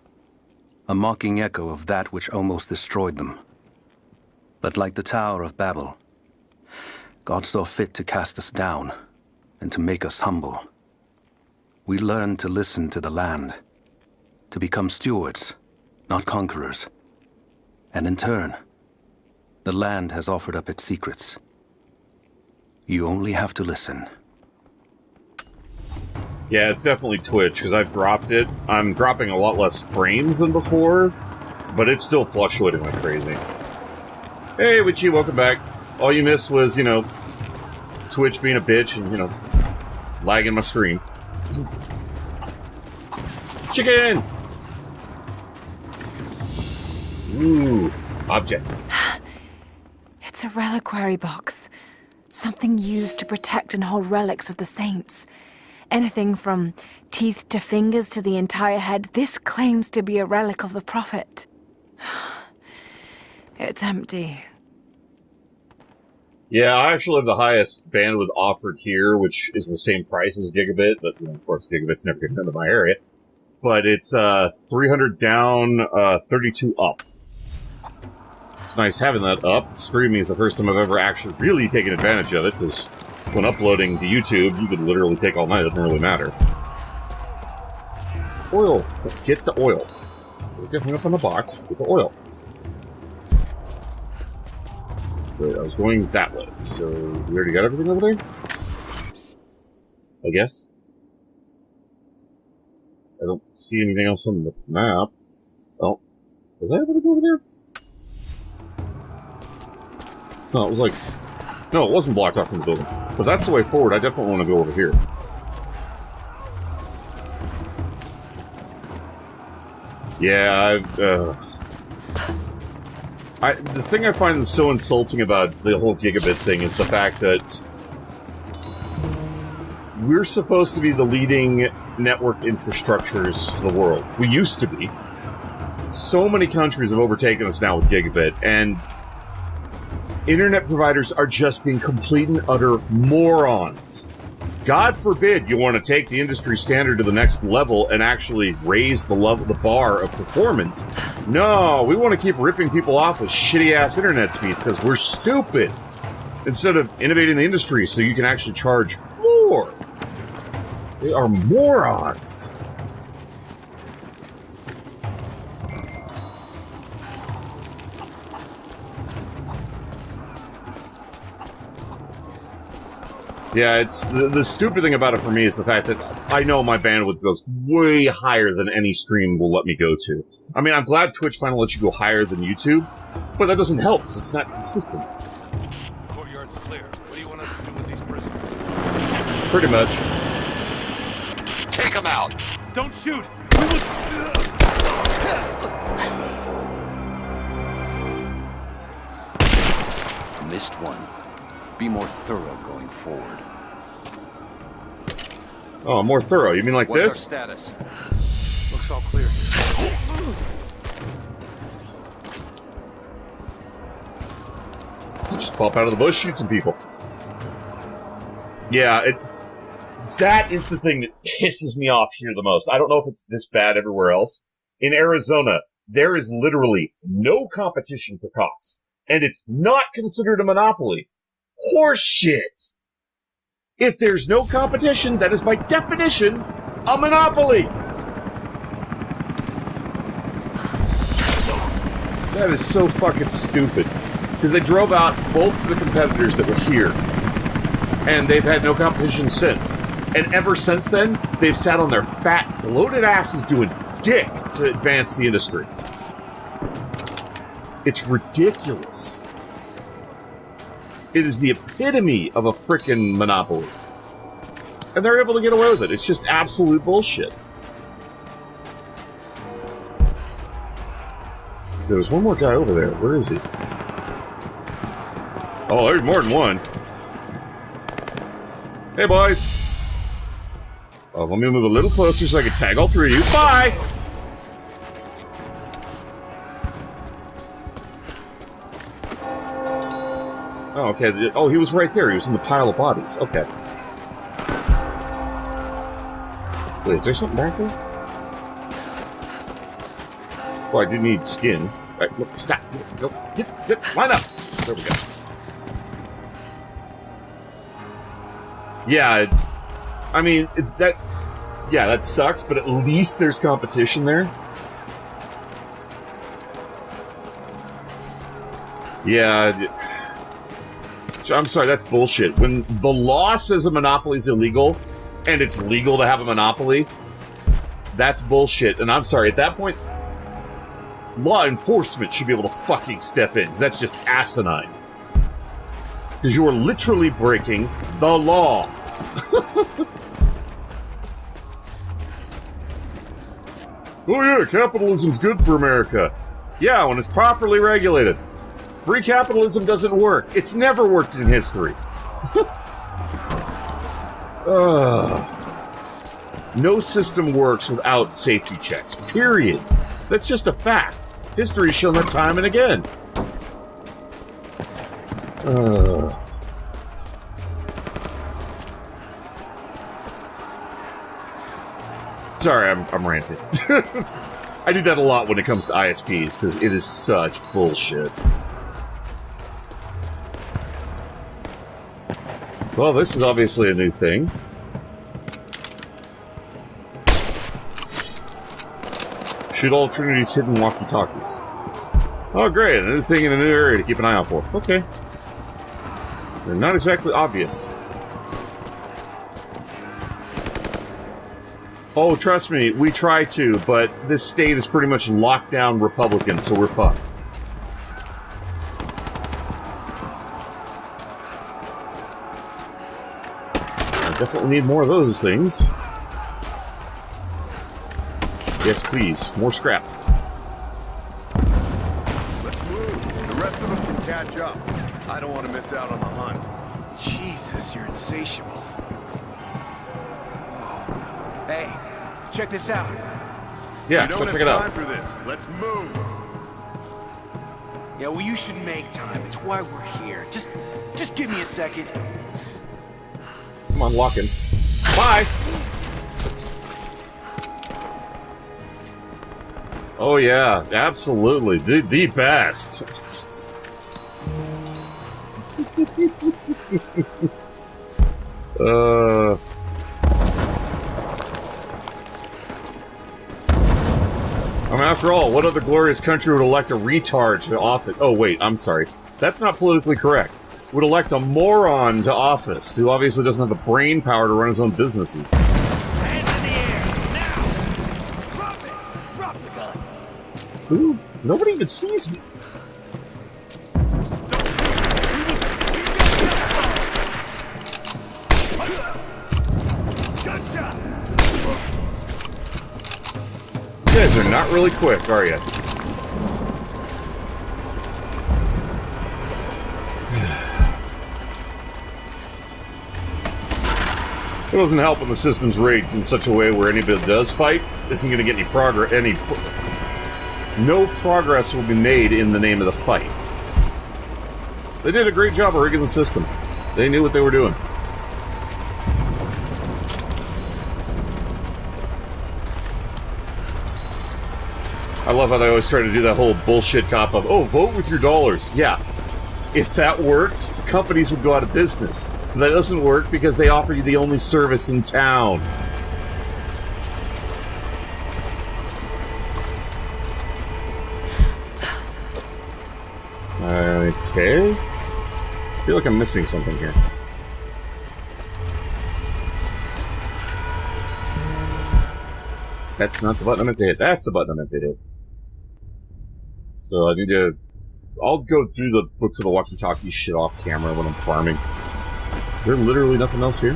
S10: A mocking echo of that which almost destroyed them. But like the Tower of Babel, God saw fit to cast us down and to make us humble. We learned to listen to the land, to become stewards, not conquerors. And in turn, the land has offered up its secrets. You only have to listen.
S1: Yeah, it's definitely Twitch, because I've dropped it. I'm dropping a lot less frames than before, but it's still fluctuating like crazy. Hey, Witchy, welcome back. All you missed was, Twitch being a bitch and, lagging my stream. Chicken! Ooh, object.
S2: It's a reliquary box. Something used to protect and hold relics of the saints. Anything from teeth to fingers to the entire head. This claims to be a relic of the Prophet. It's empty.
S1: Yeah, I actually have the highest bandwidth offered here, which is the same price as Gigabit, but of course Gigabit's never going to come to my area. But it's 300 down, 32 up. It's nice having that up. Streaming is the first time I've ever actually really taken advantage of it, because when uploading to YouTube, you could literally take all night, it doesn't really matter. Oil! Get the oil. Get hung up on the box, get the oil. Wait, I was going that way, so we already got everything over there? I guess. I don't see anything else on the map. Oh, was I able to go over there? No, it was like... No, it wasn't blocked off from the buildings. But that's the way forward, I definitely want to go over here. Yeah, the thing I find so insulting about the whole Gigabit thing is the fact that we're supposed to be the leading network infrastructures for the world. We used to be. So many countries have overtaken us now with Gigabit, and internet providers are just being complete and utter morons. God forbid you want to take the industry standard to the next level and actually raise the bar of performance. No, we want to keep ripping people off with shitty-ass internet speeds because we're stupid. Instead of innovating the industry so you can actually charge more. They are morons. Yeah, it's the stupid thing about it for me is the fact that I know my bandwidth goes way higher than any stream will let me go to. I mean, I'm glad Twitch finally lets you go higher than YouTube, but that doesn't help because it's not consistent.
S8: Courtyard's clear. What do you want us to do with these prisoners?
S1: Pretty much.
S8: Take them out! Don't shoot!
S7: Missed one. Be more thorough going forward.
S1: Oh, more thorough. You mean like
S7: What's
S1: this?
S7: Our status?
S8: Looks all clear.
S1: Just pop out of the bush, shoot some people. Yeah, that is the thing that pisses me off here the most. I don't know if it's this bad everywhere else. In Arizona, there is literally no competition for cops, and it's not considered a monopoly. Horseshit! If there's no competition, that is by definition a monopoly! That is so fucking stupid. Because they drove out both of the competitors that were here, and they've had no competition since. And ever since then, they've sat on their fat, bloated asses doing dick to advance the industry. It's ridiculous. It is the epitome of a frickin' monopoly. And they're able to get away with it. It's just absolute bullshit. There's one more guy over there. Where is he? Oh, there's more than one. Hey, boys. Oh, let me move a little closer so I can tag all three of you. Bye! Oh, okay. Oh, he was right there. He was in the pile of bodies. Okay. Wait, is there something back there? Well, I do need skin. All right, look, stop. Go, get, line up. There we go. Yeah, I mean, that sucks, but at least there's competition there. Yeah, I'm sorry, that's bullshit. When the law says a monopoly is illegal, and it's legal to have a monopoly, that's bullshit. And I'm sorry, at that point, law enforcement should be able to fucking step in, because that's just asinine. Because you are literally breaking the law. Oh yeah, capitalism's good for America. Yeah, when it's properly regulated. Free capitalism doesn't work. It's never worked in history. No system works without safety checks. Period. That's just a fact. History's shown that time and again. Sorry, I'm ranting. I do that a lot when it comes to ISPs, because it is such bullshit. Well, this is obviously a new thing. Shoot all Trinity's hidden walkie-talkies. Oh, great. A new thing in a new area to keep an eye out for. Okay. They're not exactly obvious. Oh, trust me, we try to, but this state is pretty much locked down Republican, so we're fucked. I definitely need more of those things. Yes, please. More scrap.
S6: Let's move. The rest of them can catch up. I don't want to miss out on the hunt.
S9: Jesus, you're insatiable. Whoa. Hey, check this out.
S1: Yeah,
S6: we don't
S1: check
S6: have
S1: it out.
S6: time for this. Let's move.
S9: Yeah, well, you should make time. It's why we're here. Just give me a second.
S1: Come on, lock in. Bye! Oh yeah, absolutely. The best. I mean, after all, what other glorious country would elect a retard to office? Oh wait, I'm sorry. That's not politically correct. Would elect a moron to office, who obviously doesn't have the brain power to run his own businesses.
S9: Hands in the air, now! Drop it! Drop the gun!
S1: Ooh, nobody even sees me. You guys are not really quick, are you? It doesn't help when the system's rigged in such a way where anybody that does fight isn't going to get any progress. No progress will be made in the name of the fight. They did a great job of rigging the system. They knew what they were doing. I love how they always try to do that whole bullshit cop of, oh, vote with your dollars. Yeah. If that worked, companies would go out of business. That doesn't work because they offer you the only service in town. Okay. I feel like I'm missing something here. That's not the button I meant to hit. That's the button I meant to hit. So I need to... I'll go do the look for the walkie-talkie shit off camera when I'm farming. Is there literally nothing else here?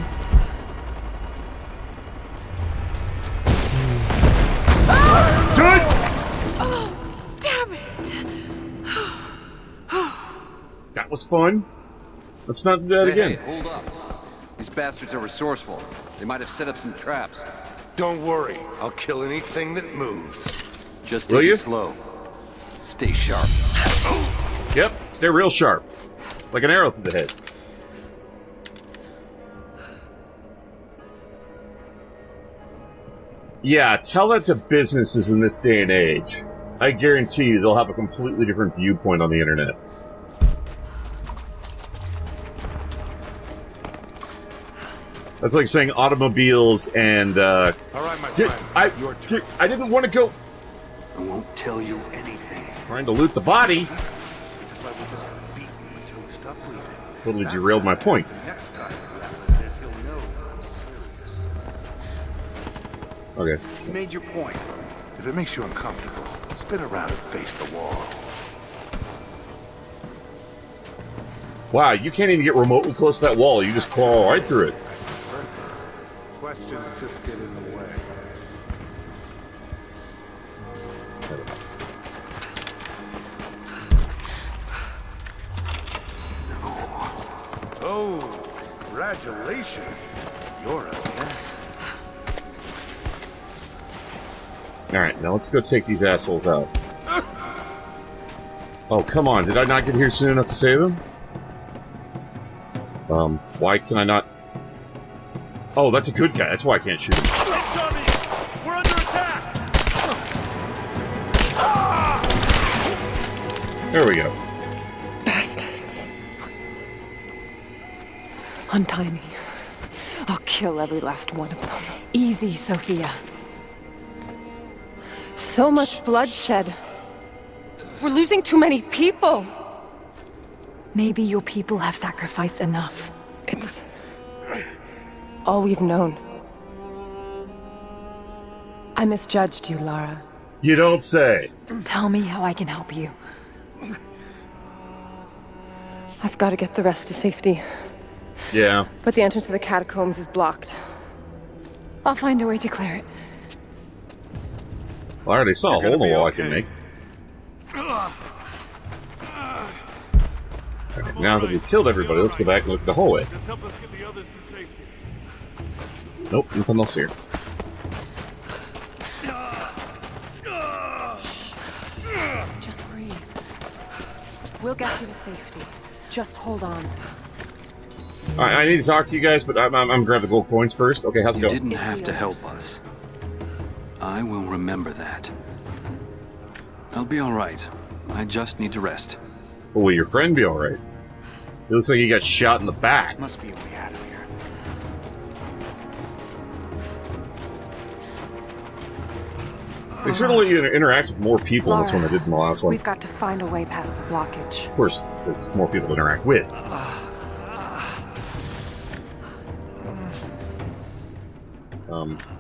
S1: Good!
S17: Oh, damn it!
S1: That was fun. Let's not do that again.
S18: Hey, hold up. These bastards are resourceful. They might have set up some traps.
S6: Don't worry. I'll kill anything that moves.
S18: Just take it slow. Stay sharp.
S1: Yep, stay real sharp. Like an arrow through the head. Yeah, tell that to businesses in this day and age. I guarantee you they'll have a completely different viewpoint on the internet. That's like saying automobiles and,
S6: All right, my friend.
S1: I didn't want to go...
S6: I won't tell you anything.
S1: Trying to loot the body. Totally derailed my point. Okay.
S6: You made your point. If it makes you uncomfortable, spin around and face the wall.
S1: Wow, you can't even get remotely close to that wall. You just crawl right through it.
S6: Questions just get in the way. Oh, congratulations. You're up next.
S1: Alright, now let's go take these assholes out. Oh, come on. Did I not get here soon enough to save them? Why can I not... Oh, that's a good guy. That's why I can't shoot him.
S8: We're under attack!
S1: There we go.
S11: Bastards. Untie me. I'll kill every last one of them. Easy, Sophia. So much bloodshed. We're losing too many people. Maybe your people have sacrificed enough. It's all we've known. I misjudged you, Lara.
S1: You don't say.
S11: Tell me how I can help you. I've got to get the rest to safety.
S1: Yeah.
S11: But the entrance to the catacombs is blocked. I'll find a way to clear it.
S1: Well, I already saw a hole in the wall I can make. Right, now that we've killed everybody, let's go back and look at the hallway. Nope, nothing else here.
S11: Just breathe. We'll get you to safety. Just hold on.
S1: Alright, I need to talk to you guys, but I'm grabbing the gold coins first. Okay, how's it going?
S12: You didn't have to help us. I will remember that. I'll be alright. I just need to rest.
S1: Well, will your friend be alright? It looks like he got shot in the back.
S10: Must be a way out of here.
S1: They certainly interact with more people in this one than they did in the last one.
S11: We've got to find a way past the blockage.
S1: Of course, there's more people to interact with.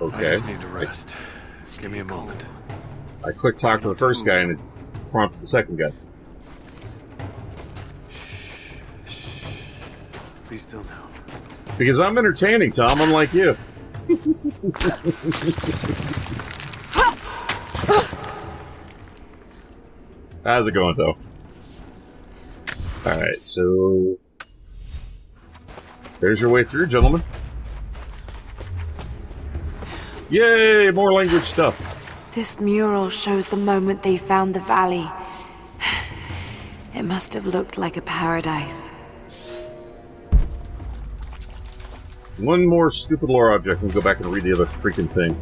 S1: Okay.
S8: I just need to rest. Give me a moment.
S1: I clicked talk to the first guy and it prompted the second guy.
S8: Be still now.
S1: Because I'm entertaining, Tom, unlike you. How's it going, though? Alright, so... There's your way through, gentlemen. Yay! More language stuff.
S17: This mural shows the moment they found the valley. It must have looked like a paradise.
S1: One more stupid lore object and go back and read the other freaking thing.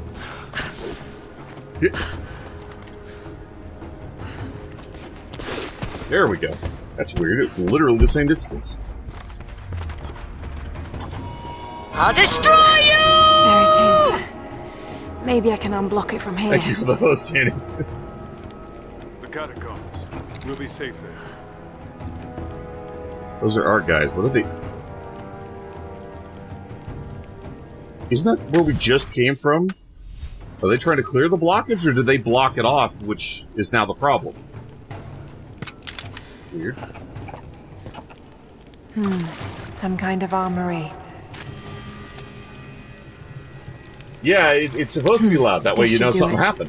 S1: There we go. That's weird. It's literally the same distance.
S17: I'll destroy you! There it is. Maybe I can unblock it from here.
S1: Thank you for the host, Danny.
S8: The catacombs. We'll be safe there.
S1: Those are our guys. What are they? Isn't that where we just came from? Are they trying to clear the blockage, or did they block it off, which is now the problem? Weird.
S17: Some kind of armory.
S1: Yeah, it's supposed to be loud. That way you know something happened.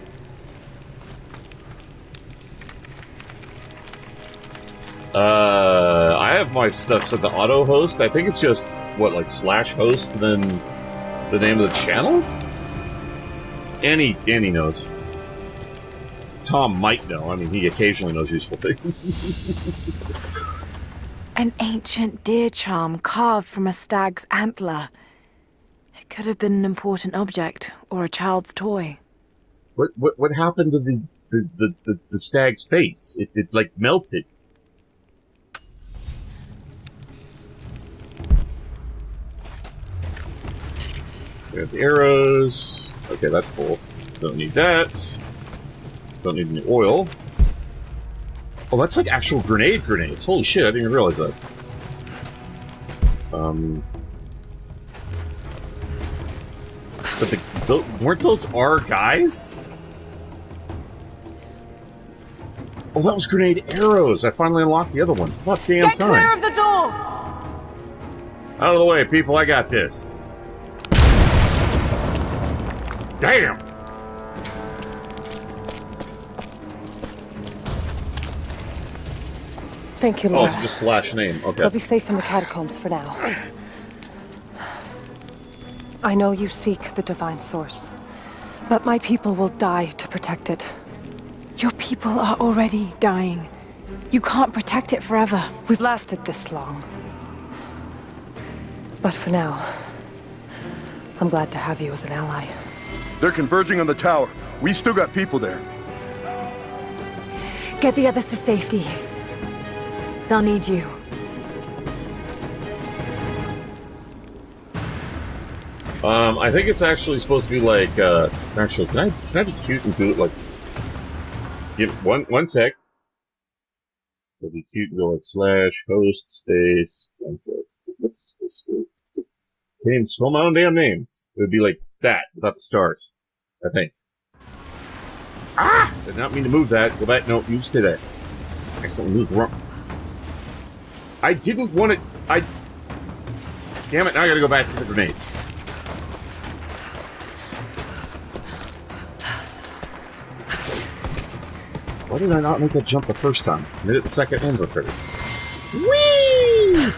S1: I have my stuff set to auto host. I think it's just, what, like /host, and then the name of the channel? Annie knows. Tom might know. I mean, he occasionally knows useful things.
S17: An ancient deer charm carved from a stag's antler. It could have been an important object, or a child's toy.
S1: What happened to the stag's face? It like melted. We have the arrows. Okay, that's full. Don't need that. Don't need any oil. Oh, that's like actual grenades. Holy shit, I didn't even realize that. But weren't those our guys? Oh, that was grenade arrows. I finally unlocked the other one. It's about damn time.
S11: Get clear of the door!
S1: Out of the way, people. I got this. Damn!
S11: Thank you,
S1: Oh,
S11: Lara.
S1: it's just /name. Okay.
S11: They'll be safe in the catacombs for now. I know you seek the divine source, but my people will die to protect it.
S17: Your people are already dying. You can't protect it forever.
S11: We've lasted this long. But for now, I'm glad to have you as an ally.
S6: They're converging on the tower. We still got people there.
S17: Get the others to safety. They'll need you.
S1: I think it's actually supposed to be like, actually, can I be cute and do it like, give one sec. It'll be cute and go like /host space. What's this? Can't even spell my own damn name. It would be like that, without the stars. I think. Ah! Did not mean to move that. Go back. No, you stay there. I accidentally moved wrong. I didn't want it. Damn it, now I gotta go back to the grenades. Why did I not make that jump the first time? I did it the second and the third. Whee!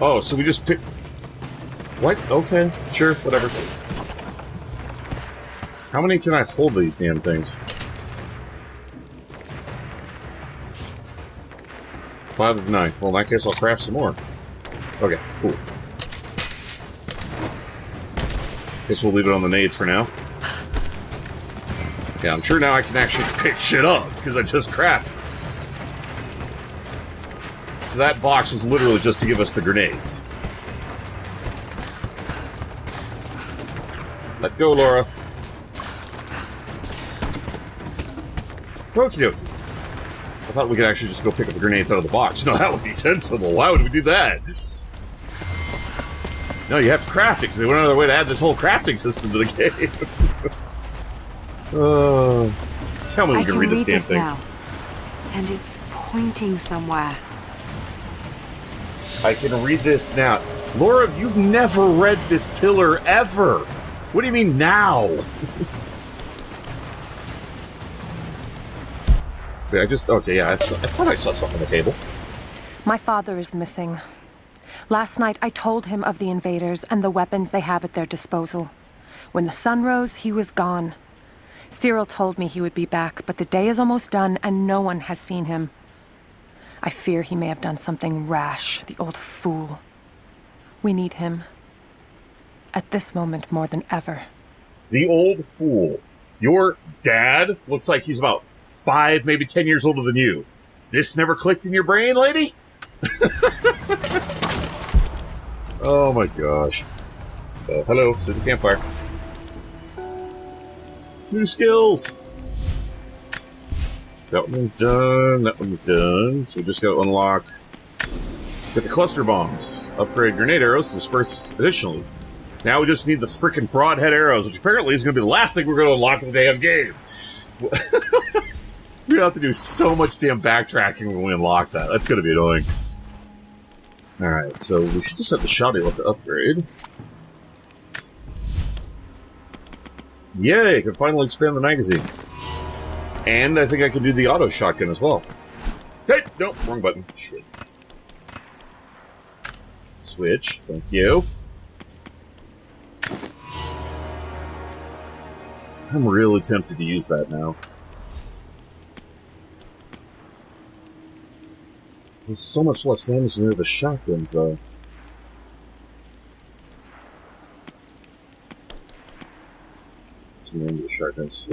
S1: Oh, so we just picked... What? Okay, sure, whatever. How many can I hold these damn things? 5 of 9. Well, in that case, I'll craft some more. Okay, cool. Guess we'll leave it on the nades for now. Yeah, I'm sure now I can actually pick shit up, because I just crafted. So that box was literally just to give us the grenades. Let go, Lara. Okie dokie. I thought we could actually just go pick up the grenades out of the box. No, that would be sensible. Why would we do that? No, you have to craft it, because they went out of their way to add this whole crafting system to the game. Tell me we can read this damn thing.
S17: Now. And it's pointing somewhere.
S1: I can read this now. Laura, you've never read this pillar ever. What do you mean now? Wait, okay, yeah, I thought I saw something on the table.
S11: My father is missing. Last night, I told him of the invaders and the weapons they have at their disposal. When the sun rose, he was gone. Cyril told me he would be back, but the day is almost done and no one has seen him. I fear he may have done something rash, the old fool. We need him. At this moment more than ever.
S1: The old fool. Your dad looks like he's about 5, maybe 10 years older than you. This never clicked in your brain, lady? Oh my gosh. Hello, sit at the campfire. New skills! That one's done, that one's done. So we just gotta unlock... Get the cluster bombs. Upgrade grenade arrows to disperse additionally. Now we just need the frickin' broadhead arrows, which apparently is gonna be the last thing we're gonna unlock in the damn game. We have to do so much damn backtracking when we unlock that. That's gonna be annoying. Alright, so we should just have the shotty left to upgrade. Yay, I can finally expand the magazine. And I think I can do the auto shotgun as well. Hey! No, wrong button. Shit. Switch, thank you. I'm really tempted to use that now. There's so much less damage than the shotguns, though. The shotguns.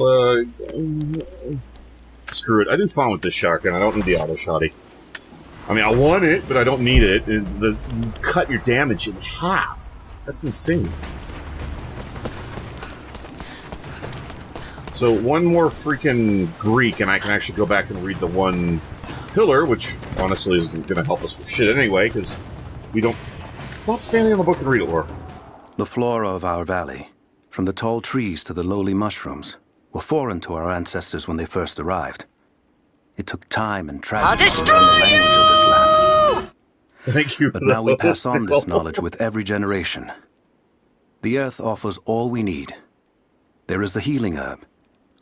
S1: Screw it. I do fine with this shotgun. I don't need the auto shotty. I mean, I want it, but I don't need it. You cut your damage in half. That's insane. So one more freaking Greek, and I can actually go back and read the one pillar, which honestly isn't going to help us for shit anyway, because we don't... Stop standing on the book and read it, Laura.
S10: The flora of our valley, from the tall trees to the lowly mushrooms, were foreign to our ancestors when they first arrived. It took time and tragedy to learn the language of this land.
S1: Thank you.
S10: But now we pass on this knowledge with every generation. The earth offers all we need. There is the healing herb,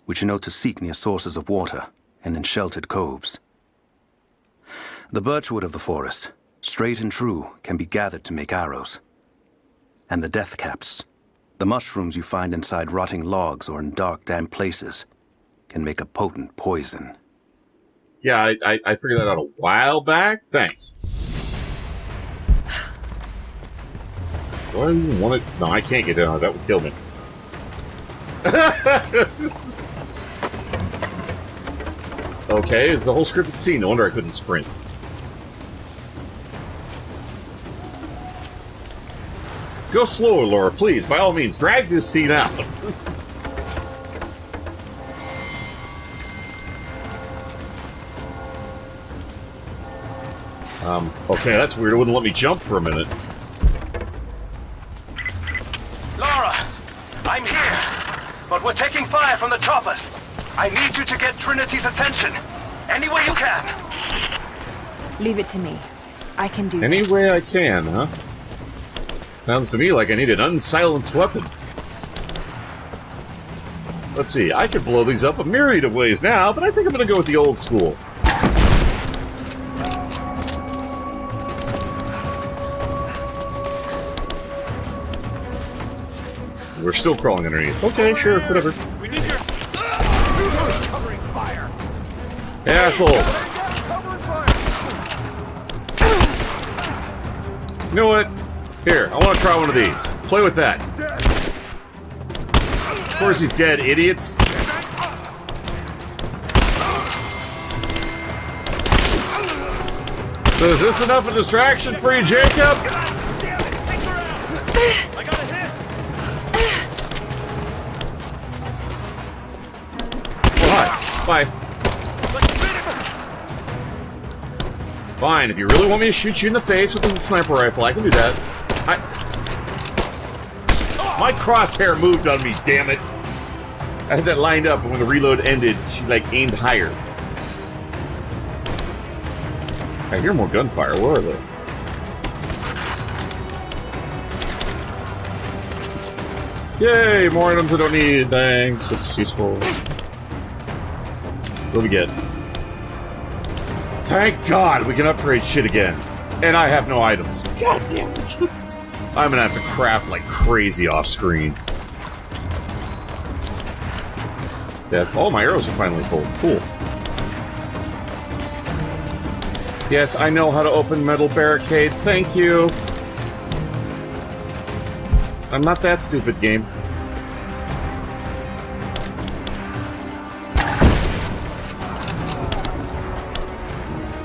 S10: which you know to seek near sources of water and in sheltered coves. The birchwood of the forest, straight and true, can be gathered to make arrows. And the death caps, the mushrooms you find inside rotting logs or in dark, damp places, can make a potent poison.
S1: Yeah, I figured that out a while back. Thanks. Do I even want it? No, I can't get down. That would kill me. Okay, it's a whole scripted scene. No wonder I couldn't sprint. Go slower, Laura, please. By all means, drag this scene out. Okay, that's weird. It wouldn't let me jump for a minute.
S9: Lara, I'm here, but we're taking fire from the choppers. I need you to get Trinity's attention. Any way you can.
S17: Leave it to me. I can do
S1: Any
S17: this.
S1: way I can, huh? Sounds to me like I need an unsilenced weapon. Let's see, I could blow these up a myriad of ways now, but I think I'm gonna go with the old school. We're still crawling underneath. Okay, sure, whatever.
S8: We need your covering fire.
S1: Assholes! You know what? Here, I want to try one of these. Play with that. Of course he's dead, idiots. So is this enough of a distraction for you, Jacob? Bye. Fine, if you really want me to shoot you in the face with a sniper rifle, I can do that. My crosshair moved on me, damn it. I had that lined up, and when the reload ended, she, like, aimed higher. I hear more gunfire. Where are they? Yay, more items I don't need. Thanks, it's useful. What do we get? Thank God we can upgrade shit again. And I have no items. God damn it. I'm gonna have to craft like crazy off screen. Yeah. Oh, my arrows are finally full. Cool. Yes, I know how to open metal barricades. Thank you. I'm not that stupid, game.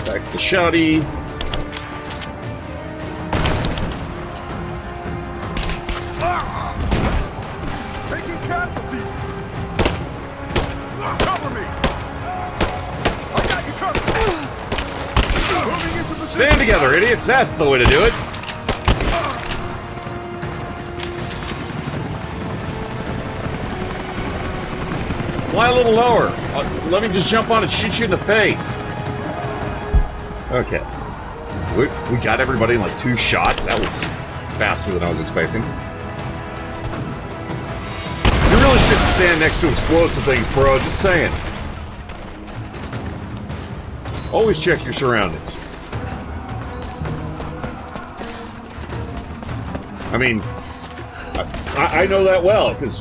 S1: Back to the shouty.
S6: Taking casualties. Cover me. I got you covered. Moving into the
S1: Stand together, idiots. That's the way to do it. Fly a little lower. Let me just jump on and shoot you in the face. Okay. We got everybody in like 2 shots. That was faster than I was expecting. You really shouldn't stand next to explosive things, bro. Just saying. Always check your surroundings. I mean, I know that well, because,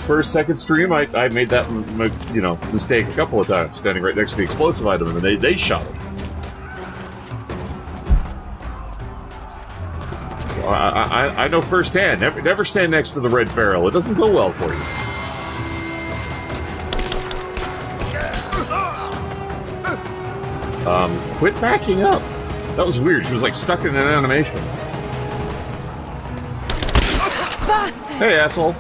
S1: first, second stream, I made that, mistake a couple of times, standing right next to the explosive item, and they shot it. So I know firsthand, never stand next to the red barrel. It doesn't go well for you. Quit backing up. That was weird. She was, like, stuck in an animation. Hey, asshole.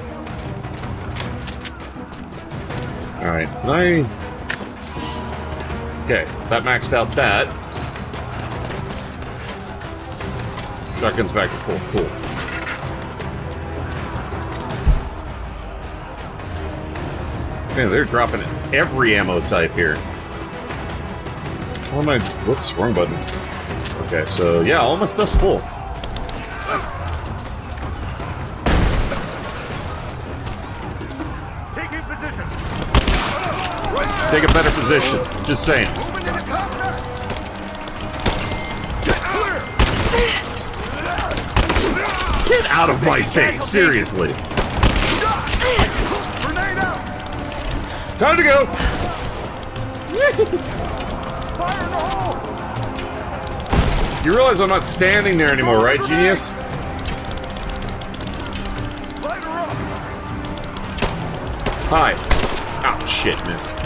S1: Alright, can I... Okay, that maxed out that. Shotgun's back to full. Cool. Man, they're dropping every ammo type here. What am I... Whoops, wrong button. Okay, so, yeah, all my stuff's full. Take a better position. Just saying. Get out of my face, seriously. Time to go. You realize I'm not standing there anymore, right, genius? Hi. Oh, shit, missed.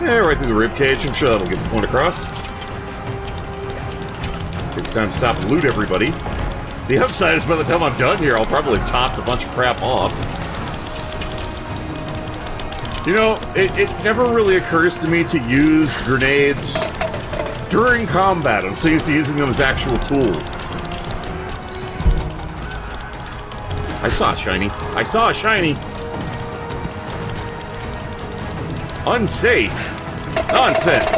S1: Yeah, right through the ribcage. I'm sure that'll get the point across. Take time to stop and loot everybody. The upside is by the time I'm done here, I'll probably have topped a bunch of crap off. You know, it never really occurs to me to use grenades during combat. I'm so used to using them as actual tools. I saw a shiny. I saw a shiny! Unsafe? Nonsense!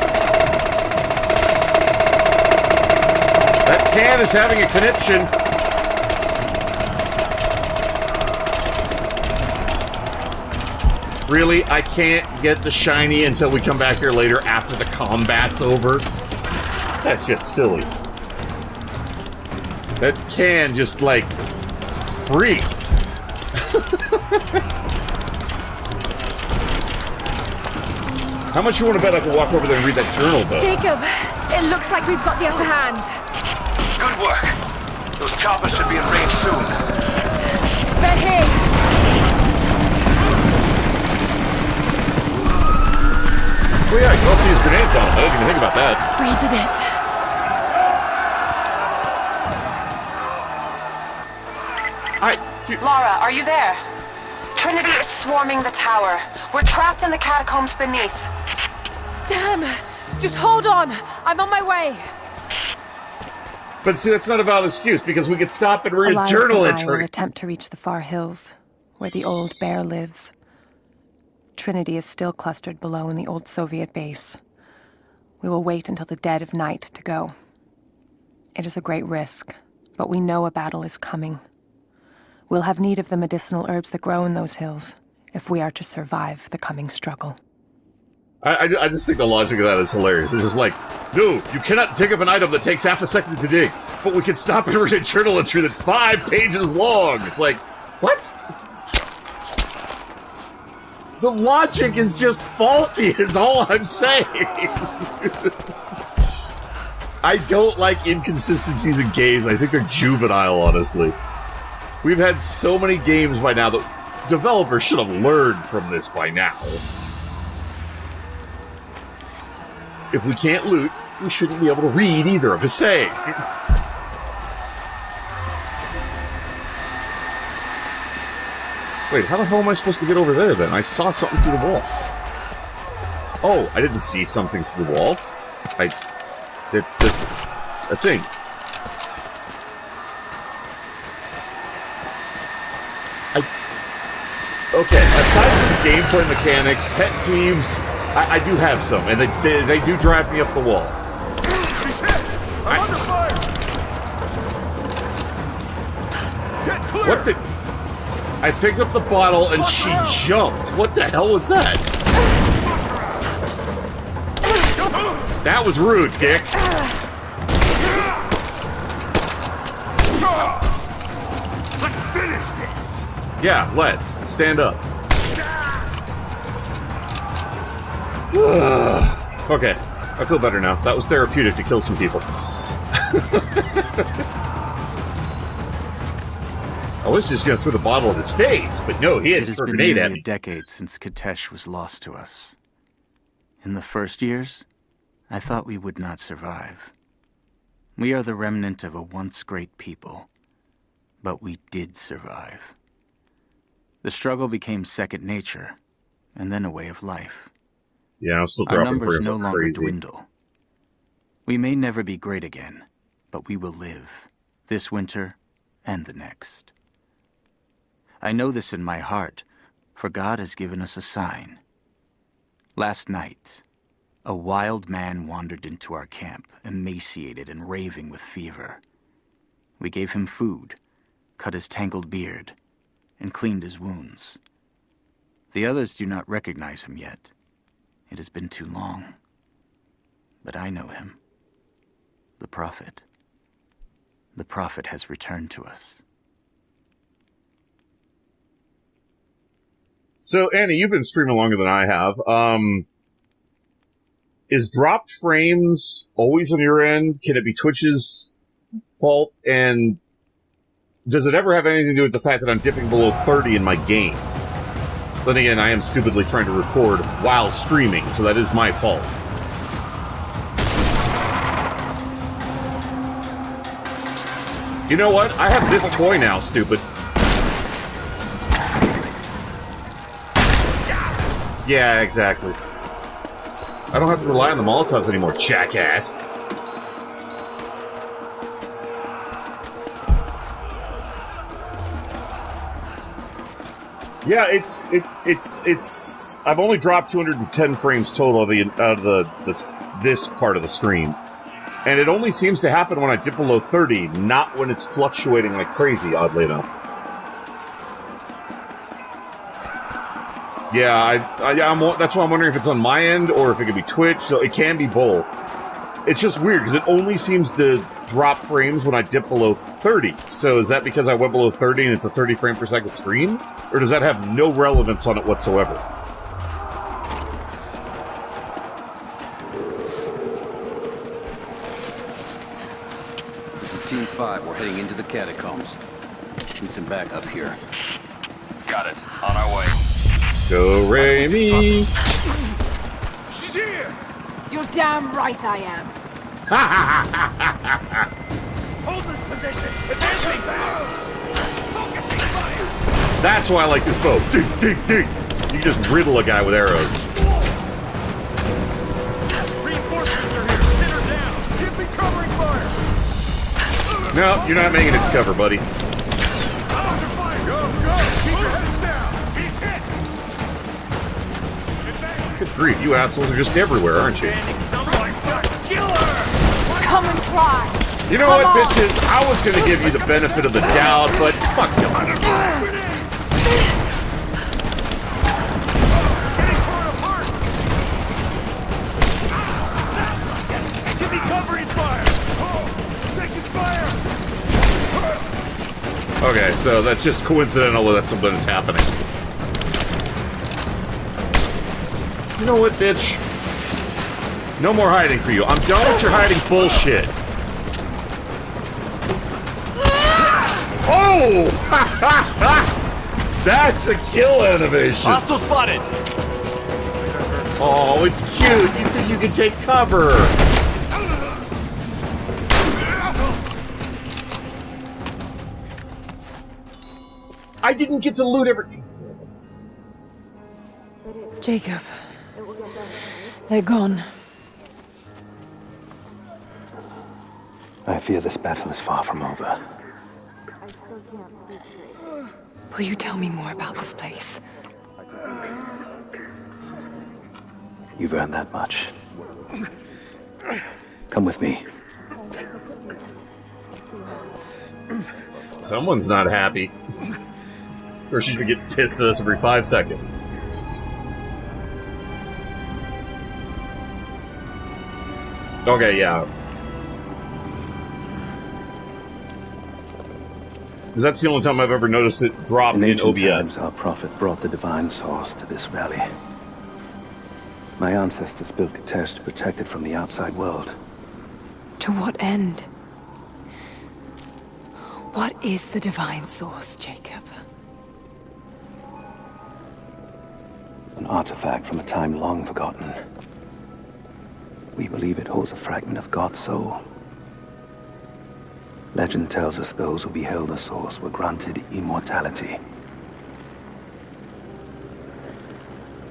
S1: That can is having a conniption. Really? I can't get the shiny until we come back here later after the combat's over? That's just silly. That can just, like, freaked. How much you want to bet I can walk over there and read that journal, though?
S11: Jacob, it looks like we've got the upper hand.
S9: Good work. Those choppers should be in range soon.
S11: They're here.
S1: Well, yeah, I can also use grenades on them. I didn't even think about that.
S11: We did it.
S19: Lara, are you there? Trinity is swarming the tower. We're trapped in the catacombs beneath.
S11: Damn! Just hold on! I'm on my way!
S1: But see, that's not a valid excuse, because we could stop and read a
S17: Elias
S1: journal
S17: and I
S1: entry.
S17: will attempt to reach the far hills, where the old bear lives. Trinity is still clustered below in the old Soviet base. We will wait until the dead of night to go. It is a great risk, but we know a battle is coming. We'll have need of the medicinal herbs that grow in those hills, if we are to survive the coming struggle.
S1: I just think the logic of that is hilarious. It's just like, no, you cannot dig up an item that takes half a second to dig, but we can stop and read a journal entry that's 5 pages long. It's like, What? The logic is just faulty, is all I'm saying. I don't like inconsistencies in games. I think they're juvenile, honestly. We've had so many games by now that developers should have learned from this by now. If we can't loot, we shouldn't be able to read either, I'm just saying. Wait, how the hell am I supposed to get over there, then? I saw something through the wall. Oh, I didn't see something through the wall. It's a thing. Okay, aside from gameplay mechanics, pet peeves, I do have some, and they do drive me up the wall.
S9: I'm under fire! Get clear!
S1: What the... I picked up the bottle and she jumped. What the hell was that? That was rude, Dick.
S9: Let's finish this!
S1: Yeah, let's. Stand up. Okay, I feel better now. That was therapeutic to kill some people. I was just going to throw the bottle in his face, but no, he had to throw a grenade at me.
S14: It has been nearly a decade since Katesh was lost to us. In the first years, I thought we would not survive. We are the remnant of a once great people, but we did survive. The struggle became second nature, and then a way of life.
S1: Yeah, I'm still
S14: Our
S1: dropping
S14: numbers
S1: prayers
S14: no
S1: like
S14: longer
S1: crazy.
S14: dwindle. We may never be great again, but we will live, this winter and the next. I know this in my heart, for God has given us a sign. Last night, a wild man wandered into our camp, emaciated and raving with fever. We gave him food, cut his tangled beard, and cleaned his wounds. The others do not recognize him yet. It has been too long. But I know him. The Prophet. The Prophet has returned to us.
S1: So, Annie, you've been streaming longer than I have. Is dropped frames always on your end? Can it be Twitch's fault? And does it ever have anything to do with the fact that I'm dipping below 30 in my game? Then again, I am stupidly trying to record while streaming, so that is my fault. You know what? I have this toy now, stupid. Yeah, exactly. I don't have to rely on the Molotovs anymore, jackass. Yeah, it's. I've only dropped 210 frames total out of this part of the stream, and it only seems to happen when I dip below 30, not when it's fluctuating like crazy. Oddly enough. Yeah, that's why I'm wondering if it's on my end or if it could be Twitch. So it can be both. It's just weird because it only seems to drop frames when I dip below 30. So is that because I went below 30 and it's a 30 frame per second stream? Or does that have no relevance on it whatsoever?
S18: This is Team 5. We're heading into the catacombs. Need some backup here.
S9: Got it. On our way.
S1: Go, Ray-me.
S9: She's here!
S11: You're damn right I am.
S9: Hold this position! Advancing back! Focusing fire!
S1: That's why I like this bow. Ding, ding, ding. You can just riddle a guy with arrows.
S9: Reinforcements are here! Pin her down! Give me covering fire!
S1: No, you're not making it to cover, buddy.
S9: I'm under fire! Go, go! Keep your heads down! He's hit!
S1: Good grief, you assholes are just everywhere, aren't you?
S11: Come and try.
S1: You know what, bitches? I was gonna give you the benefit of the doubt, but fuck you.
S9: Give me covering fire! Oh, taking fire!
S1: Okay, so that's just coincidental that that's something that's happening. You know what, bitch? No more hiding for you. I'm done with your hiding bullshit. Oh! That's a kill animation.
S8: Hostile spotted.
S1: Oh, it's cute. You think you can take cover? I didn't get to loot everything.
S2: Jacob. They're gone.
S10: I fear this battle is far from over.
S2: Will you tell me more about this place?
S10: You've earned that much. Come with me.
S1: Someone's not happy. Or she's gonna get pissed at us every 5 seconds. Okay, yeah. Because that's the only time I've ever noticed it drop in OBS.
S10: Times, our prophet brought the divine source to this valley. My ancestors built a test to protect it from the outside world.
S2: To what end? What is the divine source, Jacob?
S10: An artifact from a time long forgotten. We believe it holds a fragment of God's soul. Legend tells us those who beheld the source were granted immortality.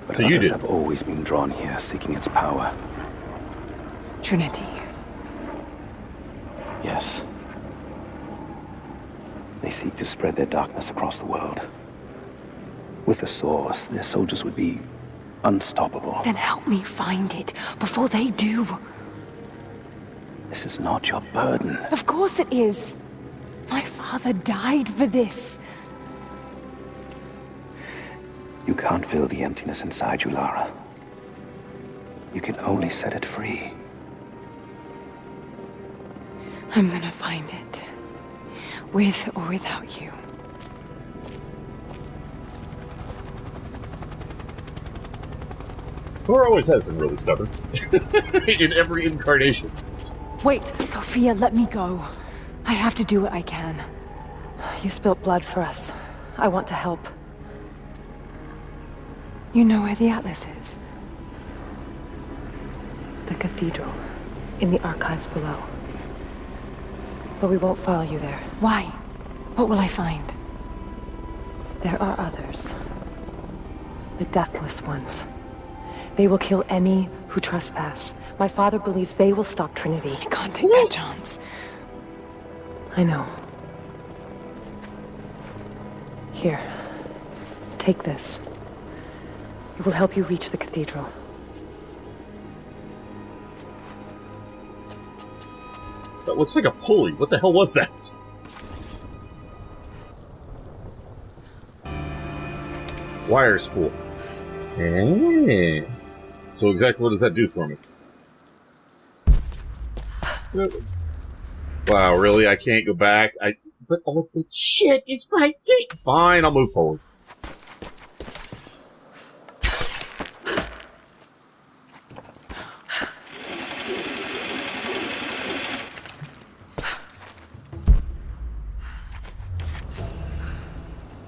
S10: But
S1: so you
S10: others
S1: did.
S10: have always been drawn here, seeking its power.
S2: Trinity.
S10: Yes. They seek to spread their darkness across the world. With the source, their soldiers would be unstoppable.
S2: Then help me find it before they do.
S10: This is not your burden.
S2: Of course it is. My father died for this.
S10: You can't fill the emptiness inside you, Lara. You can only set it free.
S2: I'm gonna find it. With or without you.
S1: Thor always has been really stubborn. In every incarnation.
S2: Wait, Sophia, let me go. I have to do what I can. You spilt blood for us. I want to help. You know where the Atlas is? The cathedral. In the archives below. But we won't follow you there. Why? What will I find? There are others. The deathless ones. They will kill any who trespass. My father believes they will stop Trinity. I can't take that chance. I know. Here. Take this. It will help you reach the cathedral.
S1: That looks like a pulley. What the hell was that? Wire spool. So exactly what does that do for me? Wow, really? I can't go back? But all the shit is right there! Fine, I'll move forward.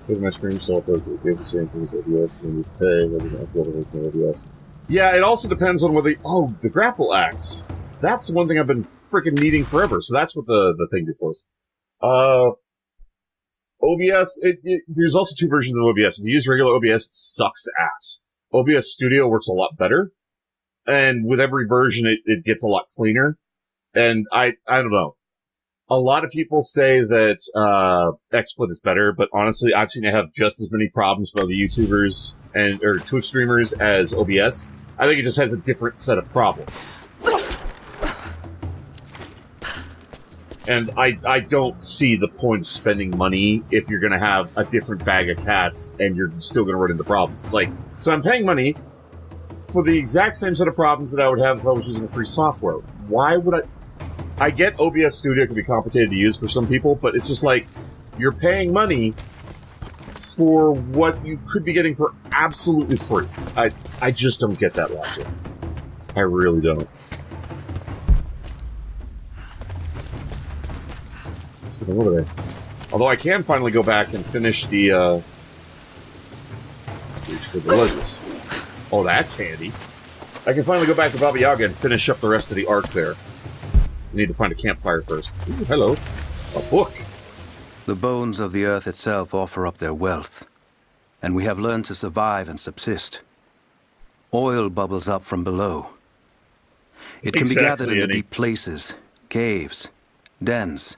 S1: With my stream software to give the same things as OBS, and then you pay whether you upload it from OBS. Yeah, it also depends on whether... Oh, the grapple axe. That's the one thing I've been freaking needing forever, so that's what the thing before us. OBS, there's also two versions of OBS. If you use regular OBS, it sucks ass. OBS Studio works a lot better, and with every version, it gets a lot cleaner. And I don't know. A lot of people say that XSplit is better, but honestly, I've seen it have just as many problems for other YouTubers or Twitch streamers as OBS. I think it just has a different set of problems. And I don't see the point of spending money if you're going to have a different bag of cats and you're still going to run into problems. It's like, so I'm paying money for the exact same set of problems that I would have if I was using a free software. Why would I get OBS Studio can be complicated to use for some people, but it's just like, You're paying money for what you could be getting for absolutely free. I just don't get that logic. I really don't. What are they? Although I can finally go back and finish the, Reach for the ledges. Oh, that's handy. I can finally go back to Baba Yaga and finish up the rest of the arc there. I need to find a campfire first. Ooh, hello. A book.
S10: The bones of the earth itself offer up their wealth, and we have learned to survive and subsist. Oil bubbles up from below. It can be gathered in the deep places, caves, dens,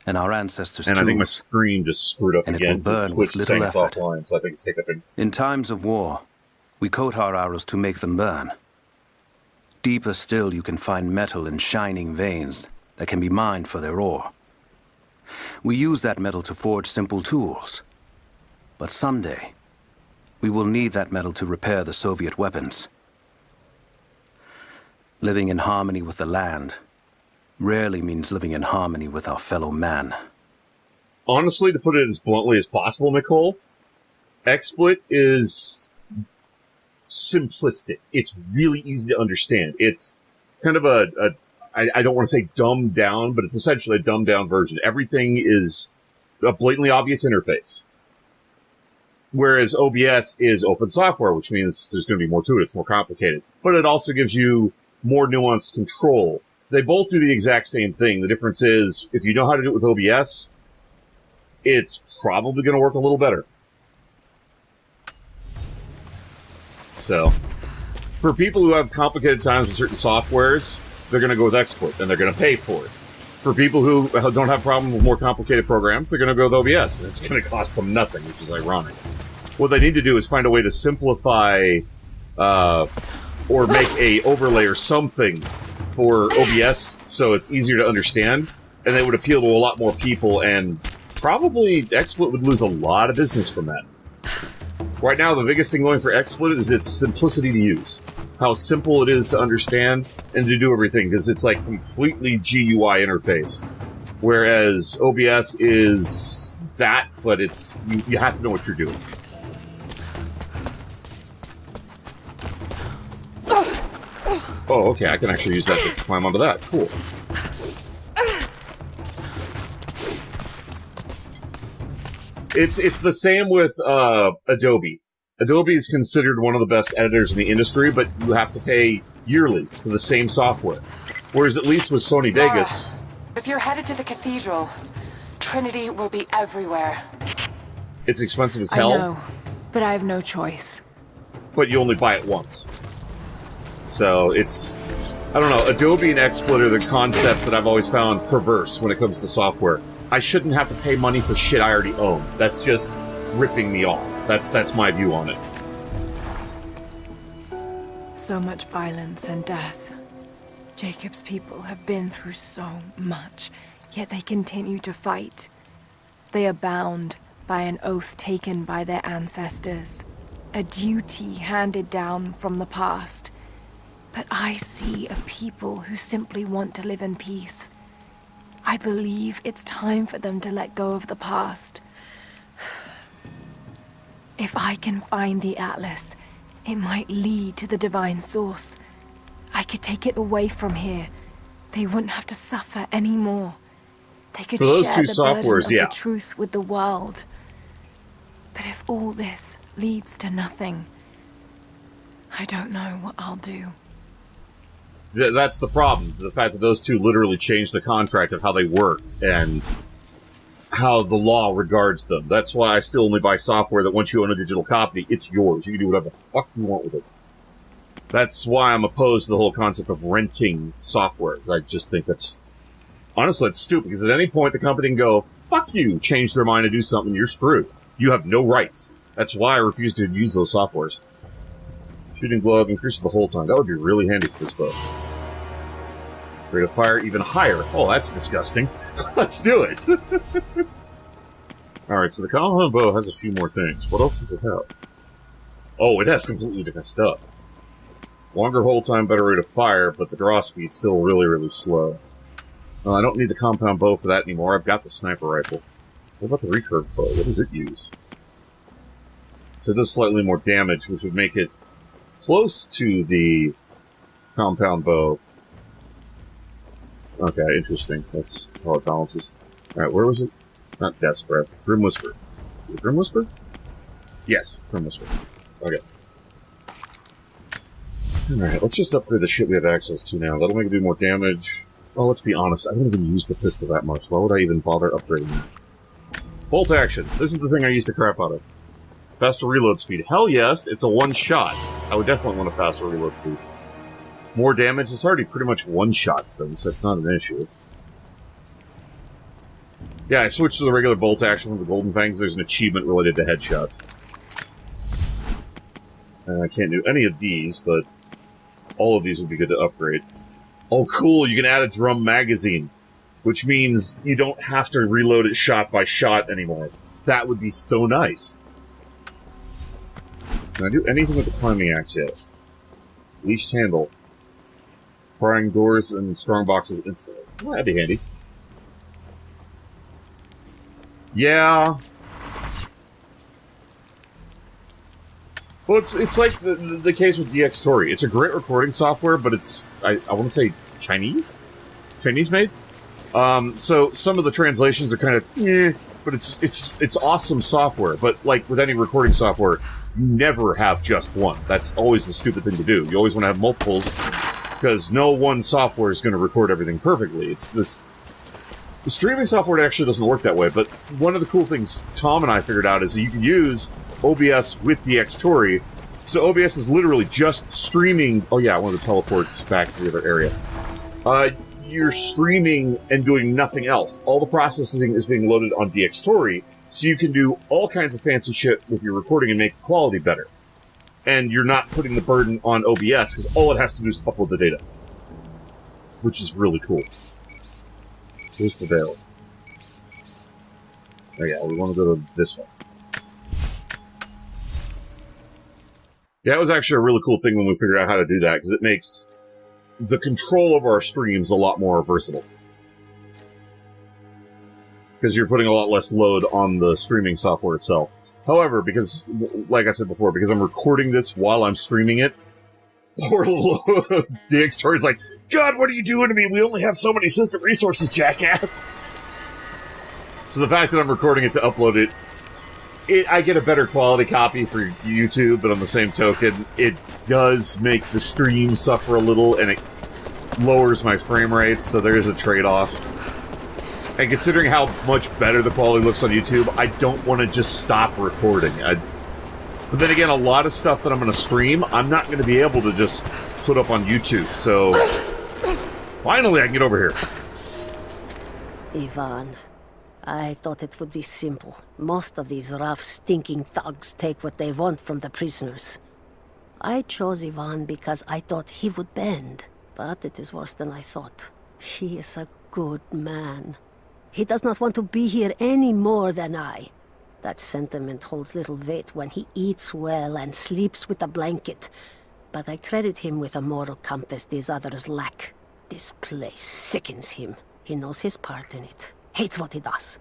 S10: and our ancestors too.
S1: And I think my screen just screwed up
S10: and
S1: again.
S10: It will burn with little effort.
S1: Offline, so I think it's hiccuping.
S10: In times of war, we coat our arrows to make them burn. Deeper still, you can find metal in shining veins that can be mined for their ore. We use that metal to forge simple tools. But someday, we will need that metal to repair the Soviet weapons. Living in harmony with the land rarely means living in harmony with our fellow man.
S1: Honestly, to put it as bluntly as possible, Nicole, XSplit is simplistic. It's really easy to understand. It's kind of I don't want to say dumbed down, but it's essentially a dumbed down version. Everything is a blatantly obvious interface. Whereas OBS is open software, which means there's going to be more to it. It's more complicated. But it also gives you more nuanced control. They both do the exact same thing. The difference is, if you know how to do it with OBS, it's probably going to work a little better. So, for people who have complicated times with certain softwares, they're going to go with XSplit, and they're going to pay for it. For people who don't have a problem with more complicated programs, they're going to go with OBS, and it's going to cost them nothing, which is ironic. What they need to do is find a way to simplify or make a overlay or something for OBS so it's easier to understand, and they would appeal to a lot more people, and probably XSplit would lose a lot of business from that. Right now, the biggest thing going for XSplit is its simplicity to use. How simple it is to understand and to do everything, because it's like completely GUI interface. Whereas OBS is that, but it's you have to know what you're doing. Oh, okay, I can actually use that to climb onto that. Cool. It's the same with Adobe. Adobe is considered one of the best editors in the industry, but you have to pay yearly for the same software. Whereas at least with Sony Vegas...
S19: If you're headed to the cathedral, Trinity will be everywhere.
S1: It's expensive as hell.
S2: I know, but I have no choice.
S1: But you only buy it once. So it's... I don't know, Adobe and XSplit are the concepts that I've always found perverse when it comes to software. I shouldn't have to pay money for shit I already own. That's just ripping me off. That's my view on it.
S2: So much violence and death. Jacob's people have been through so much, yet they continue to fight. They are bound by an oath taken by their ancestors, a duty handed down from the past. But I see a people who simply want to live in peace. I believe it's time for them to let go of the past. If I can find the Atlas, it might lead to the divine source. I could take it away from here. They wouldn't have to suffer anymore. They could share the burden of the truth with the world. But if all this leads to nothing, I don't know what I'll do.
S1: That's the problem. The fact that those two literally changed the contract of how they work and how the law regards them. That's why I still only buy software that once you own a digital copy, it's yours. You can do whatever the fuck you want with it. That's why I'm opposed to the whole concept of renting software. I just think that's... Honestly, it's stupid, because at any point the company can go, fuck you, change their mind and do something, you're screwed. You have no rights. That's why I refuse to use those softwares. Shooting glove increases the hold time. That would be really handy for this bow. Rate of fire even higher. Oh, that's disgusting. Let's do it. Alright, so the compound bow has a few more things. What else does it have? Oh, it has completely different stuff. Longer hold time, better rate of fire, but the draw speed's still really, really slow. I don't need the compound bow for that anymore. I've got the sniper rifle. What about the recurve bow? What does it use? So it does slightly more damage, which would make it close to the compound bow. Okay, interesting. That's how it balances. Alright, where was it? Not Death's Breath. Grim Whisper. Is it Grim Whisper? Yes, it's Grim Whisper. Okay. Alright, let's just upgrade the shit we have access to now. That'll make it do more damage. Oh, let's be honest, I don't even use the pistol that much. Why would I even bother upgrading that? Bolt action. This is the thing I used to crap out of. Faster reload speed. Hell yes, it's a one-shot. I would definitely want a faster reload speed. More damage. It's already pretty much one-shots, then, so it's not an issue. Yeah, I switched to the regular bolt action from the Golden Fangs. There's an achievement related to headshots. And I can't do any of these, but all of these would be good to upgrade. Oh, cool, you can add a drum magazine, which means you don't have to reload it shot by shot anymore. That would be so nice. Can I do anything with the climbing axe yet? Leashed handle. Prying doors and strong boxes instantly. Well, that'd be handy. Yeah. Well, it's like the case with DX Story. It's a great recording software, but it's, I want to say, Chinese? Chinese-made? So some of the translations are kind of, but it's awesome software. But like with any recording software, you never have just one. That's always the stupid thing to do. You always want to have multiples, because no one software is going to record everything perfectly. It's this... The streaming software actually doesn't work that way, but one of the cool things Tom and I figured out is that you can use OBS with DxTory. So OBS is literally just streaming... Oh yeah, I wanted to teleport back to the other area. You're streaming and doing nothing else. All the processing is being loaded on DxTory, so you can do all kinds of fancy shit with your recording and make the quality better. And you're not putting the burden on OBS, because all it has to do is upload the data. Which is really cool. Here's the veil. Oh yeah, we want to go to this one. Yeah, it was actually a really cool thing when we figured out how to do that, because it makes the control of our streams a lot more versatile. Because you're putting a lot less load on the streaming software itself. However, because, like I said before, because I'm recording this while I'm streaming it, poor little DxTory's like, God, what are you doing to me? We only have so many system resources, jackass! So the fact that I'm recording it to upload it, I get a better quality copy for YouTube, but on the same token, it does make the stream suffer a little, and it lowers my frame rates, so there is a trade-off. And considering how much better the quality looks on YouTube, I don't want to just stop recording. But then again, a lot of stuff that I'm going to stream, I'm not going to be able to just put up on YouTube, so... Finally, I can get over here.
S16: Ivan, I thought it would be simple. Most of these rough, stinking thugs take what they want from the prisoners. I chose Ivan because I thought he would bend. But it is worse than I thought. He is a good man. He does not want to be here any more than I. That sentiment holds little weight when he eats well and sleeps with a blanket. But I credit him with a moral compass these others lack. This place sickens him. He knows his part in it. Hates what he does.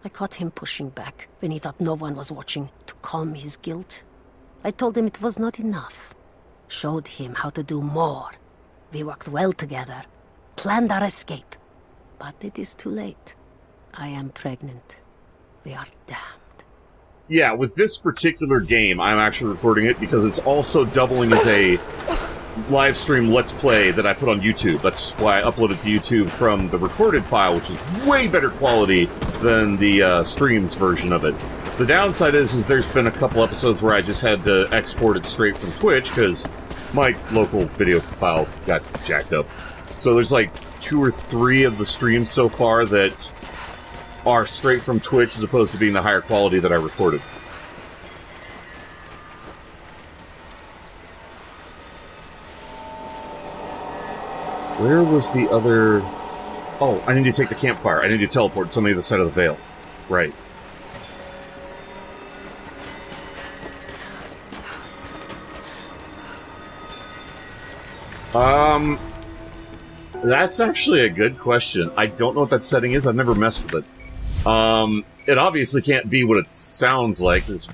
S16: I caught him pushing back when he thought no one was watching to calm his guilt. I told him it was not enough. Showed him how to do more. We worked well together. Planned our escape. But it is too late. I am pregnant. We are damned.
S1: Yeah, with this particular game, I'm actually recording it because it's also doubling as a live stream Let's Play that I put on YouTube. That's why I uploaded to YouTube from the recorded file, which is way better quality than the streams version of it. The downside is there's been a couple episodes where I just had to export it straight from Twitch because my local video file got jacked up. So there's like 2 or 3 of the streams so far that are straight from Twitch as opposed to being the higher quality that I recorded. Where was the other... Oh, I need to take the campfire. I need to teleport to the other side of the veil. Right. That's actually a good question. I don't know what that setting is. I've never messed with it. It obviously can't be what it sounds like, because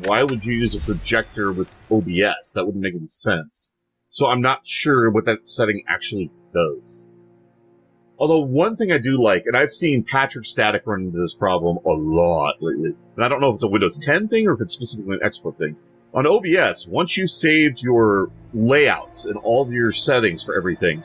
S1: why would you use a projector with OBS? That wouldn't make any sense. So I'm not sure what that setting actually does. Although one thing I do like, and I've seen Patrick Static run into this problem a lot lately, and I don't know if it's a Windows 10 thing or if it's specifically an export thing. On OBS, once you've saved your layouts and all of your settings for everything,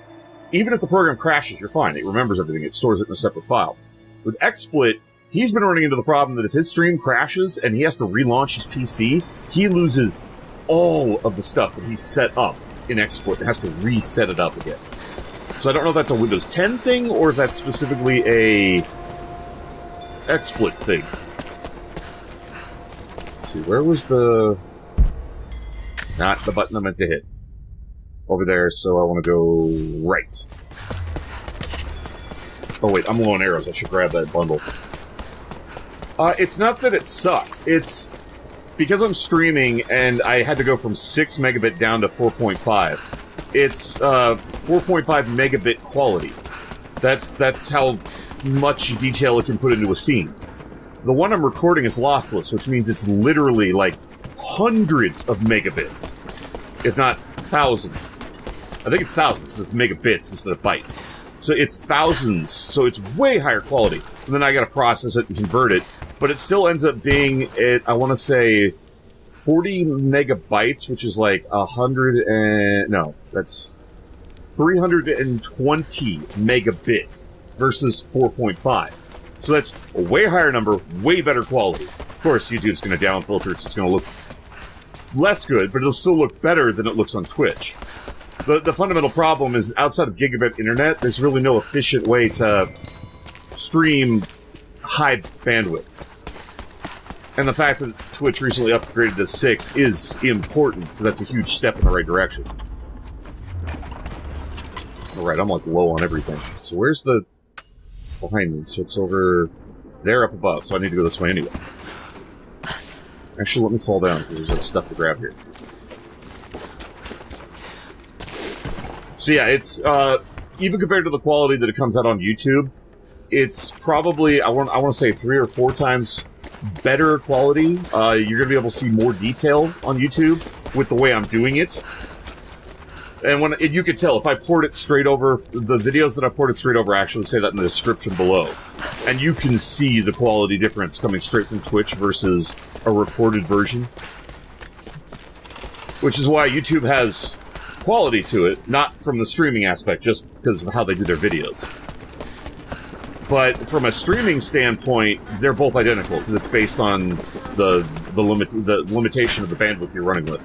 S1: even if the program crashes, you're fine. It remembers everything. It stores it in a separate file. With XSplit, he's been running into the problem that if his stream crashes and he has to relaunch his PC, he loses all of the stuff that he's set up in XSplit and has to reset it up again. So I don't know if that's a Windows 10 thing or if that's specifically a XSplit thing. Let's see, where was the... Not the button I meant to hit. Over there, so I want to go right. Oh wait, I'm low on arrows. I should grab that bundle. It's not that it sucks. It's because I'm streaming and I had to go from 6 megabit down to 4.5. It's 4.5 megabit quality. That's how much detail it can put into a scene. The one I'm recording is lossless, which means it's literally like hundreds of megabits, if not thousands. I think it's thousands. It's megabits instead of bytes. So it's thousands. So it's way higher quality. And then I got to process it and convert it, but it still ends up being I want to say 40 megabytes, which is like 320 megabits versus 4.5. So that's a way higher number, way better quality. Of course, YouTube's going to downfilter it, so it's going to look less good, but it'll still look better than it looks on Twitch. The fundamental problem is, outside of gigabit internet, there's really no efficient way to stream high bandwidth. And the fact that Twitch recently upgraded to 6 is important, because that's a huge step in the right direction. Alright, I'm like low on everything. So where's the... behind me? So it's over there up above, so I need to go this way anyway. Actually, let me fall down, because there's like stuff to grab here. So yeah, it's, even compared to the quality that it comes out on YouTube, it's probably, I want to say 3 or 4 times better quality. You're gonna be able to see more detail on YouTube with the way I'm doing it. And you can tell, if I port it straight over, the videos that I ported straight over actually say that in the description below. And you can see the quality difference coming straight from Twitch versus a recorded version. Which is why YouTube has quality to it, not from the streaming aspect, just because of how they do their videos. But from a streaming standpoint, they're both identical, because it's based on the limitation of the bandwidth you're running with.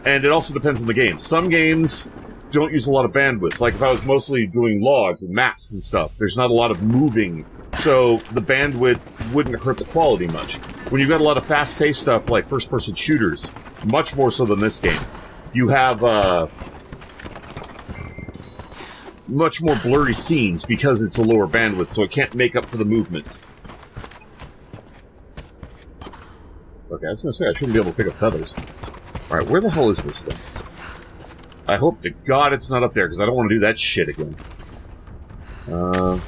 S1: And it also depends on the game. Some games don't use a lot of bandwidth. Like, if I was mostly doing logs and maps and stuff, there's not a lot of moving, so the bandwidth wouldn't hurt the quality much. When you've got a lot of fast-paced stuff, like first-person shooters, much more so than this game, you have, much more blurry scenes because it's a lower bandwidth, so it can't make up for the movement. Okay, I was gonna say, I shouldn't be able to pick up feathers. Alright, where the hell is this thing? I hope to God it's not up there, because I don't want to do that shit again. Oh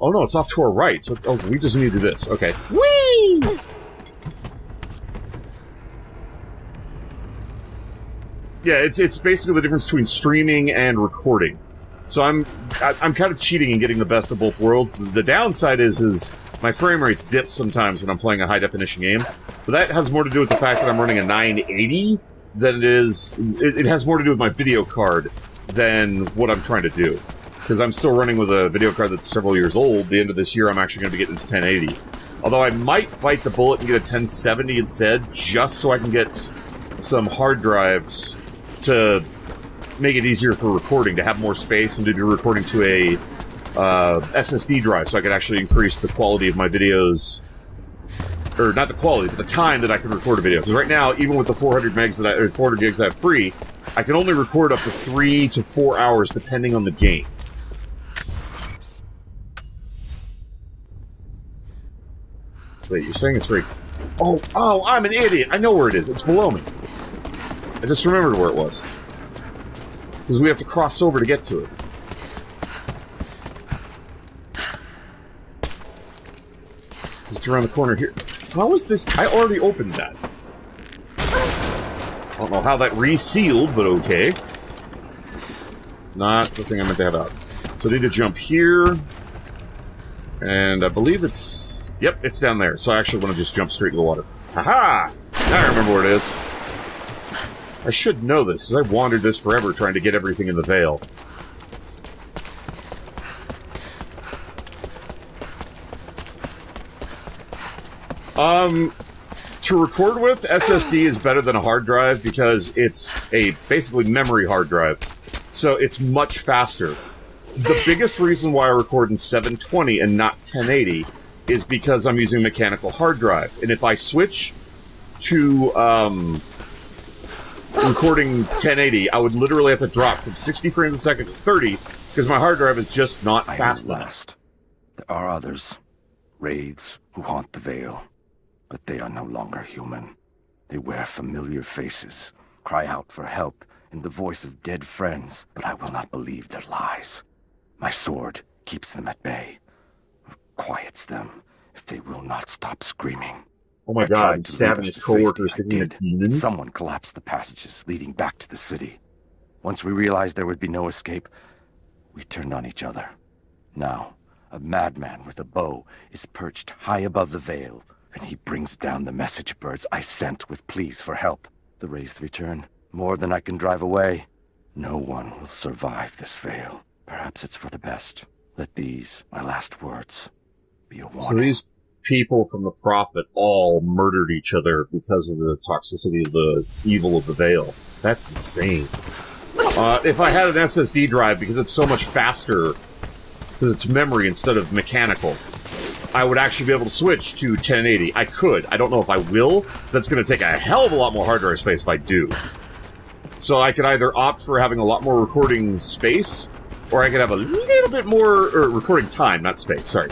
S1: no, it's off to our right, so oh, we just need to do this. Okay. Whee! Yeah, it's basically the difference between streaming and recording. So I'm kind of cheating and getting the best of both worlds. The downside is my frame rates dip sometimes when I'm playing a high-definition game. But that has more to do with the fact that I'm running a 980 than it is... It has more to do with my video card than what I'm trying to do. Because I'm still running with a video card that's several years old. The end of this year, I'm actually going to be getting to 1080. Although I might bite the bullet and get a 1070 instead, just so I can get some hard drives to make it easier for recording, to have more space and to do recording to a SSD drive, so I could actually increase the quality of my videos. Or not the quality, but the time that I can record a video. Because right now, even with the 400 gigs I have free, I can only record up to 3 to 4 hours depending on the game. Wait, you're saying it's right? Oh, I'm an idiot! I know where it is. It's below me. I just remembered where it was. Because we have to cross over to get to it. Just around the corner here. How is this? I already opened that. I don't know how that resealed, but okay. Not the thing I meant to have out. So I need to jump here. And I believe it's... Yep, it's down there. So I actually want to just jump straight in the water. Haha! Now I remember where it is. I should know this, because I've wandered this forever trying to get everything in the Vale. To record with, SSD is better than a hard drive because it's a basically memory hard drive. So it's much faster. The biggest reason why I record in 720 and not 1080 is because I'm using a mechanical hard drive. And if I switch to recording 1080, I would literally have to drop from 60 frames a second to 30 because my hard drive is just not fast enough.
S7: There are others, wraiths who haunt the Vale. But they are no longer human. They wear familiar faces, cry out for help in the voice of dead friends, but I will not believe their lies. My sword keeps them at bay, quiets them if they will not stop screaming.
S1: Oh my god, he's stabbing his co-workers thinking of demons?
S7: Someone collapsed the passages leading back to the city. Once we realized there would be no escape, we turned on each other. Now, a madman with a bow is perched high above the Vale, and he brings down the message birds I sent with pleas for help. The wraiths return, more than I can drive away. No one will survive this Vale. Perhaps it's for the best. Let these, my last words, be a warning.
S1: So these people from the Prophet all murdered each other because of the toxicity of the evil of the Vale. That's insane. If I had an SSD drive, because it's so much faster, because it's memory instead of mechanical, I would actually be able to switch to 1080. I could. I don't know if I will, because that's going to take a hell of a lot more hard drive space if I do. So I could either opt for having a lot more recording space, or I could have a little bit more... Or recording time, not space, sorry.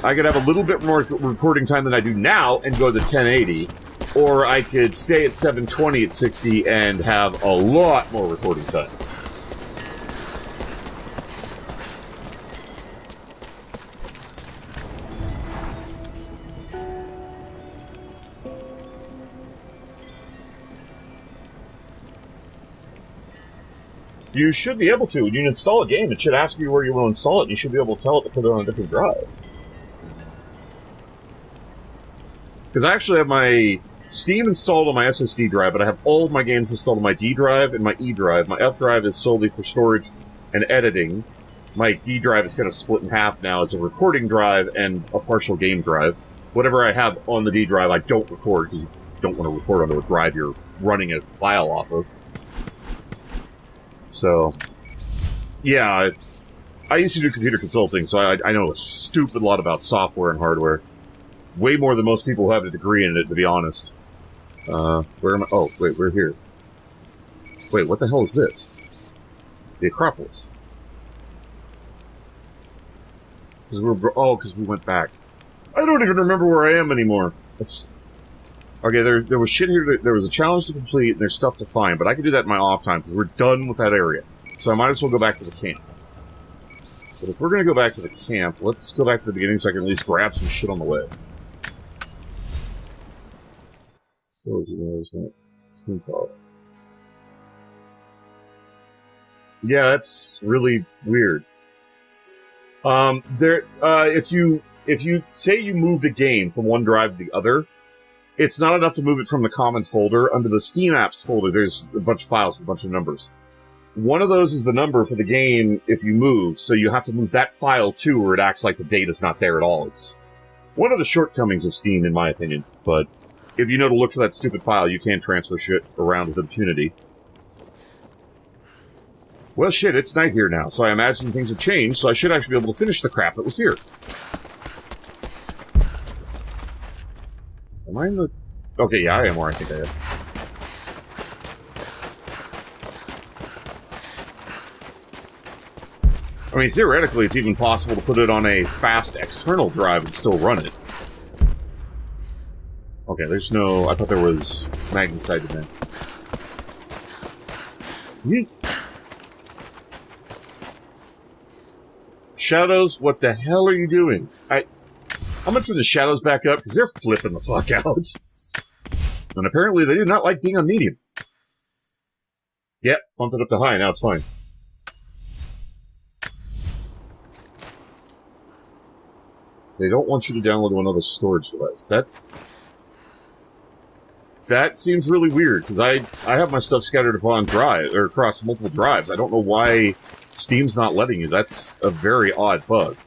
S1: I could have a little bit more recording time than I do now and go to 1080, or I could stay at 720 at 60 and have a lot more recording time. You should be able to. When you install a game, it should ask you where you will install it, and you should be able to tell it to put it on a different drive. Because I actually have my Steam installed on my SSD drive, but I have all of my games installed on my D drive and my E drive. My F drive is solely for storage and editing. My D drive is kind of split in half now as a recording drive and a partial game drive. Whatever I have on the D drive, I don't record, because you don't want to record onto a drive you're running a file off of. So, yeah, I used to do computer consulting, so I know a stupid lot about software and hardware. Way more than most people who have a degree in it, to be honest. Where am I? Oh, wait, we're here. Wait, what the hell is this? The Acropolis. Because we went back. I don't even remember where I am anymore. Okay, there was shit here. There was a challenge to complete, and there's stuff to find, but I can do that in my off time, because we're done with that area. So I might as well go back to the camp. But if we're going to go back to the camp, let's go back to the beginning so I can at least grab some shit on the way. So, yeah, that's really weird. If you say you moved a game from one drive to the other, it's not enough to move it from the common folder. Under the Steam Apps folder, there's a bunch of files with a bunch of numbers. One of those is the number for the game if you move, so you have to move that file too, or it acts like the data's not there at all. It's one of the shortcomings of Steam, in my opinion, but if you know to look for that stupid file, you can transfer shit around with impunity. Well, shit, it's night here now, so I imagine things have changed, so I should actually be able to finish the crap that was here. Am I in the... Okay, yeah, I am where I think I am. I mean, theoretically, it's even possible to put it on a fast external drive and still run it. Okay, there's no... I thought there was magnesite in there. Yeet. Shadows, what the hell are you doing? I'm gonna turn the shadows back up, because they're flipping the fuck out. And apparently they do not like being on medium. Yep, bump it up to high, now it's fine. They don't want you to download another storage device. That seems really weird, because I have my stuff scattered upon drive, or across multiple drives. I don't know why Steam's not letting you. That's a very odd bug.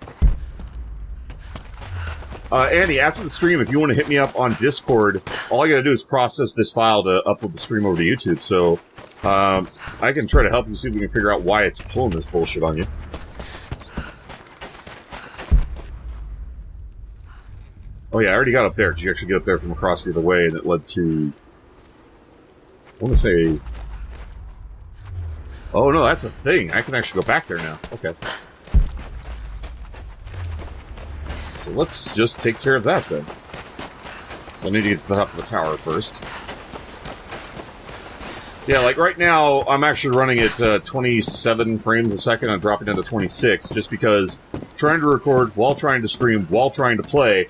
S1: Andy, after the stream, if you want to hit me up on Discord, all I gotta do is process this file to upload the stream over to YouTube, so, I can try to help you see if we can figure out why it's pulling this bullshit on you. Oh yeah, I already got up there. Did you actually get up there from across the other way, and it led to... I want to say... Oh no, that's a thing. I can actually go back there now. Okay. So let's just take care of that, then. I need to get to the top of the tower first. Yeah, like right now, I'm actually running at 27 frames a second. I'm dropping down to 26, just because trying to record, while trying to stream, while trying to play...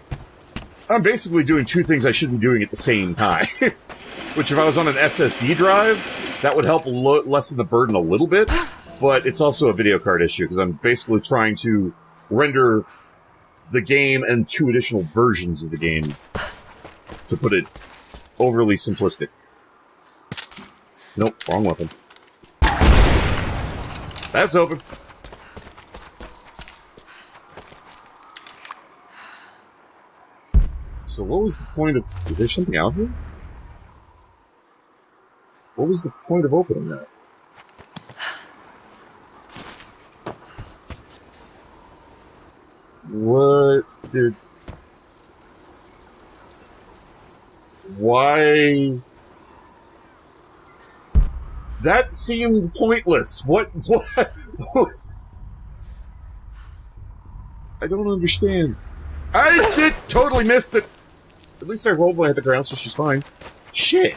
S1: I'm basically doing two things I shouldn't be doing at the same time. Which, if I was on an SSD drive, that would help lessen the burden a little bit, but it's also a video card issue, because I'm basically trying to render the game and 2 additional versions of the game, to put it overly simplistic. Nope, wrong weapon. That's open. So what was the point of... Is there something out here? What was the point of opening that? What did... Why... That seemed pointless. What? I don't understand. I did totally missed it. At least I rolled when I hit the ground, so she's fine. Shit.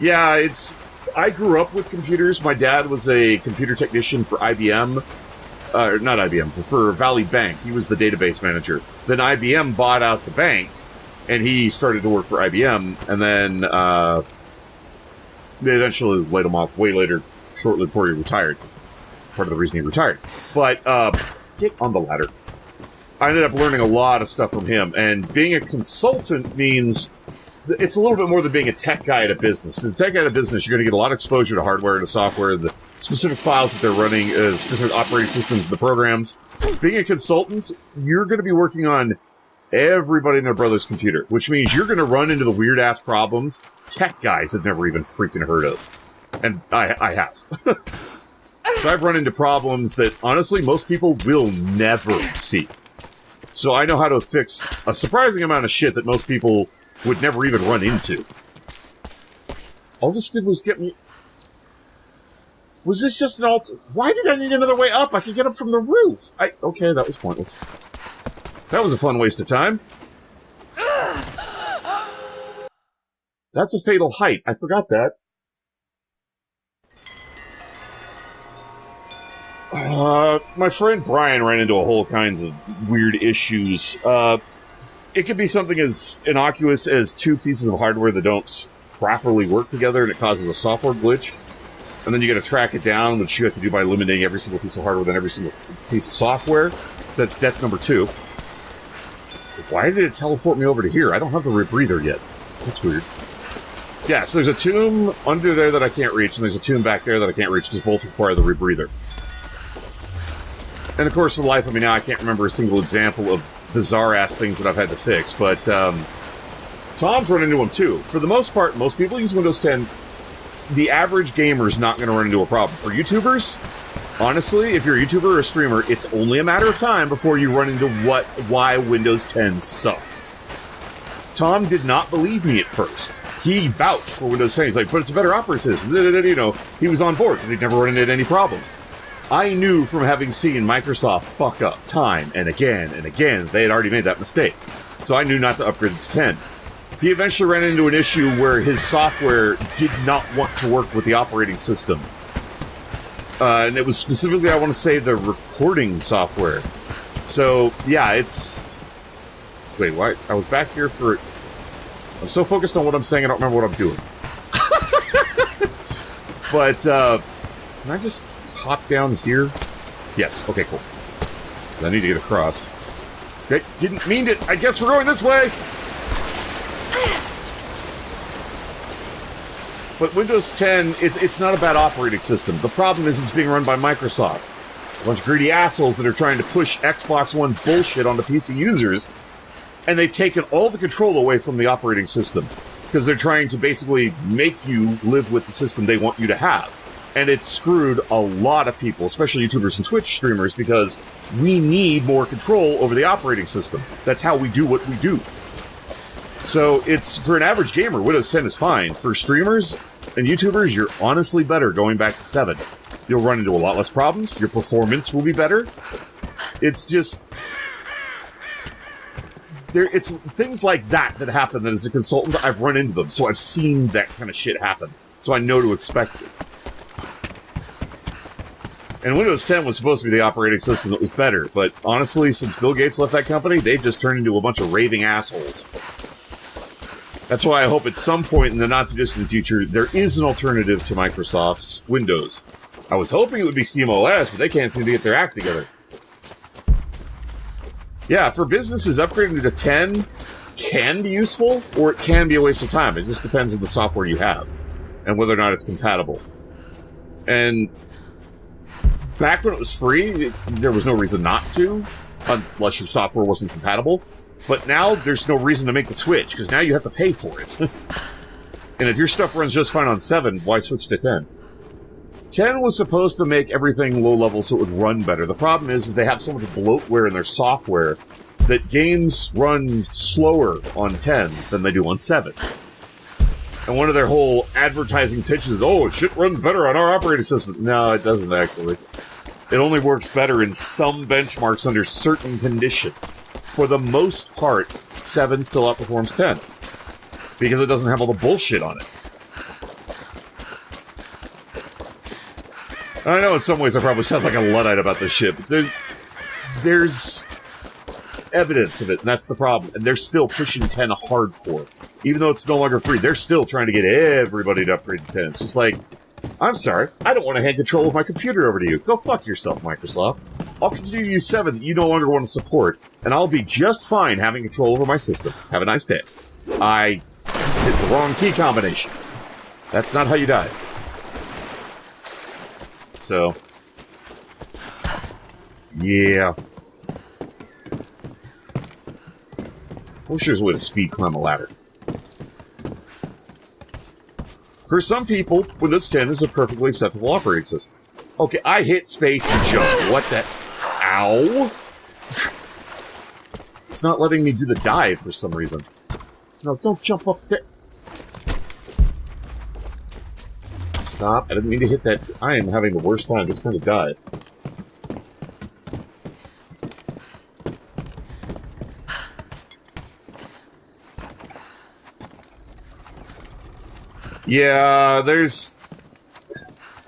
S1: Yeah, it's... I grew up with computers. My dad was a computer technician for IBM. Not IBM, for Valley Bank. He was the database manager. Then IBM bought out the bank, and he started to work for IBM, and then, they eventually laid him off way later, shortly before he retired. Part of the reason he retired. But, get on the ladder. I ended up learning a lot of stuff from him, and being a consultant means it's a little bit more than being a tech guy at a business. As a tech guy at a business, you're going to get a lot of exposure to hardware and to software, the specific files that they're running, specific operating systems, the programs. Being a consultant, you're going to be working on everybody and their brother's computer, which means you're going to run into the weird-ass problems tech guys have never even freaking heard of. And I have. So I've run into problems that, honestly, most people will never see. So I know how to fix a surprising amount of shit that most people would never even run into. All this did was get me... Was this just an Why did I need another way up? I could get up from the roof! Okay, that was pointless. That was a fun waste of time. That's a fatal height. I forgot that. My friend Brian ran into a whole kinds of weird issues. It could be something as innocuous as 2 pieces of hardware that don't properly work together, and it causes a software glitch. And then you gotta track it down, which you have to do by eliminating every single piece of hardware and every single piece of software. So that's death number 2. Why did it teleport me over to here? I don't have the rebreather yet. That's weird. Yeah, so there's a tomb under there that I can't reach, and there's a tomb back there that I can't reach, because both require the rebreather. And of course, for the life of me now, I can't remember a single example of bizarre-ass things that I've had to fix, but, Tom's run into them too. For the most part, most people use Windows 10. The average gamer's not going to run into a problem. For YouTubers, honestly, if you're a YouTuber or a streamer, it's only a matter of time before you run into why Windows 10 sucks. Tom did not believe me at first. He vouched for Windows 10. He's like, but it's a better operating system. You know, he was on board because he'd never run into any problems. I knew from having seen Microsoft fuck up time and again, they had already made that mistake. So I knew not to upgrade it to 10. He eventually ran into an issue where his software did not want to work with the operating system. And it was specifically, I want to say, the recording software. So, yeah, it's... Wait, what? I was back here for... I'm so focused on what I'm saying, I don't remember what I'm doing. But, can I just hop down here? Yes, okay, cool. I need to get across. Okay, didn't mean to... I guess we're going this way! But Windows 10, it's not a bad operating system. The problem is it's being run by Microsoft. A bunch of greedy assholes that are trying to push Xbox One bullshit onto PC users, and they've taken all the control away from the operating system, because they're trying to basically make you live with the system they want you to have. And it's screwed a lot of people, especially YouTubers and Twitch streamers, because we need more control over the operating system. That's how we do what we do. So, it's, for an average gamer, Windows 10 is fine. For streamers and YouTubers, you're honestly better going back to 7. You'll run into a lot less problems, your performance will be better. It's just... it's things like that happen that as a consultant, I've run into them, so I've seen that kind of shit happen. So I know to expect it. And Windows 10 was supposed to be the operating system that was better, but honestly, since Bill Gates left that company, they've just turned into a bunch of raving assholes. That's why I hope at some point in the not-too-distant future, there is an alternative to Microsoft's Windows. I was hoping it would be SteamOS, but they can't seem to get their act together. Yeah, for businesses, upgrading to 10 can be useful, or it can be a waste of time. It just depends on the software you have, and whether or not it's compatible. And back when it was free, there was no reason not to, unless your software wasn't compatible. But now, there's no reason to make the switch, because now you have to pay for it. And if your stuff runs just fine on 7, why switch to 10? 10 was supposed to make everything low-level so it would run better. The problem is they have so much bloatware in their software that games run slower on 10 than they do on 7. And one of their whole advertising pitches is, oh, shit runs better on our operating system. No, it doesn't, actually. It only works better in some benchmarks under certain conditions. For the most part, 7 still outperforms 10. Because it doesn't have all the bullshit on it. I know in some ways I probably sound like a Luddite about this shit, but there's evidence of it, and that's the problem. And they're still pushing 10 hardcore. Even though it's no longer free, they're still trying to get everybody to upgrade to 10. It's just like, I'm sorry, I don't want to hand control of my computer over to you. Go fuck yourself, Microsoft. I'll continue to use 7 that you no longer want to support, and I'll be just fine having control over my system. Have a nice day. I hit the wrong key combination. That's not how you dive. So, yeah. I wish there's a way to speed climb a ladder. For some people, Windows 10 is a perfectly acceptable operating system. Okay, I hit space and jump. What the... Ow! It's not letting me do the dive for some reason. No, don't jump up there. Stop. I didn't mean to hit that. I am having the worst time just trying to dive. Yeah, there's...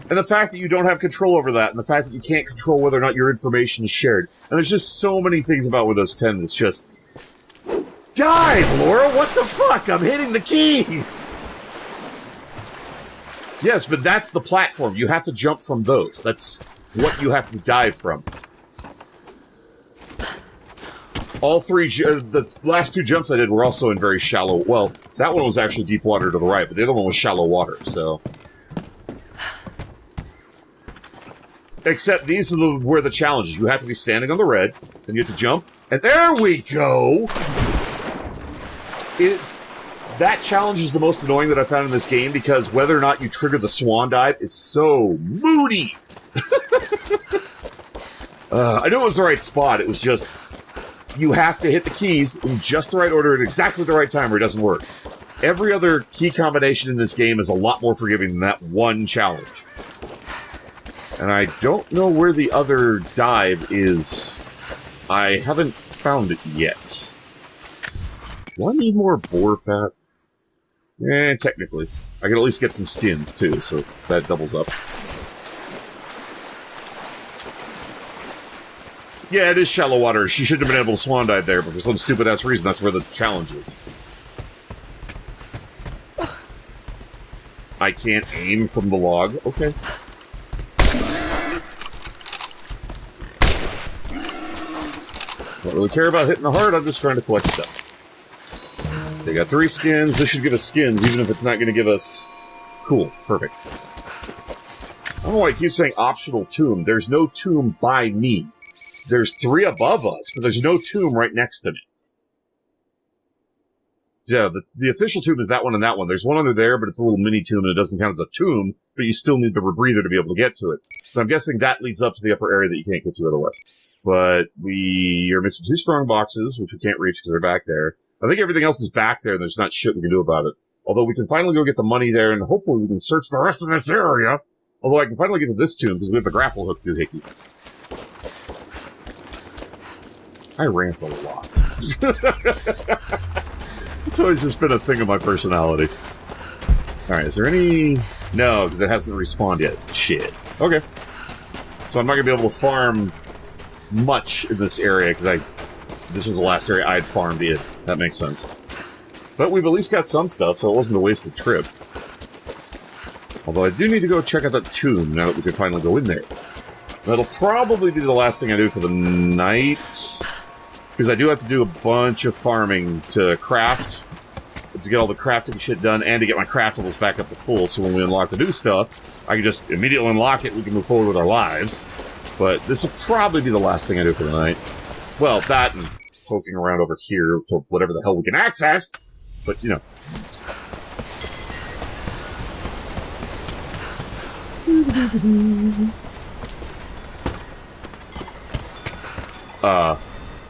S1: And the fact that you don't have control over that, and the fact that you can't control whether or not your information is shared. And there's just so many things about Windows 10 that's just... Dive, Laura! What the fuck? I'm hitting the keys! Yes, but that's the platform. You have to jump from those. That's what you have to dive from. All three... the last 2 jumps I did were also in very shallow... Well, that one was actually deep water to the right, but the other one was shallow water, so... Except these are where the challenge is. You have to be standing on the red, then you have to jump, and there we go! That challenge is the most annoying that I found in this game, because whether or not you trigger the swan dive is so moody! I knew it was the right spot, it was just... You have to hit the keys in just the right order at exactly the right time or it doesn't work. Every other key combination in this game is a lot more forgiving than that one challenge. And I don't know where the other dive is. I haven't found it yet. Do I need more boar fat? Technically. I can at least get some skins, too, so that doubles up. Yeah, it is shallow water. She shouldn't have been able to swan dive there, but for some stupid-ass reason, that's where the challenge is. I can't aim from the log. Okay. Don't really care about hitting the heart, I'm just trying to collect stuff. They got 3 skins. This should give us skins, even if it's not going to give us... Cool. Perfect. I don't know why I keep saying optional tomb. There's no tomb by me. There's 3 above us, but there's no tomb right next to me. Yeah, the official tomb is that one and that one. There's one under there, but it's a little mini tomb, and it doesn't count as a tomb, but you still need the rebreather to be able to get to it. So I'm guessing that leads up to the upper area that you can't get to otherwise. But we are missing 2 strong boxes, which we can't reach because they're back there. I think everything else is back there, and there's not shit we can do about it. Although we can finally go get the money there, and hopefully we can search the rest of this area. Although I can finally get to this tomb, because we have the grapple hook doohickey. I rant a lot. It's always just been a thing of my personality. Alright, is there any... No, because it hasn't respawned yet. Shit. Okay. So I'm not going to be able to farm much in this area, because this was the last area I'd farmed in. That makes sense. But we've at least got some stuff, so it wasn't a wasted trip. Although I do need to go check out that tomb now that we can finally go in there. That'll probably be the last thing I do for the night. Because I do have to do a bunch of farming to craft, to get all the crafting shit done, and to get my craftables back up to full, so when we unlock the new stuff, I can just immediately unlock it, we can move forward with our lives. But this will probably be the last thing I do for the night. Well, that and poking around over here to whatever the hell we can access! But, you know.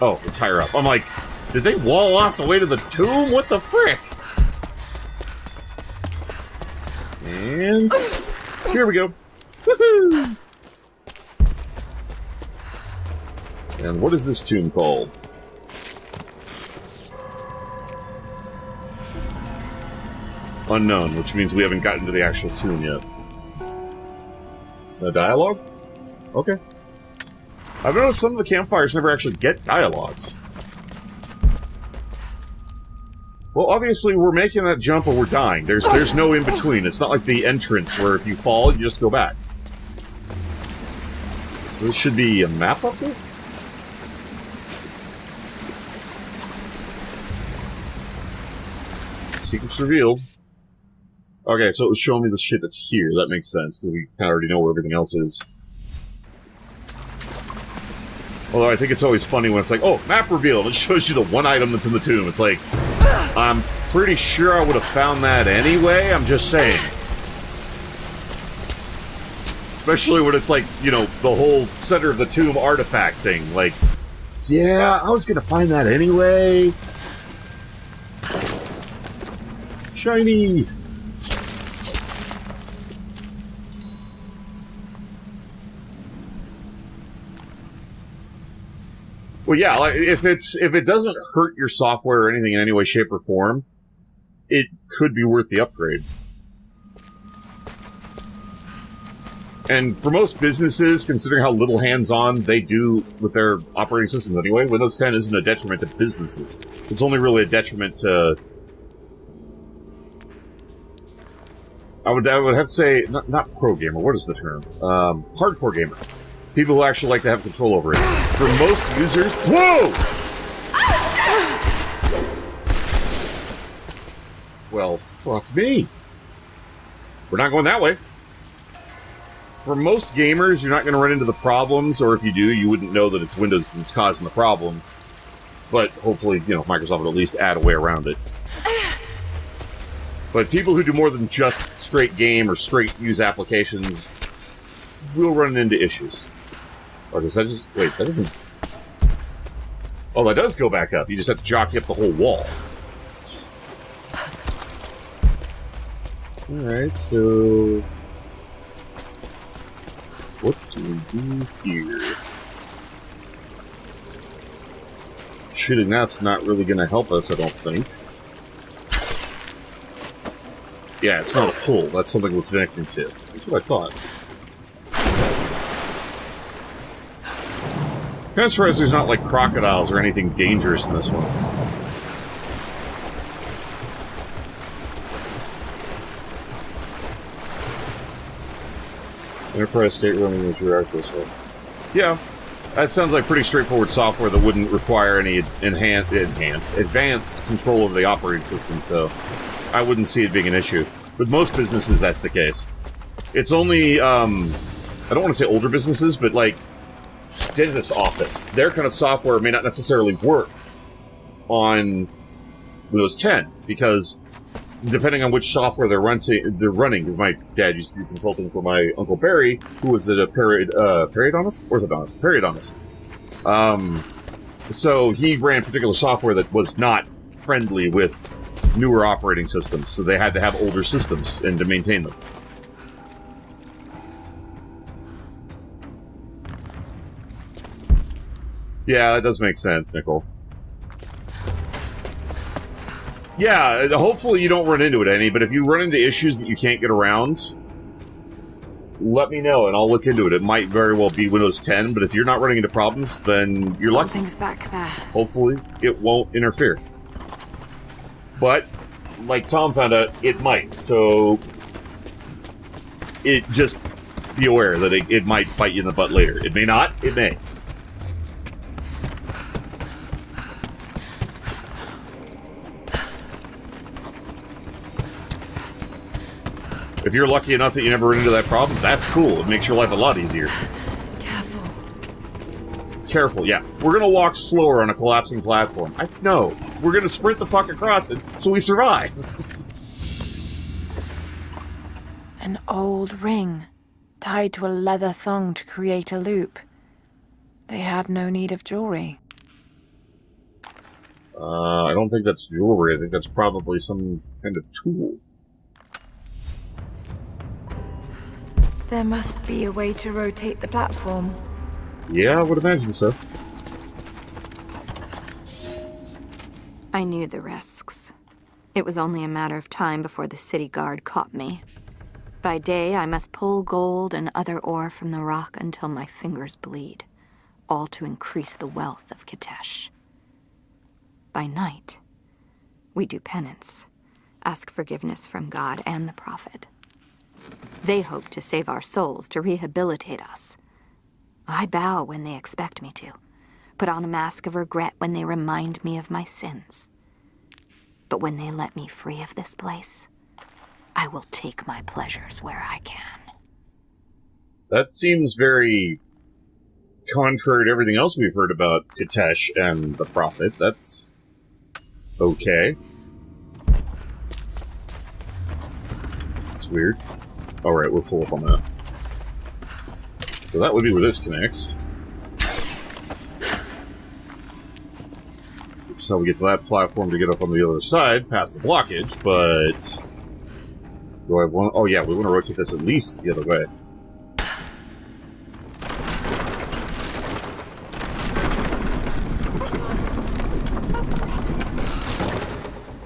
S1: Oh, it's higher up. I'm like, did they wall off the way to the tomb? What the frick? And here we go. Woohoo! And what is this tomb called? Unknown, which means we haven't gotten to the actual tomb yet. No dialogue? Okay. I've noticed some of the campfires never actually get dialogues. Well, obviously, we're making that jump or we're dying. There's no in-between. It's not like the entrance where if you fall, you just go back. So this should be a map up there? Secrets revealed. Okay, so it was showing me the shit that's here. That makes sense, because we kind of already know where everything else is. Although I think it's always funny when it's like, oh, map revealed. It shows you the one item that's in the tomb. It's like, I'm pretty sure I would have found that anyway. I'm just saying. Especially when it's like, you know, the whole center of the tomb artifact thing. Like, yeah, I was going to find that anyway. Shiny. Well, yeah, like, if it doesn't hurt your software or anything in any way, shape, or form, it could be worth the upgrade. And for most businesses, considering how little hands-on they do with their operating systems anyway, Windows 10 isn't a detriment to businesses. It's only really a detriment to... I would have to say, not pro gamer, what is the term? Hardcore gamer. People who actually like to have control over it. For most users... Whoa! Well, fuck me. We're not going that way. For most gamers, you're not going to run into the problems, or if you do, you wouldn't know that it's Windows that's causing the problem. But hopefully, you know, Microsoft will at least add a way around it. But people who do more than just straight game or straight use applications will run into issues. Or does that just... Wait, that doesn't... Oh, that does go back up. You just have to jockey up the whole wall. Alright, so... What do we do here? Shooting that's not really going to help us, I don't think. Yeah, it's not a pull. That's something we're connecting to. That's what I thought. kind of surprised there's not, like, crocodiles or anything dangerous in this one. Enterprise state running is your artist. Yeah, that sounds like pretty straightforward software that wouldn't require any advanced control of the operating system, so I wouldn't see it being an issue. With most businesses, that's the case. It's only, I don't want to say older businesses, but like dentist office, their kind of software may not necessarily work on Windows 10 because depending on which software they're running, because my dad used to do consulting for my Uncle Barry, who was a periodontist? Orthodontist. Periodontist. So he ran particular software that was not friendly with newer operating systems, so they had to have older systems and to maintain them. Yeah, that does make sense, Nicole. Yeah, hopefully you don't run into it any, but if you run into issues that you can't get around, let me know and I'll look into it. It might very well be Windows 10, but if you're not running into problems, then you're lucky.
S2: Something's back there.
S1: Hopefully it won't interfere. But, like Tom found out, it might, so just be aware that it might bite you in the butt later. It may not, it may. If you're lucky enough that you never run into that problem, that's cool. It makes your life a lot easier.
S2: Careful.
S1: Careful, yeah. We're gonna walk slower on a collapsing platform. No. We're gonna sprint the fuck across it so we survive.
S2: An old ring, tied to a leather thong to create a loop. They had no need of jewelry.
S1: I don't think that's jewelry. I think that's probably some kind of tool.
S2: There must be a way to rotate the platform.
S1: Yeah, I would imagine so.
S13: I knew the risks. It was only a matter of time before the city guard caught me. By day, I must pull gold and other ore from the rock until my fingers bleed, all to increase the wealth of Kitesh. By night, we do penance, ask forgiveness from God and the Prophet. They hope to save our souls, to rehabilitate us. I bow when they expect me to, put on a mask of regret when they remind me of my sins. But when they let me free of this place, I will take my pleasures where I can.
S1: That seems very contrary to everything else we've heard about Kitesh and the Prophet. That's okay. That's weird. Alright, we're full up on that. So that would be where this connects. Which is how we get to that platform to get up on the other side, past the blockage, but... Do I want... Oh yeah, we want to rotate this at least the other way.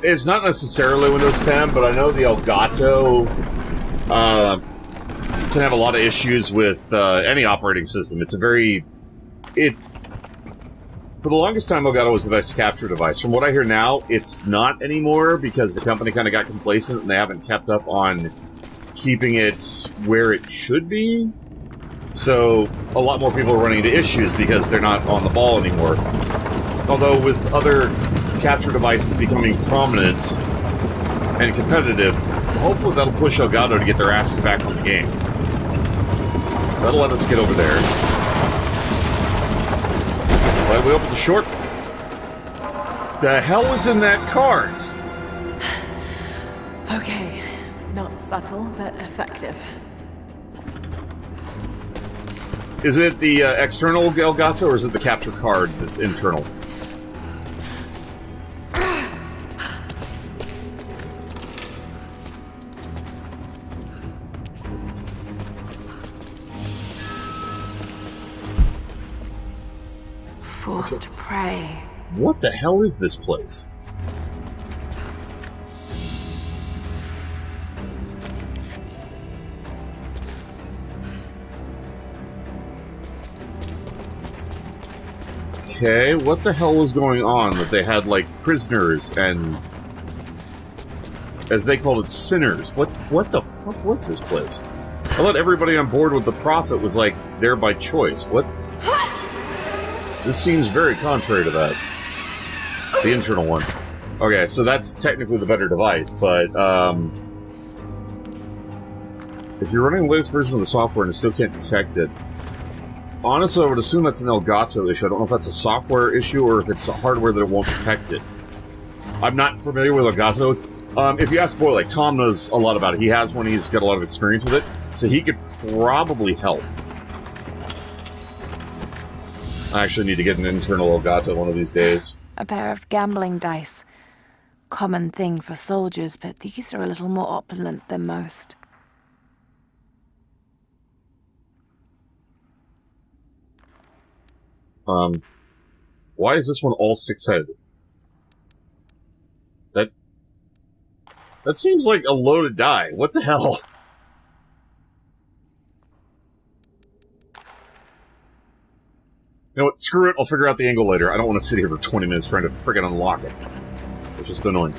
S1: It's not necessarily Windows 10, but I know the Elgato can have a lot of issues with any operating system. It's a very... For the longest time, Elgato was the best capture device. From what I hear now, it's not anymore because the company kind of got complacent and they haven't kept up on keeping it where it should be. So, a lot more people are running into issues because they're not on the ball anymore. Although, with other capture devices becoming prominent and competitive, hopefully that'll push Elgato to get their asses back on the game. So that'll let us get over there. Glad we opened the short. The hell was in that cart?
S2: Okay, not subtle, but effective.
S1: Is it the external Elgato, or is it the capture card that's internal?
S2: Forced to pray.
S1: What the hell is this place? Okay, what the hell was going on that they had, like, prisoners and... as they called it, sinners? What the fuck was this place? I thought everybody on board with the Prophet was, like, there by choice. What? This seems very contrary to that. The internal one. Okay, so that's technically the better device, but, if you're running the latest version of the software and it still can't detect it, honestly, I would assume that's an Elgato issue. I don't know if that's a software issue or if it's a hardware that it won't detect it. I'm not familiar with Elgato. If you ask Boy, like, Tom knows a lot about it. He has one, he's got a lot of experience with it, so he could probably help. I actually need to get an internal Elgato one of these days.
S2: A pair of gambling dice. Common thing for soldiers, but these are a little more opulent than most.
S1: Why is this one all six-sided? That seems like a loaded die. What the hell? You know what? Screw it. I'll figure out the angle later. I don't want to sit here for 20 minutes trying to friggin' unlock it. It's just annoying.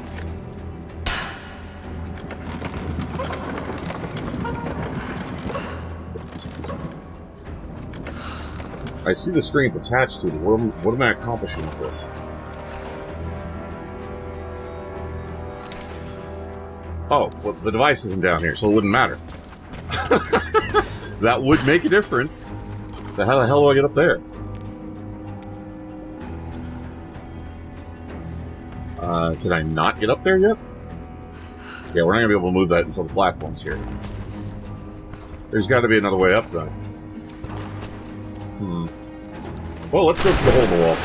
S1: I see the strings attached to it. What am I accomplishing with this? Oh, well, the device isn't down here, so it wouldn't matter. That would make a difference. So how the hell do I get up there? Can I not get up there yet? Yeah, we're not gonna be able to move that until the platform's here. There's got to be another way up, though. Well, let's go through the hole in the wall.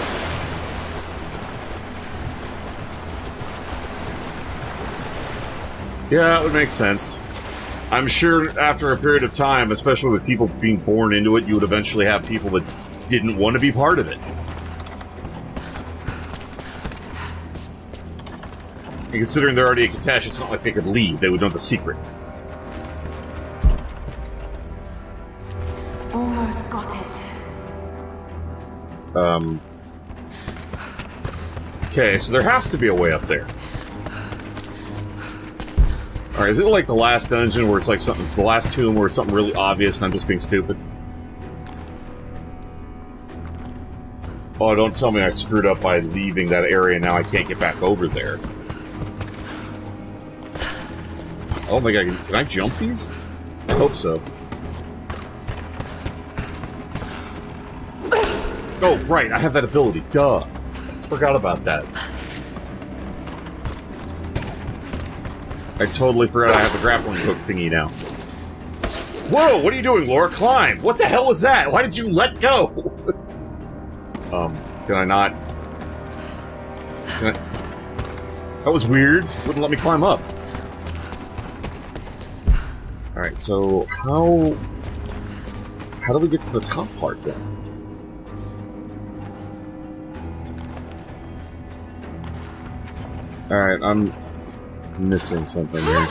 S1: Yeah, that would make sense. I'm sure after a period of time, especially with people being born into it, you would eventually have people that didn't want to be part of it. And considering they're already a Katash, it's not like they could leave. They would know the secret.
S2: Almost got it.
S1: Okay, so there has to be a way up there. Alright, is it like the last dungeon where it's like something, the last tomb where it's something really obvious and I'm just being stupid? Oh, don't tell me I screwed up by leaving that area and now I can't get back over there. I don't think I can I jump these? I hope so. Oh, right, I have that ability. Duh. I forgot about that. I totally forgot I have the grappling hook thingy now. Whoa, what are you doing, Laura? Climb! What the hell was that? Why did you let go? Can I not? That was weird. Wouldn't let me climb up. Alright, so how do we get to the top part then? Alright, I'm missing something here.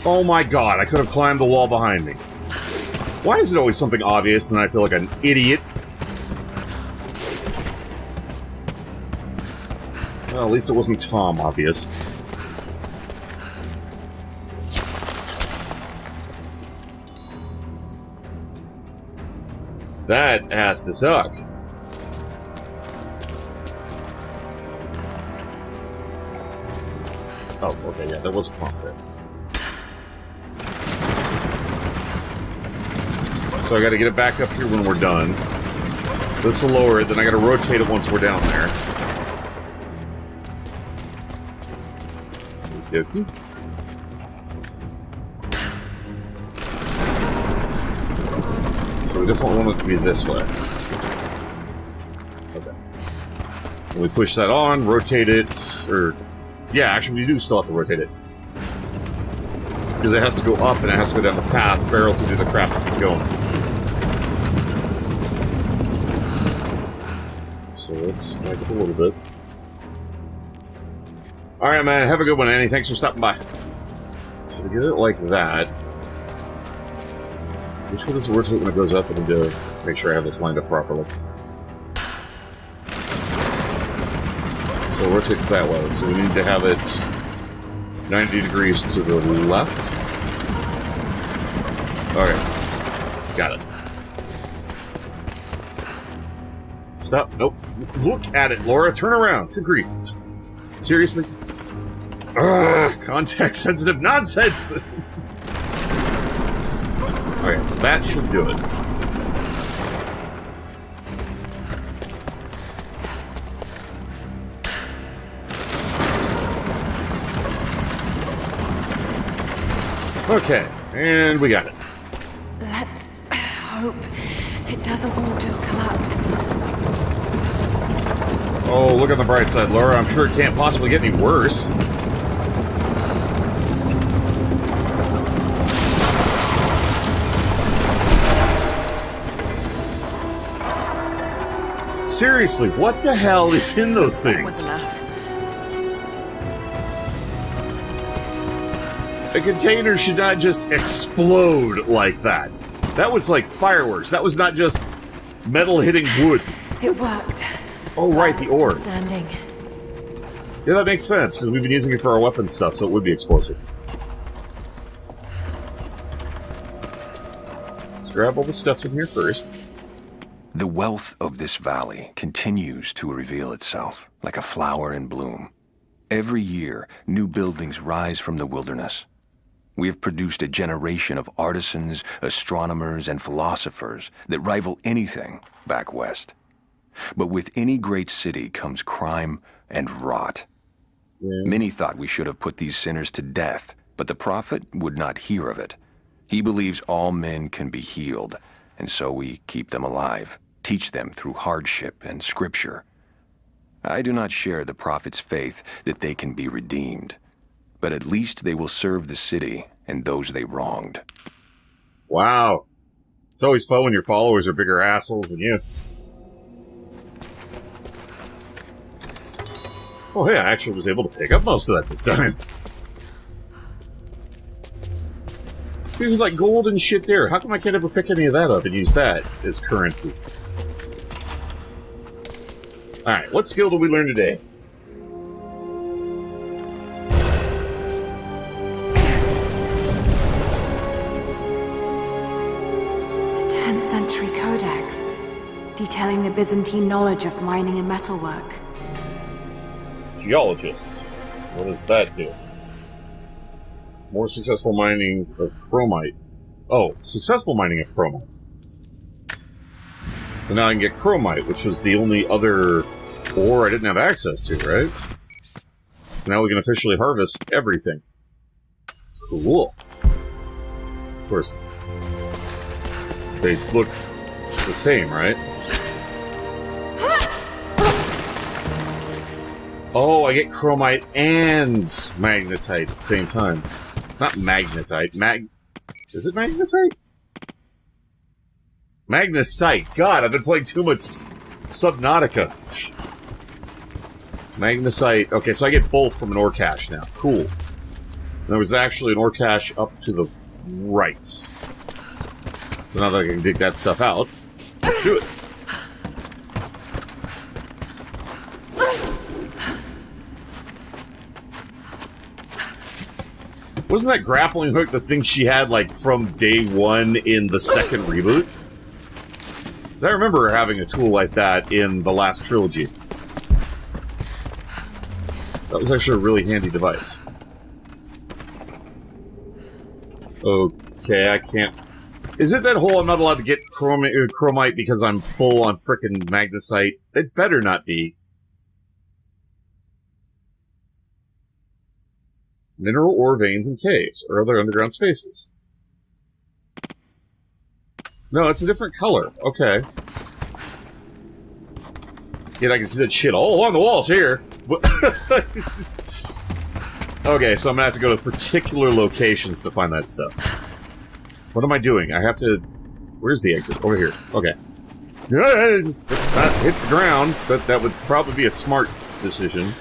S1: Oh my god, I could have climbed the wall behind me. Why is it always something obvious and I feel like an idiot? Well, at least it wasn't Tom obvious. That has to suck. Oh, okay, yeah, there was a pump there. So I gotta get it back up here when we're done. This will lower it, then I gotta rotate it once we're down there. Okey-dokey. We definitely want it to be this way. Okay. And we push that on, rotate it, or... Yeah, actually we do still have to rotate it. Because it has to go up and it has to go down the path, barrel to do the crap and keep going. So let's back up a little bit. Alright, man, have a good one, Annie. Thanks for stopping by. we get it like that. Which one does it rotate when it goes up? I need to make sure I have this lined up properly. So it rotates that way, so we need to have it 90 degrees to the left. Okay. Got it. Stop. Nope. Look at it, Laura. Turn around. Good grief. Seriously? Ugh, context-sensitive nonsense! Okay, so that should do it. Okay, and we got it.
S11: Let's hope it doesn't all just collapse.
S1: Oh, look on the bright side, Laura. I'm sure it can't possibly get any worse. Seriously, what the hell is in those things? A container should not just explode like that. That was like fireworks. That was not just metal hitting wood.
S11: It worked.
S1: Oh, right, the ore.
S11: Standing.
S1: Yeah, that makes sense, because we've been using it for our weapon stuff, so it would be explosive. Let's grab all the stuffs in here first.
S7: The wealth of this valley continues to reveal itself like a flower in bloom. Every year, new buildings rise from the wilderness. We have produced a generation of artisans, astronomers, and philosophers that rival anything back west. But with any great city comes crime and rot. Many thought we should have put these sinners to death, but the prophet would not hear of it. He believes all men can be healed, and so we keep them alive, teach them through hardship and scripture. I do not share the prophet's faith that they can be redeemed, but at least they will serve the city and those they wronged.
S1: Wow. It's always fun when your followers are bigger assholes than you. Oh, hey, I actually was able to pick up most of that this time. Seems like gold and shit there. How come I can't ever pick any of that up and use that as currency? Alright, what skill did we learn today?
S5: The 10th century codex, detailing the Byzantine knowledge of mining and metalwork.
S1: Geologist. What does that do? More successful mining of chromite. Oh, successful mining of chromite. So now I can get chromite, which was the only other ore I didn't have access to, right? So now we can officially harvest everything. Cool. Of course, they look the same, right? Oh, I get chromite and magnetite at the same time. Not magnetite. Is it magnetite? Magnesite. God, I've been playing too much Subnautica. Magnesite. Okay, so I get both from an ore cache now. Cool. There was actually an ore cache up to the right. So now that I can dig that stuff out, let's do it. Wasn't that grappling hook the thing she had, like, from day one in the second reboot? Because I remember her having a tool like that in the last trilogy. That was actually a really handy device. Okay, I can't... Is it that whole I'm not allowed to get chromite because I'm full on frickin' magnesite? It better not be. Mineral ore veins and caves, or other underground spaces. No, it's a different color. Okay. Yet I can see that shit all along the walls here. Okay, so I'm gonna have to go to particular locations to find that stuff. What am I doing? I have to... Where's the exit? Over here. Okay. Let's not hit the ground, but that would probably be a smart decision.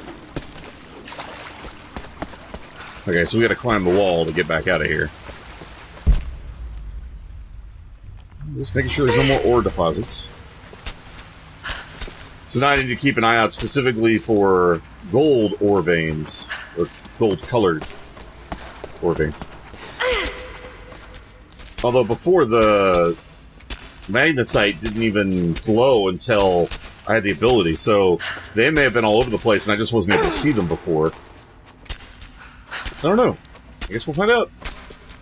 S1: Okay, so we gotta climb the wall to get back out of here. Just making sure there's no more ore deposits. So now I need to keep an eye out specifically for gold ore veins. Or gold-colored ore veins. Although before, the magnesite didn't even glow until I had the ability, so they may have been all over the place and I just wasn't able to see them before. I don't know. I guess we'll find out.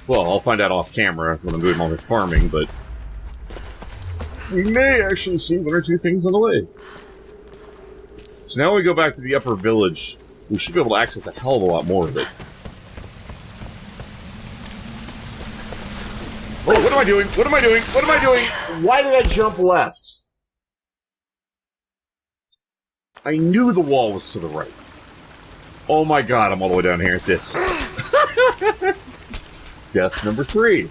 S1: Well, I'll find out off camera when I'm doing all the farming, but we may actually see one or two things on the way. So now when we go back to the upper village, we should be able to access a hell of a lot more of it. Oh, what am I doing? What am I doing? What am I doing? Why did I jump left? I knew the wall was to the right. Oh my god, I'm all the way down here. This sucks. Death number 3.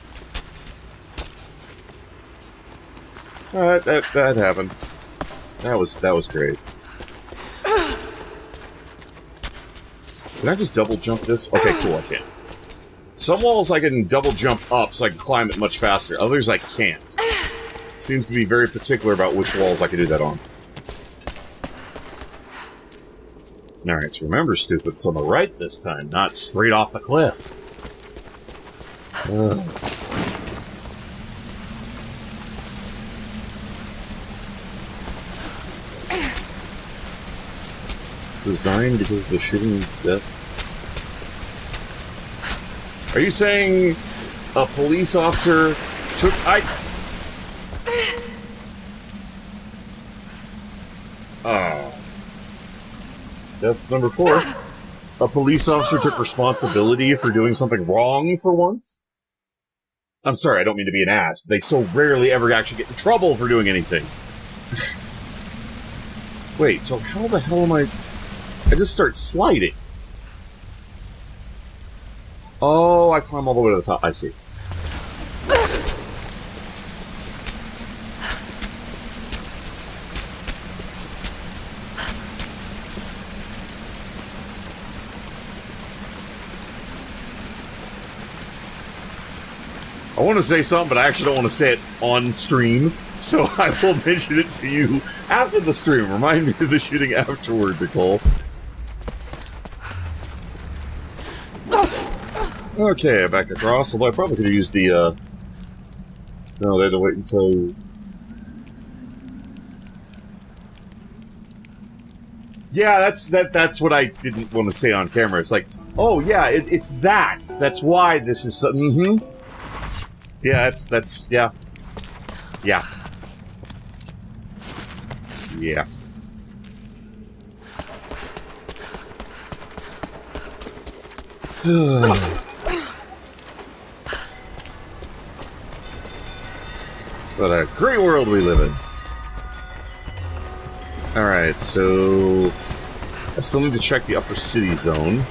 S1: That happened. That was great. Can I just double jump this? Okay, cool, I can. Some walls I can double jump up so I can climb it much faster. Others I can't. Seems to be very particular about which walls I can do that on. Alright, so remember, stupid, it's on the right this time, not straight off the cliff. Resigned because of the shooting death. Are you saying a police officer took... Oh. Death number 4. A police officer took responsibility for doing something wrong for once? I'm sorry, I don't mean to be an ass, but they so rarely ever actually get in trouble for doing anything. Wait, so how the hell am I just start sliding. Oh, I climb all the way to the top. I see. I want to say something, but I actually don't want to say it on stream, so I will mention it to you after the stream. Remind me of the shooting afterward, Nicole. Okay, back across, although I probably could have used the, no, they had to wait until... Yeah, that's what I didn't want to say on camera. It's like, oh yeah, it's that. That's why this is... Mm-hmm. Yeah, that's, yeah. Yeah. Yeah. What a great world we live in. Alright, so... I still need to check the upper city zone.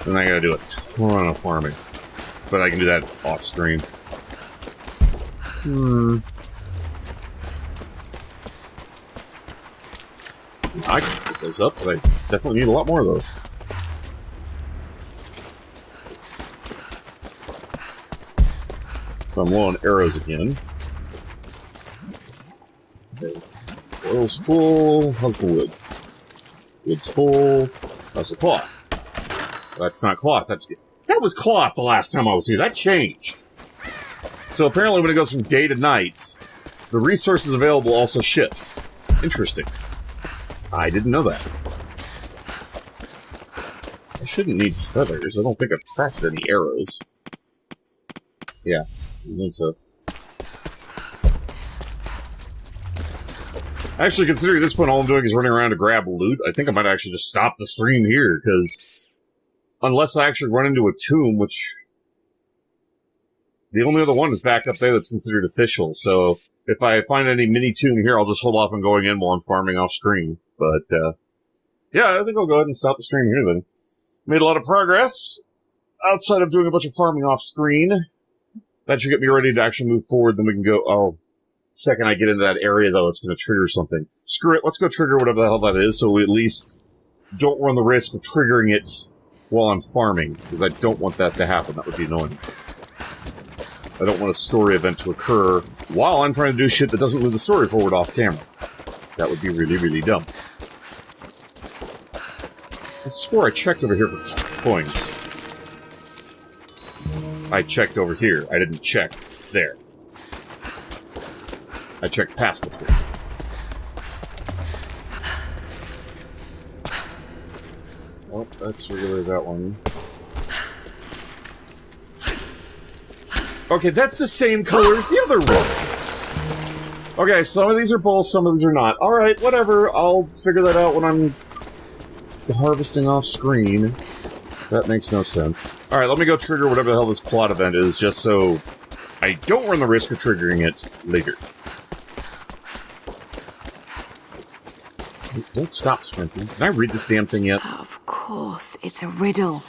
S1: And I gotta do a ton of farming. But I can do that off stream. I can pick those up, because I definitely need a lot more of those. So I'm low on arrows again. Okay. Oil's full. How's the wood? Wood's full. How's the cloth? That's not cloth, that was cloth the last time I was here. That changed. So apparently when it goes from day to night, the resources available also shift. Interesting. I didn't know that. I shouldn't need feathers. I don't think I've crafted any arrows. Yeah, I think so. Actually, considering at this point all I'm doing is running around to grab loot, I think I might actually just stop the stream here, because... Unless I actually run into a tomb, which... The only other one is back up there that's considered official, so... If I find any mini-tomb here, I'll just hold off on going in while I'm farming off screen. But, yeah, I think I'll go ahead and stop the stream here, then. Made a lot of progress. Outside of doing a bunch of farming off screen. That should get me ready to actually move forward, then we can go... Oh. second I get into that area, though, it's going to trigger something. Screw it, let's go trigger whatever the hell that is, so we at least don't run the risk of triggering it while I'm farming, because I don't want that to happen. That would be annoying. I don't want a story event to occur while I'm trying to do shit that doesn't move the story forward off camera. That would be really, really dumb. I swore I checked over here for coins. I checked over here. I didn't check there. I checked past the tree. Oh, that's really that one. Okay, that's the same color as the other one. Okay, some of these are both, some of these are not. Alright, whatever. I'll figure that out when I'm harvesting off screen. That makes no sense. Alright, let me go trigger whatever the hell this plot event is, just so I don't run the risk of triggering it later. Don't stop sprinting. Can I read this damn thing yet?
S20: Of course, it's a riddle.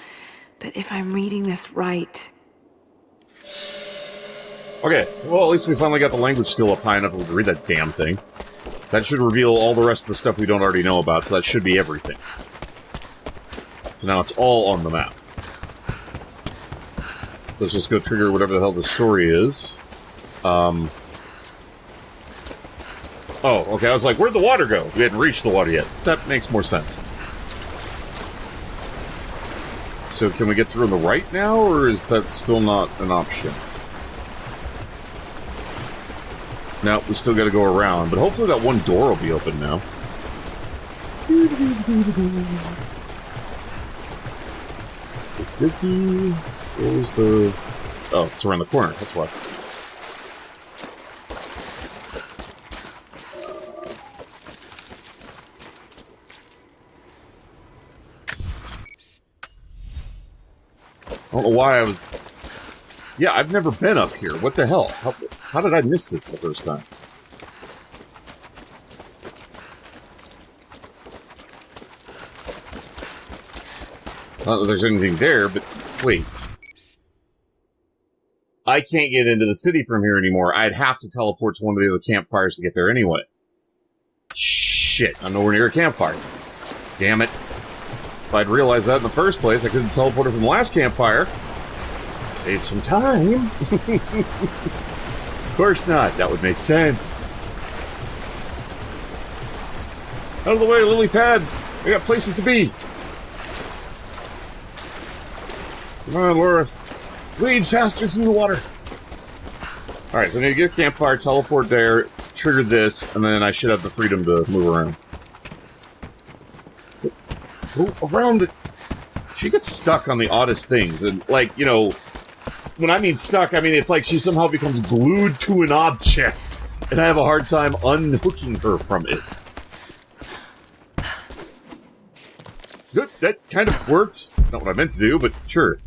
S20: But if I'm reading this right...
S1: Okay, well, at least we finally got the language skill up high enough to read that damn thing. That should reveal all the rest of the stuff we don't already know about, so that should be everything. So now it's all on the map. Let's just go trigger whatever the hell the story is. Oh, okay, I was like, where'd the water go? We hadn't reached the water yet. That makes more sense. So can we get through on the right now, or is that still not an option? No, we still gotta go around, but hopefully that one door will be open now. Where's the... Oh, it's around the corner, that's why. I don't know why I was... Yeah, I've never been up here. What the hell? How did I miss this the first time? Not that there's anything there, but wait. I can't get into the city from here anymore. I'd have to teleport to one of the other campfires to get there anyway. Shit, I'm nowhere near a campfire. Damn it. If I'd realized that in the first place, I could have teleported from the last campfire. Save some time. Of course not. That would make sense. Out of the way, lily pad. I got places to be. Come on, Lara. Wade faster through the water. Alright, so I need to get a campfire, teleport there, trigger this, and then I should have the freedom to move around. Go around the... She gets stuck on the oddest things, and, like, you know... When I mean stuck, I mean it's like she somehow becomes glued to an object, and I have a hard time unhooking her from it. Good, that kind of worked. Not what I meant to do, but sure.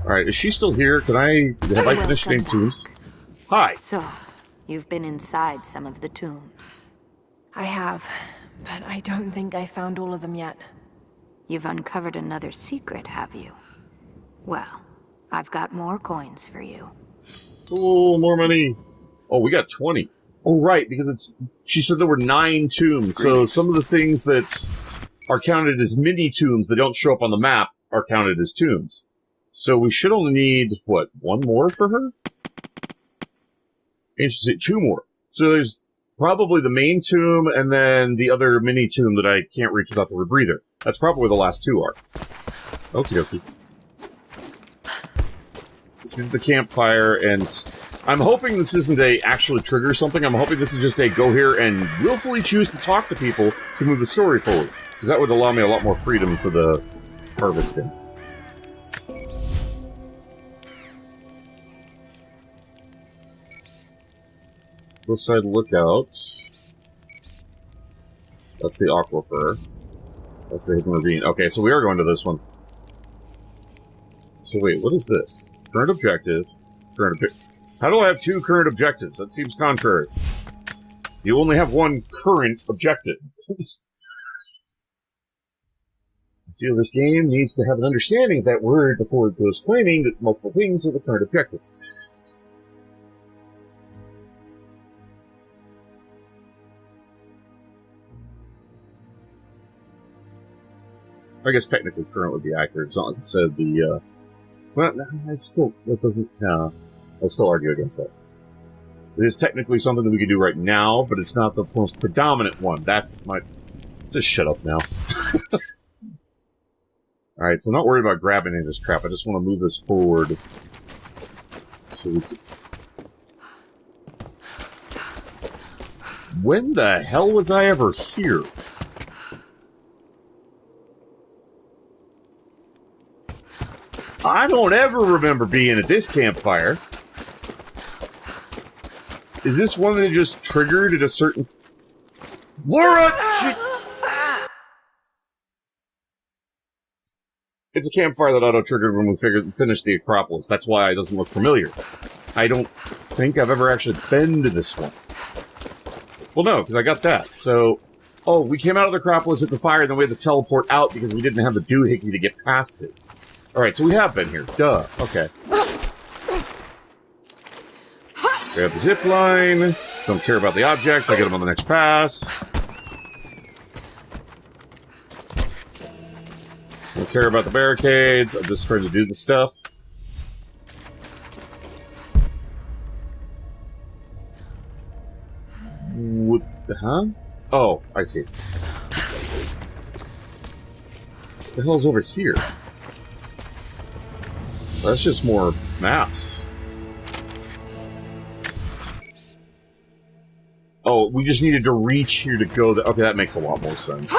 S1: Alright, is she still here? Have I finished getting tombs? Hi!
S13: So, you've been inside some of the tombs.
S2: I have, but I don't think I found all of them yet.
S13: You've uncovered another secret, have you? Well, I've got more coins for you.
S1: Oh, more money. Oh, we got 20. Oh, right, because it's... She said there were 9 tombs, so some of the things that are counted as mini-tombs that don't show up on the map are counted as tombs. So we should only need, what, 1 more for her? Interesting, 2 more. So there's probably the main tomb and then the other mini-tomb that I can't reach without the rebreather. That's probably where the last 2 are. Okie dokie. Let's get to the campfire, and I'm hoping this isn't a actually trigger something. I'm hoping this is just a go here and willfully choose to talk to people to move the story forward. Because that would allow me a lot more freedom for the harvesting. Hillside Lookout. That's the aquifer. That's the hidden ravine. Okay, so we are going to this one. So wait, what is this? Current objective. How do I have 2 current objectives? That seems contrary. You only have 1 current objective. I feel this game needs to have an understanding of that word before it goes claiming that multiple things are the current objective. I guess technically current would be accurate. It's not like it said the, well, it's still, that doesn't, I'll still argue against that. It is technically something that we could do right now, but it's not the most predominant one. That's my... Just shut up now. Alright, so I'm not worried about grabbing any of this crap. I just want to move this forward. So we can... When the hell was I ever here? I don't ever remember being at this campfire. Is this one that just triggered at a certain... Lara! It's a campfire that auto-triggered when we finished the Acropolis. That's why it doesn't look familiar. I don't think I've ever actually been to this one. Well, no, because I got that. So, oh, we came out of the Acropolis at the fire, and then we had to teleport out because we didn't have the doohickey to get past it. Alright, so we have been here. Duh. Okay. Grab the zip line. Don't care about the objects. I get them on the next pass. Don't care about the barricades. I'm just trying to do the stuff. What? Huh? Oh, I see. What the hell's over here? That's just more maps. Oh, we just needed to reach here to go to... Okay, that makes a lot more sense.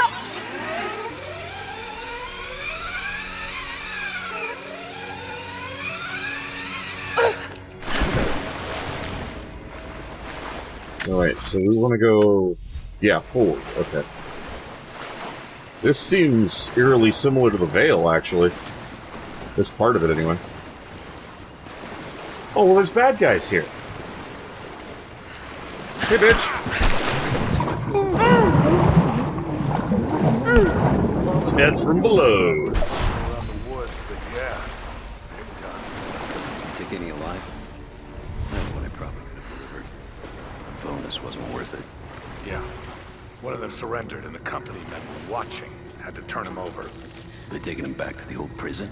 S1: Alright, so we want to go... Yeah, forward. Okay. This seems eerily similar to the Veil, actually. This part of it, anyway. Oh, well, there's bad guys here. Hey, bitch! Death from below.
S18: Take any alive? That's what I probably could have delivered. The bonus wasn't worth it.
S8: Yeah. One of them surrendered and the company men were watching. Had to turn him over.
S18: They taking him back to the old prison?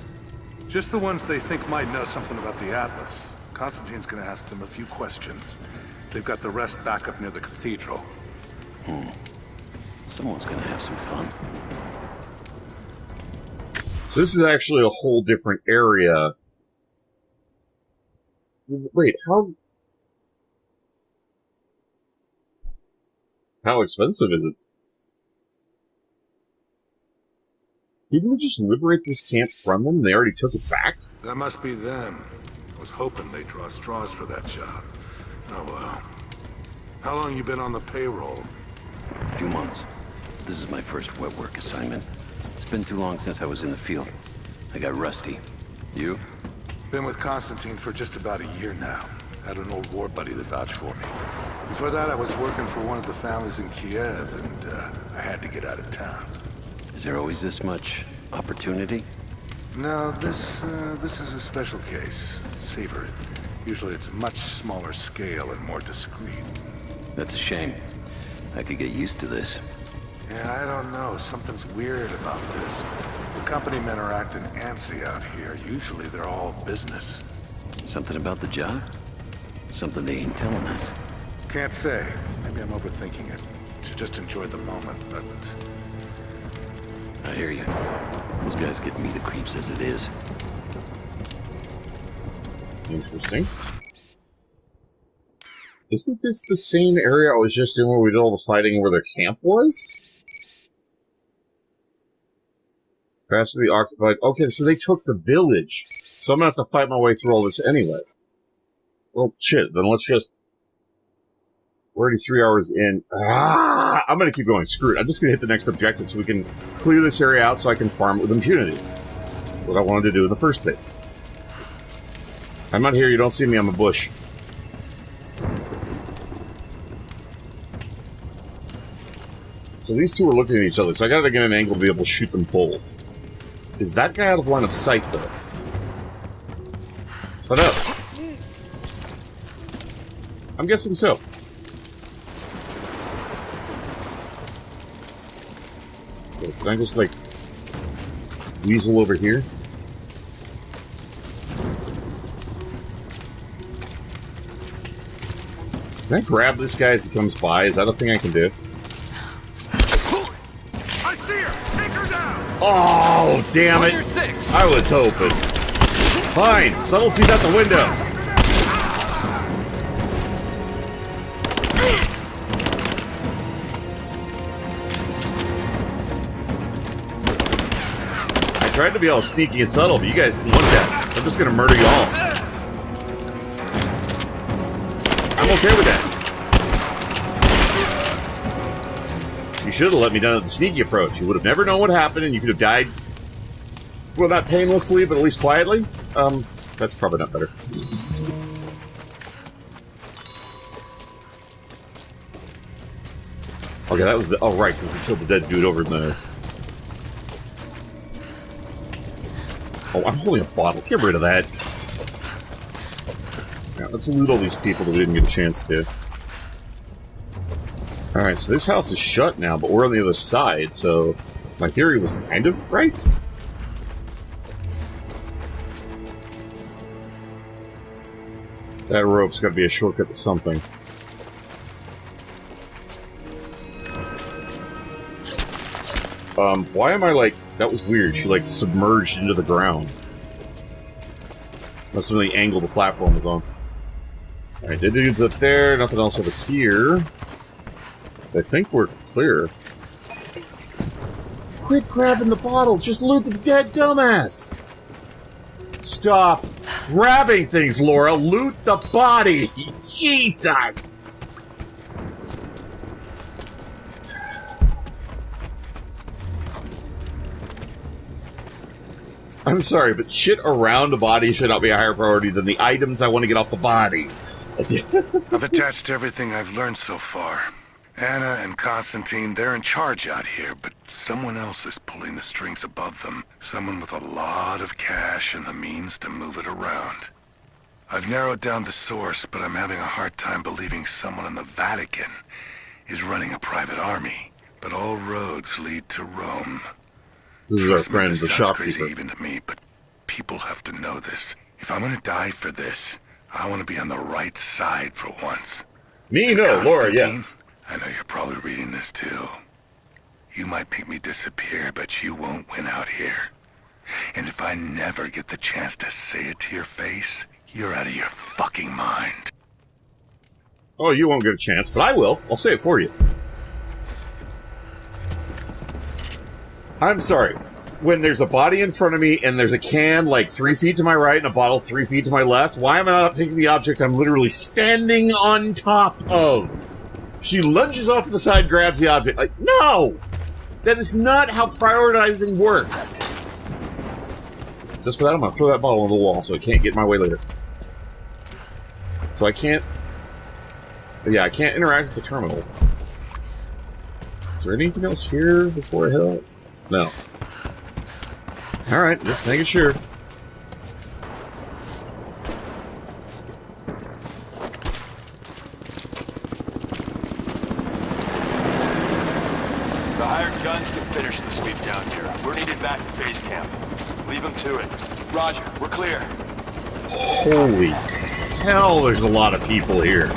S8: Just the ones they think might know something about the Atlas. Constantine's gonna ask them a few questions. They've got the rest back up near the cathedral.
S18: Someone's gonna have some fun.
S1: So this is actually a whole different area. Wait, how expensive is it? Didn't we just liberate this camp from them? They already took it back?
S8: That must be them. I was hoping they'd draw straws for that job. Oh well. How long you been on the payroll?
S18: A few months. This is my first wet work assignment. It's been too long since I was in the field. I got rusty. You?
S8: Been with Constantine for just about a year now. Had an old war buddy that vouched for me. Before that, I was working for one of the families in Kiev, and I had to get out of town.
S18: Is there always this much opportunity?
S8: No, this is a special case. Savor it. Usually it's a much smaller scale and more discreet.
S18: That's a shame. I could get used to this.
S8: Yeah, I don't know. Something's weird about this. The company men are acting antsy out here. Usually they're all business.
S18: Something about the job? Something they ain't telling us.
S8: Can't say. Maybe I'm overthinking it. Should just enjoy the moment, but...
S18: I hear you. Those guys give me the creeps as it is.
S1: Interesting. Isn't this the same area I was just in where we did all the fighting where their camp was? Pass to the occupied... Okay, so they took the village. So I'm gonna have to fight my way through all this anyway. Well, shit, then let's just... We're already 3 hours in. I'm gonna keep going. Screw it. I'm just gonna hit the next objective so we can clear this area out so I can farm it with impunity. What I wanted to do in the first place. I'm not here. You don't see me. I'm a bush. So these two are looking at each other, so I gotta get an angle to be able to shoot them both. Is that guy out of line of sight, though? Let's find out. I'm guessing so. Can I just, like... weasel over here. Can I grab this guy as he comes by? Is that a thing I can do?
S8: I see her! Take her down!
S1: Oh, damn it! I was hoping. Fine, subtlety's out the window. I tried to be all sneaky and subtle, but you guys didn't want that. I'm just gonna murder you all. I'm okay with that. You should have let me down at the sneaky approach. You would have never known what happened, and you could have died. Well, not painlessly, but at least quietly. That's probably not better. Okay, that was the... Oh, right, because we killed the dead dude over in the... Oh, I'm holding a bottle. Get rid of that. Yeah, let's loot all these people that we didn't get a chance to. Alright, so this house is shut now, but we're on the other side, so... My theory was kind of right? That rope's gotta be a shortcut to something. Why am I like... That was weird. She like submerged into the ground. Must have been the angle the platform was on. Alright, the dude's up there, nothing else over here. I think we're clear. Quit grabbing the bottle, just loot the dead dumbass! Stop grabbing things, Laura! Loot the body! Jesus! I'm sorry, but shit around a body should not be a higher priority than the items I want to get off the body.
S8: I've attached everything I've learned so far. Anna and Constantine, they're in charge out here, but someone else is pulling the strings above them. Someone with a lot of cash and the means to move it around. I've narrowed down the source, but I'm having a hard time believing someone in the Vatican is running a private army. But all roads lead to Rome.
S1: This is our friend, the shopkeeper.
S8: Crazy even to me, but people have to know this. If I'm gonna die for this, I want to be on the right side for once.
S1: Me, no, Laura, yes.
S8: I know you're probably reading this too. You might make me disappear, but you won't win out here. And if I never get the chance to say it to your face, you're out of your fucking mind.
S1: Oh, you won't get a chance, but I will. I'll say it for you. I'm sorry. When there's a body in front of me and there's a can like 3 feet to my right and a bottle 3 feet to my left, why am I not picking the object I'm literally standing on top of? She lunges off to the side, grabs the object. Like, no! That is not how prioritizing works. Just for that, I'm gonna throw that bottle on the wall so it can't get in my way later. So I can't... Yeah, I can't interact with the terminal. Is there anything else here before I head out? No. Alright, just making sure.
S9: The hired guns can finish the sweep down here. We're needed back at base camp. Leave them to it. Roger, we're clear.
S1: Holy hell, there's a lot of people here.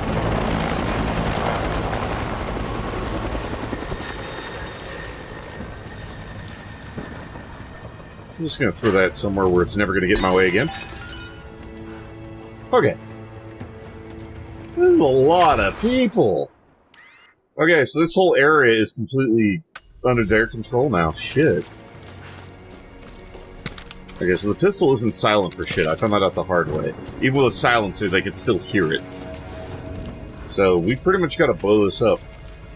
S1: I'm just gonna throw that somewhere where it's never gonna get in my way again. Okay. This is a lot of people. Okay, so this whole area is completely under their control now. Shit. Okay, so the pistol isn't silent for shit. I found that out the hard way. Even with a silencer, they could still hear it. So we pretty much gotta blow this up.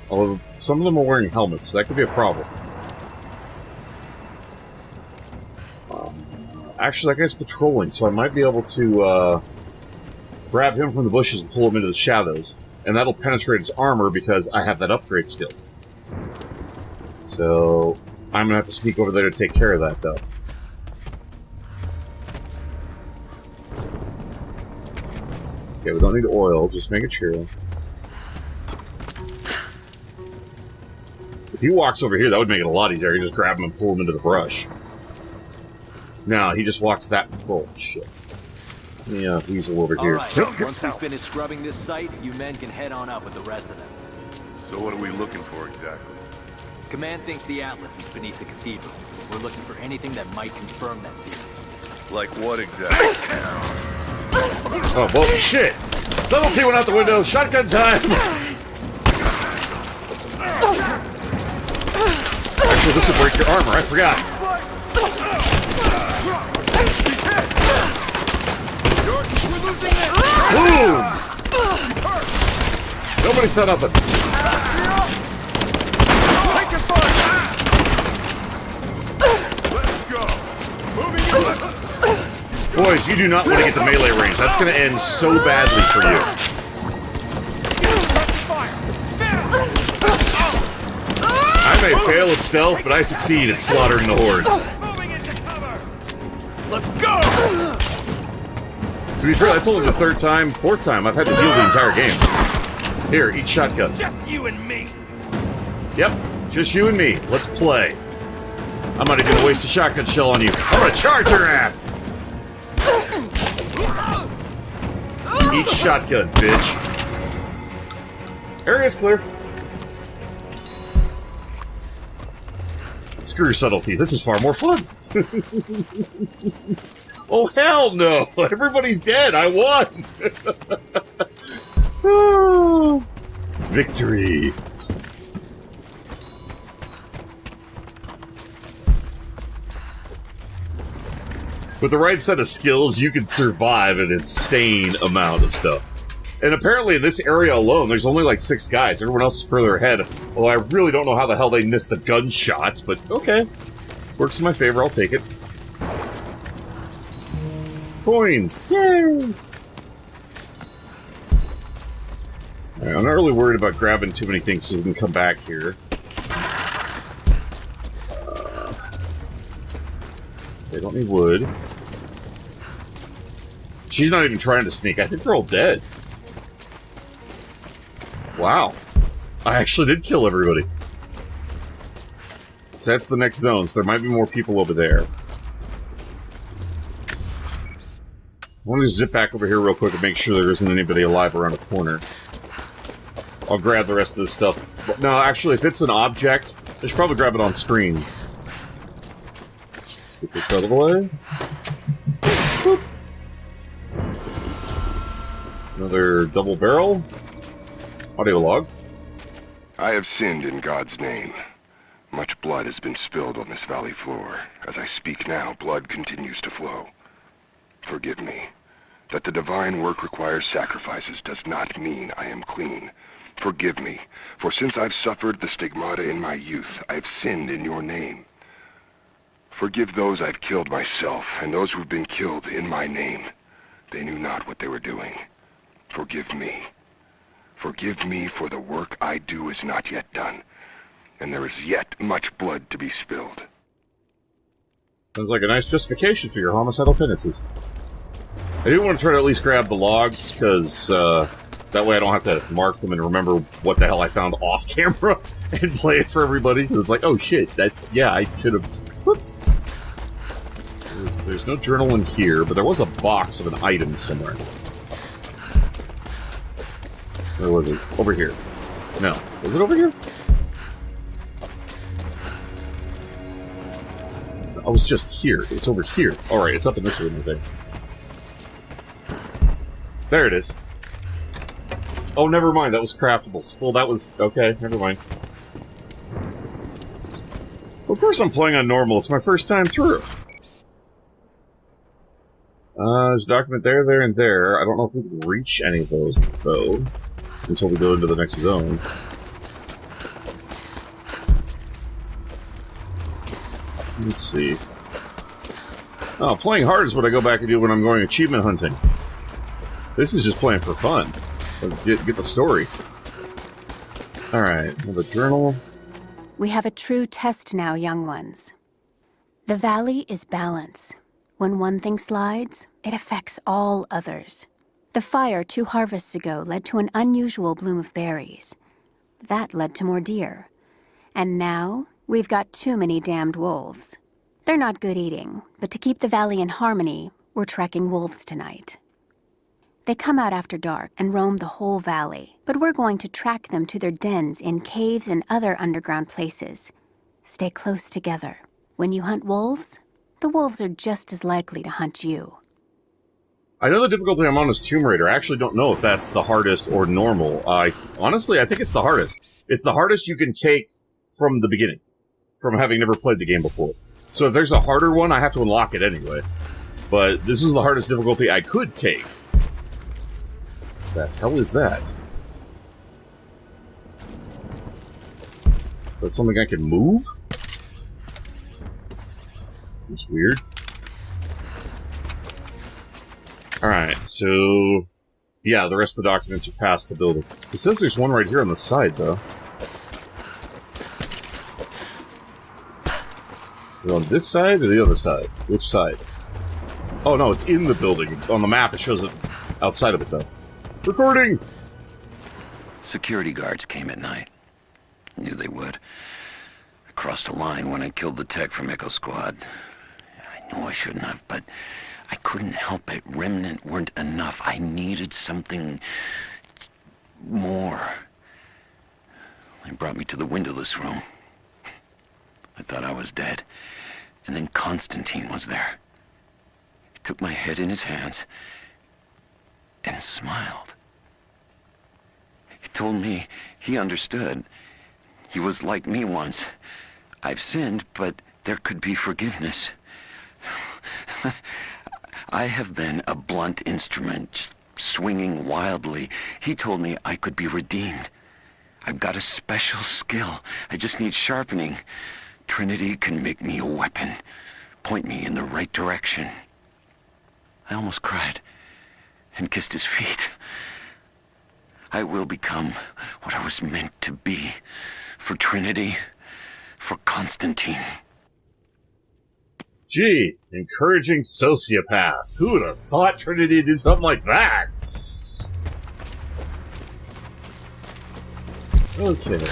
S1: Although some of them are wearing helmets, so that could be a problem. Actually, that guy's patrolling, so I might be able to grab him from the bushes and pull him into the shadows. And that'll penetrate his armor because I have that upgrade skill. So I'm gonna have to sneak over there to take care of that, though. Okay, we don't need oil, just making sure. If he walks over here, that would make it a lot easier. I can just grab him and pull him into the brush. No, he just walks that patrol. Shit. Yeah, weasel over here.
S21: Alright, once we finish scrubbing this site, you men can head on up with the rest of them.
S8: So what are we looking for exactly?
S21: Command thinks the Atlas is beneath the cathedral. We're looking for anything that might confirm that theory.
S8: Like what exactly?
S1: Oh, well, shit! Subtlety went out the window. Shotgun time! Actually, this will break your armor. I forgot. Boom! Nobody said nothing. Boys, you do not want to get the melee range. That's going to end so badly for you. I may fail at stealth, but I succeed at slaughtering the hordes.
S21: Let's go!
S1: To be fair, that's only the third time, fourth time I've had to heal the entire game. Here, eat shotgun.
S21: Just you and me.
S1: Yep, just you and me. Let's play. I'm not even gonna waste a shotgun shell on you. I'm gonna charge your ass! Eat shotgun, bitch. Area's clear. Screw your subtlety. This is far more fun. Oh, hell no! Everybody's dead. I won! Victory. With the right set of skills, you can survive an insane amount of stuff. And apparently in this area alone, there's only like 6 guys. Everyone else is further ahead. Although I really don't know how the hell they missed the gunshots, but okay. Works in my favor, I'll take it. Coins! Yay! Right, I'm not really worried about grabbing too many things so we can come back here. They don't need wood. She's not even trying to sneak. I think they're all dead. Wow. I actually did kill everybody. So that's the next zone, so there might be more people over there. I want to zip back over here real quick and make sure there isn't anybody alive around the corner. I'll grab the rest of this stuff. But no, actually, if it's an object, I should probably grab it on screen. Let's get this out of the way. Boop. Another double barrel. Audio log.
S6: I have sinned in God's name. Much blood has been spilled on this valley floor. As I speak now, blood continues to flow. Forgive me. That the divine work requires sacrifices does not mean I am clean. Forgive me, for since I've suffered the stigmata in my youth, I have sinned in your name. Forgive those I've killed myself, and those who've been killed in my name. They knew not what they were doing. Forgive me. Forgive me, for the work I do is not yet done, and there is yet much blood to be spilled.
S1: Sounds like a nice justification for your homicidal tendencies. I do want to try to at least grab the logs, because that way I don't have to mark them and remember what the hell I found off camera and play it for everybody. It's like, oh shit, yeah, I should have... Whoops. There's no journal in here, but there was a box of an item somewhere. Where was it? Over here. No. Was it over here? I was just here. It's over here. Alright, it's up in this room, I think. There it is. Oh, never mind. That was craftables. Well, that was... Okay, never mind. Of course I'm playing on normal. It's my first time through. There's a document there, there, and there. I don't know if we can reach any of those, though. Until we go into the next zone. Let's see. Oh, playing hard is what I go back and do when I'm going achievement hunting. This is just playing for fun. Get the story. Alright, have a journal.
S5: We have a true test now, young ones. The valley is balance. When one thing slides, it affects all others. The fire 2 harvests ago led to an unusual bloom of berries. That led to more deer. And now, we've got too many damned wolves. They're not good eating, but to keep the valley in harmony, we're tracking wolves tonight. They come out after dark and roam the whole valley, but we're going to track them to their dens in caves and other underground places. Stay close together. When you hunt wolves, the wolves are just as likely to hunt you.
S1: I know the difficulty I'm on is Tomb Raider. I actually don't know if that's the hardest or normal. Honestly, I think it's the hardest. It's the hardest you can take from the beginning, from having never played the game before. So if there's a harder one, I have to unlock it anyway. But this is the hardest difficulty I could take. What the hell is that? That's something I can move? It's weird. Alright, so... yeah, the rest of the documents are past the building. It says there's one right here on the side, though. Is it on this side or the other side? Which side? Oh no, it's in the building. On the map, it shows it outside of it, though. Recording!
S7: Security guards came at night. Knew they would. I crossed a line when I killed the tech from Echo Squad. I knew I shouldn't have, but I couldn't help it. Remnant weren't enough. I needed something more. They brought me to the windowless room. I thought I was dead. And then Constantine was there. He took my head in his hands and smiled. He told me he understood. He was like me once. I've sinned, but there could be forgiveness. I have been a blunt instrument, swinging wildly. He told me I could be redeemed. I've got a special skill. I just need sharpening. Trinity can make me a weapon, point me in the right direction. I almost cried and kissed his feet. I will become what I was meant to be. For Trinity, for Constantine.
S1: Gee, encouraging sociopaths. Who would have thought Trinity did something like that? Okay.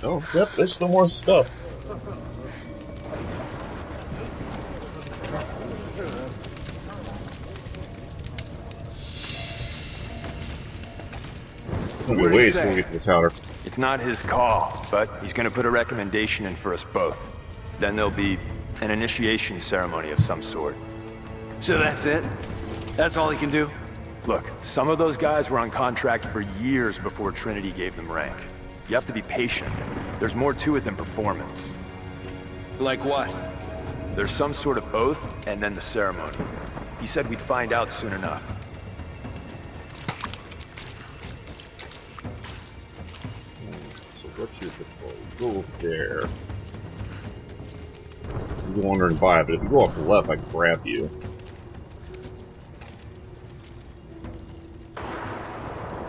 S1: Oh, yep, there's still more stuff. It's gonna be ways before we get to the tower.
S12: It's not his call, but he's gonna put a recommendation in for us both. Then there'll be an initiation ceremony of some sort.
S21: So that's it? That's all he can do?
S12: Look, some of those guys were on contract for years before Trinity gave them rank. You have to be patient. There's more to it than performance.
S21: Like what?
S12: There's some sort of oath, and then the ceremony. He said we'd find out soon enough.
S1: So what's your patrol? Go over there. You go wandering by, but if you go off to the left, I can grab you.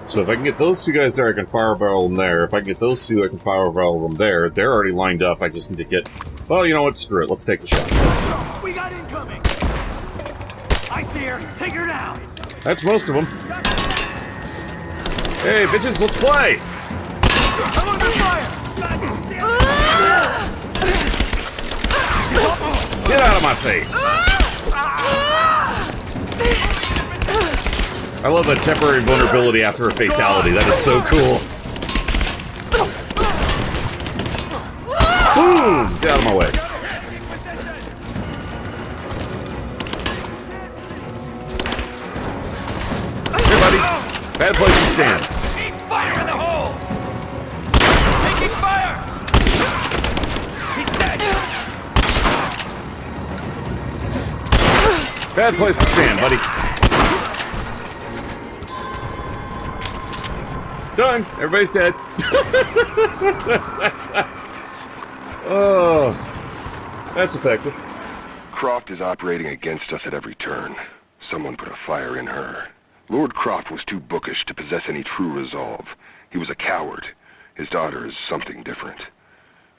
S1: So if I can get those two guys there, I can fire barrel them there. If I can get those two, I can fire barrel them there. They're already lined up. I just need to get... well, you know what? Screw it. Let's take the shot.
S21: We got incoming! I see her. Take her down!
S1: That's most of them. Hey, bitches, let's play!
S21: I'm under fire!
S1: Get out of my face! I love that temporary vulnerability after a fatality. That is so cool. Boom! Get out of my way. Here, buddy. Bad place to stand.
S21: Fire in the hole! Taking fire! He's dead!
S1: Bad place to stand, buddy. Done. Everybody's dead. Oh, that's effective.
S6: Croft is operating against us at every turn. Someone put a fire in her. Lord Croft was too bookish to possess any true resolve. He was a coward. His daughter is something different.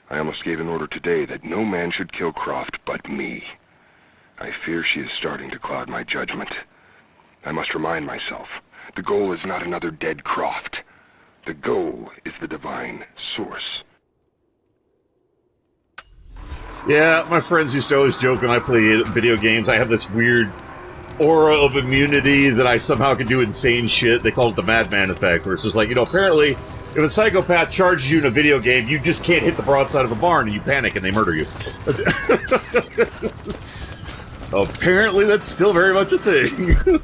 S6: I almost gave an order today that no man should kill Croft but me. I fear she is starting to cloud my judgment. I must remind myself, the goal is not another dead Croft. The goal is the divine source.
S1: Yeah, my friends used to always joke when I play video games, I have this weird aura of immunity that I somehow can do insane shit. They call it the Madman effect, where it's just like, apparently, if a psychopath charges you in a video game, you just can't hit the broadside of a barn and you panic and they murder you. Apparently, that's still very much a thing.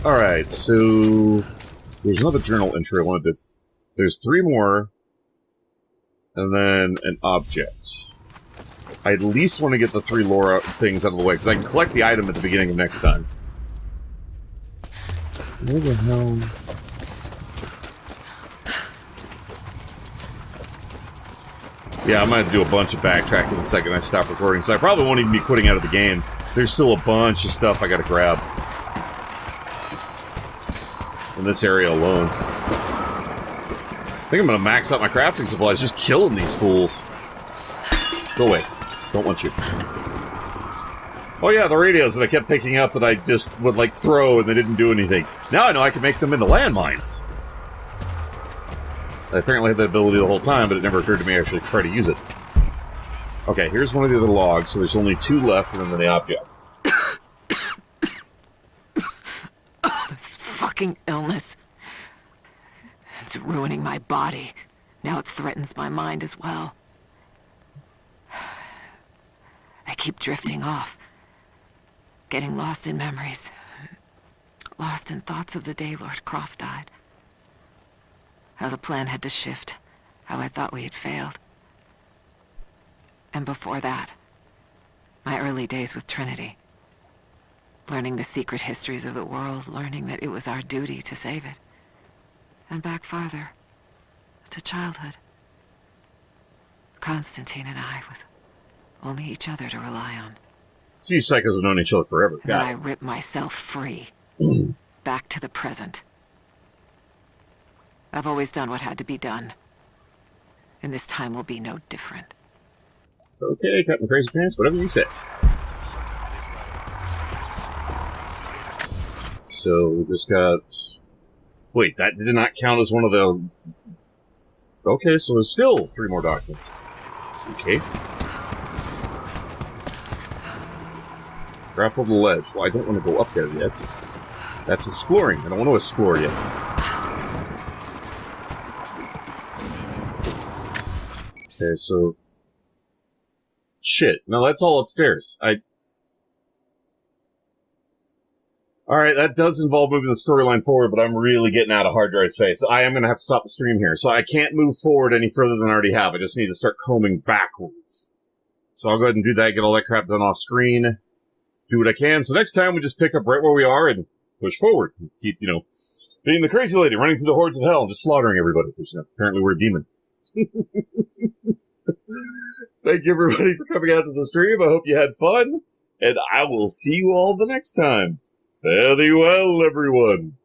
S1: Alright, so there's another journal entry I wanted to... There's 3 more, and then an object. I at least want to get the 3 Lara things out of the way, because I can collect the item at the beginning of next time. Where the hell... Yeah, I'm going to do a bunch of backtracking the second I stop recording, so I probably won't even be quitting out of the game. There's still a bunch of stuff I gotta grab. In this area alone. I think I'm gonna max out my crafting supplies, just killing these fools. Go away. Don't want you. Oh yeah, the radios that I kept picking up that I just would, like, throw and they didn't do anything. Now I know I can make them into landmines. I apparently had that ability the whole time, but it never occurred to me to actually try to use it. Okay, here's one of the other logs, so there's only 2 left and then the object.
S20: This fucking illness. It's ruining my body. Now it threatens my mind as well. I keep drifting off. Getting lost in memories. Lost in thoughts of the day Lord Croft died. How the plan had to shift. How I thought we had failed. And before that, my early days with Trinity. Learning the secret histories of the world, learning that it was our duty to save it. And back farther, to childhood. Constantine and I, with only each other to rely on.
S1: So you psychos have known each other forever.
S20: And then I ripped myself free. Back to the present. I've always done what had to be done. And this time will be no different.
S1: Okay, Captain Crazy Pants, whatever you say. So, we just got... Wait, that did not count as one of the... Okay, so there's still 3 more documents. Okay. Grapple the ledge. Well, I don't want to go up there yet. That's exploring. I don't want to explore yet. Okay, so... Shit. No, that's all upstairs. Alright, that does involve moving the storyline forward, but I'm really getting out of hard drive space. So I am going to have to stop the stream here. So I can't move forward any further than I already have. I just need to start combing backwards. So I'll go ahead and do that, get all that crap done off screen, do what I can. So next time we just pick up right where we are and push forward. Keep, being the crazy lady, running through the hordes of hell and just slaughtering everybody. Because, apparently we're a demon. Thank you everybody for coming out to the stream. I hope you had fun. And I will see you all the next time. Fare thee well, everyone.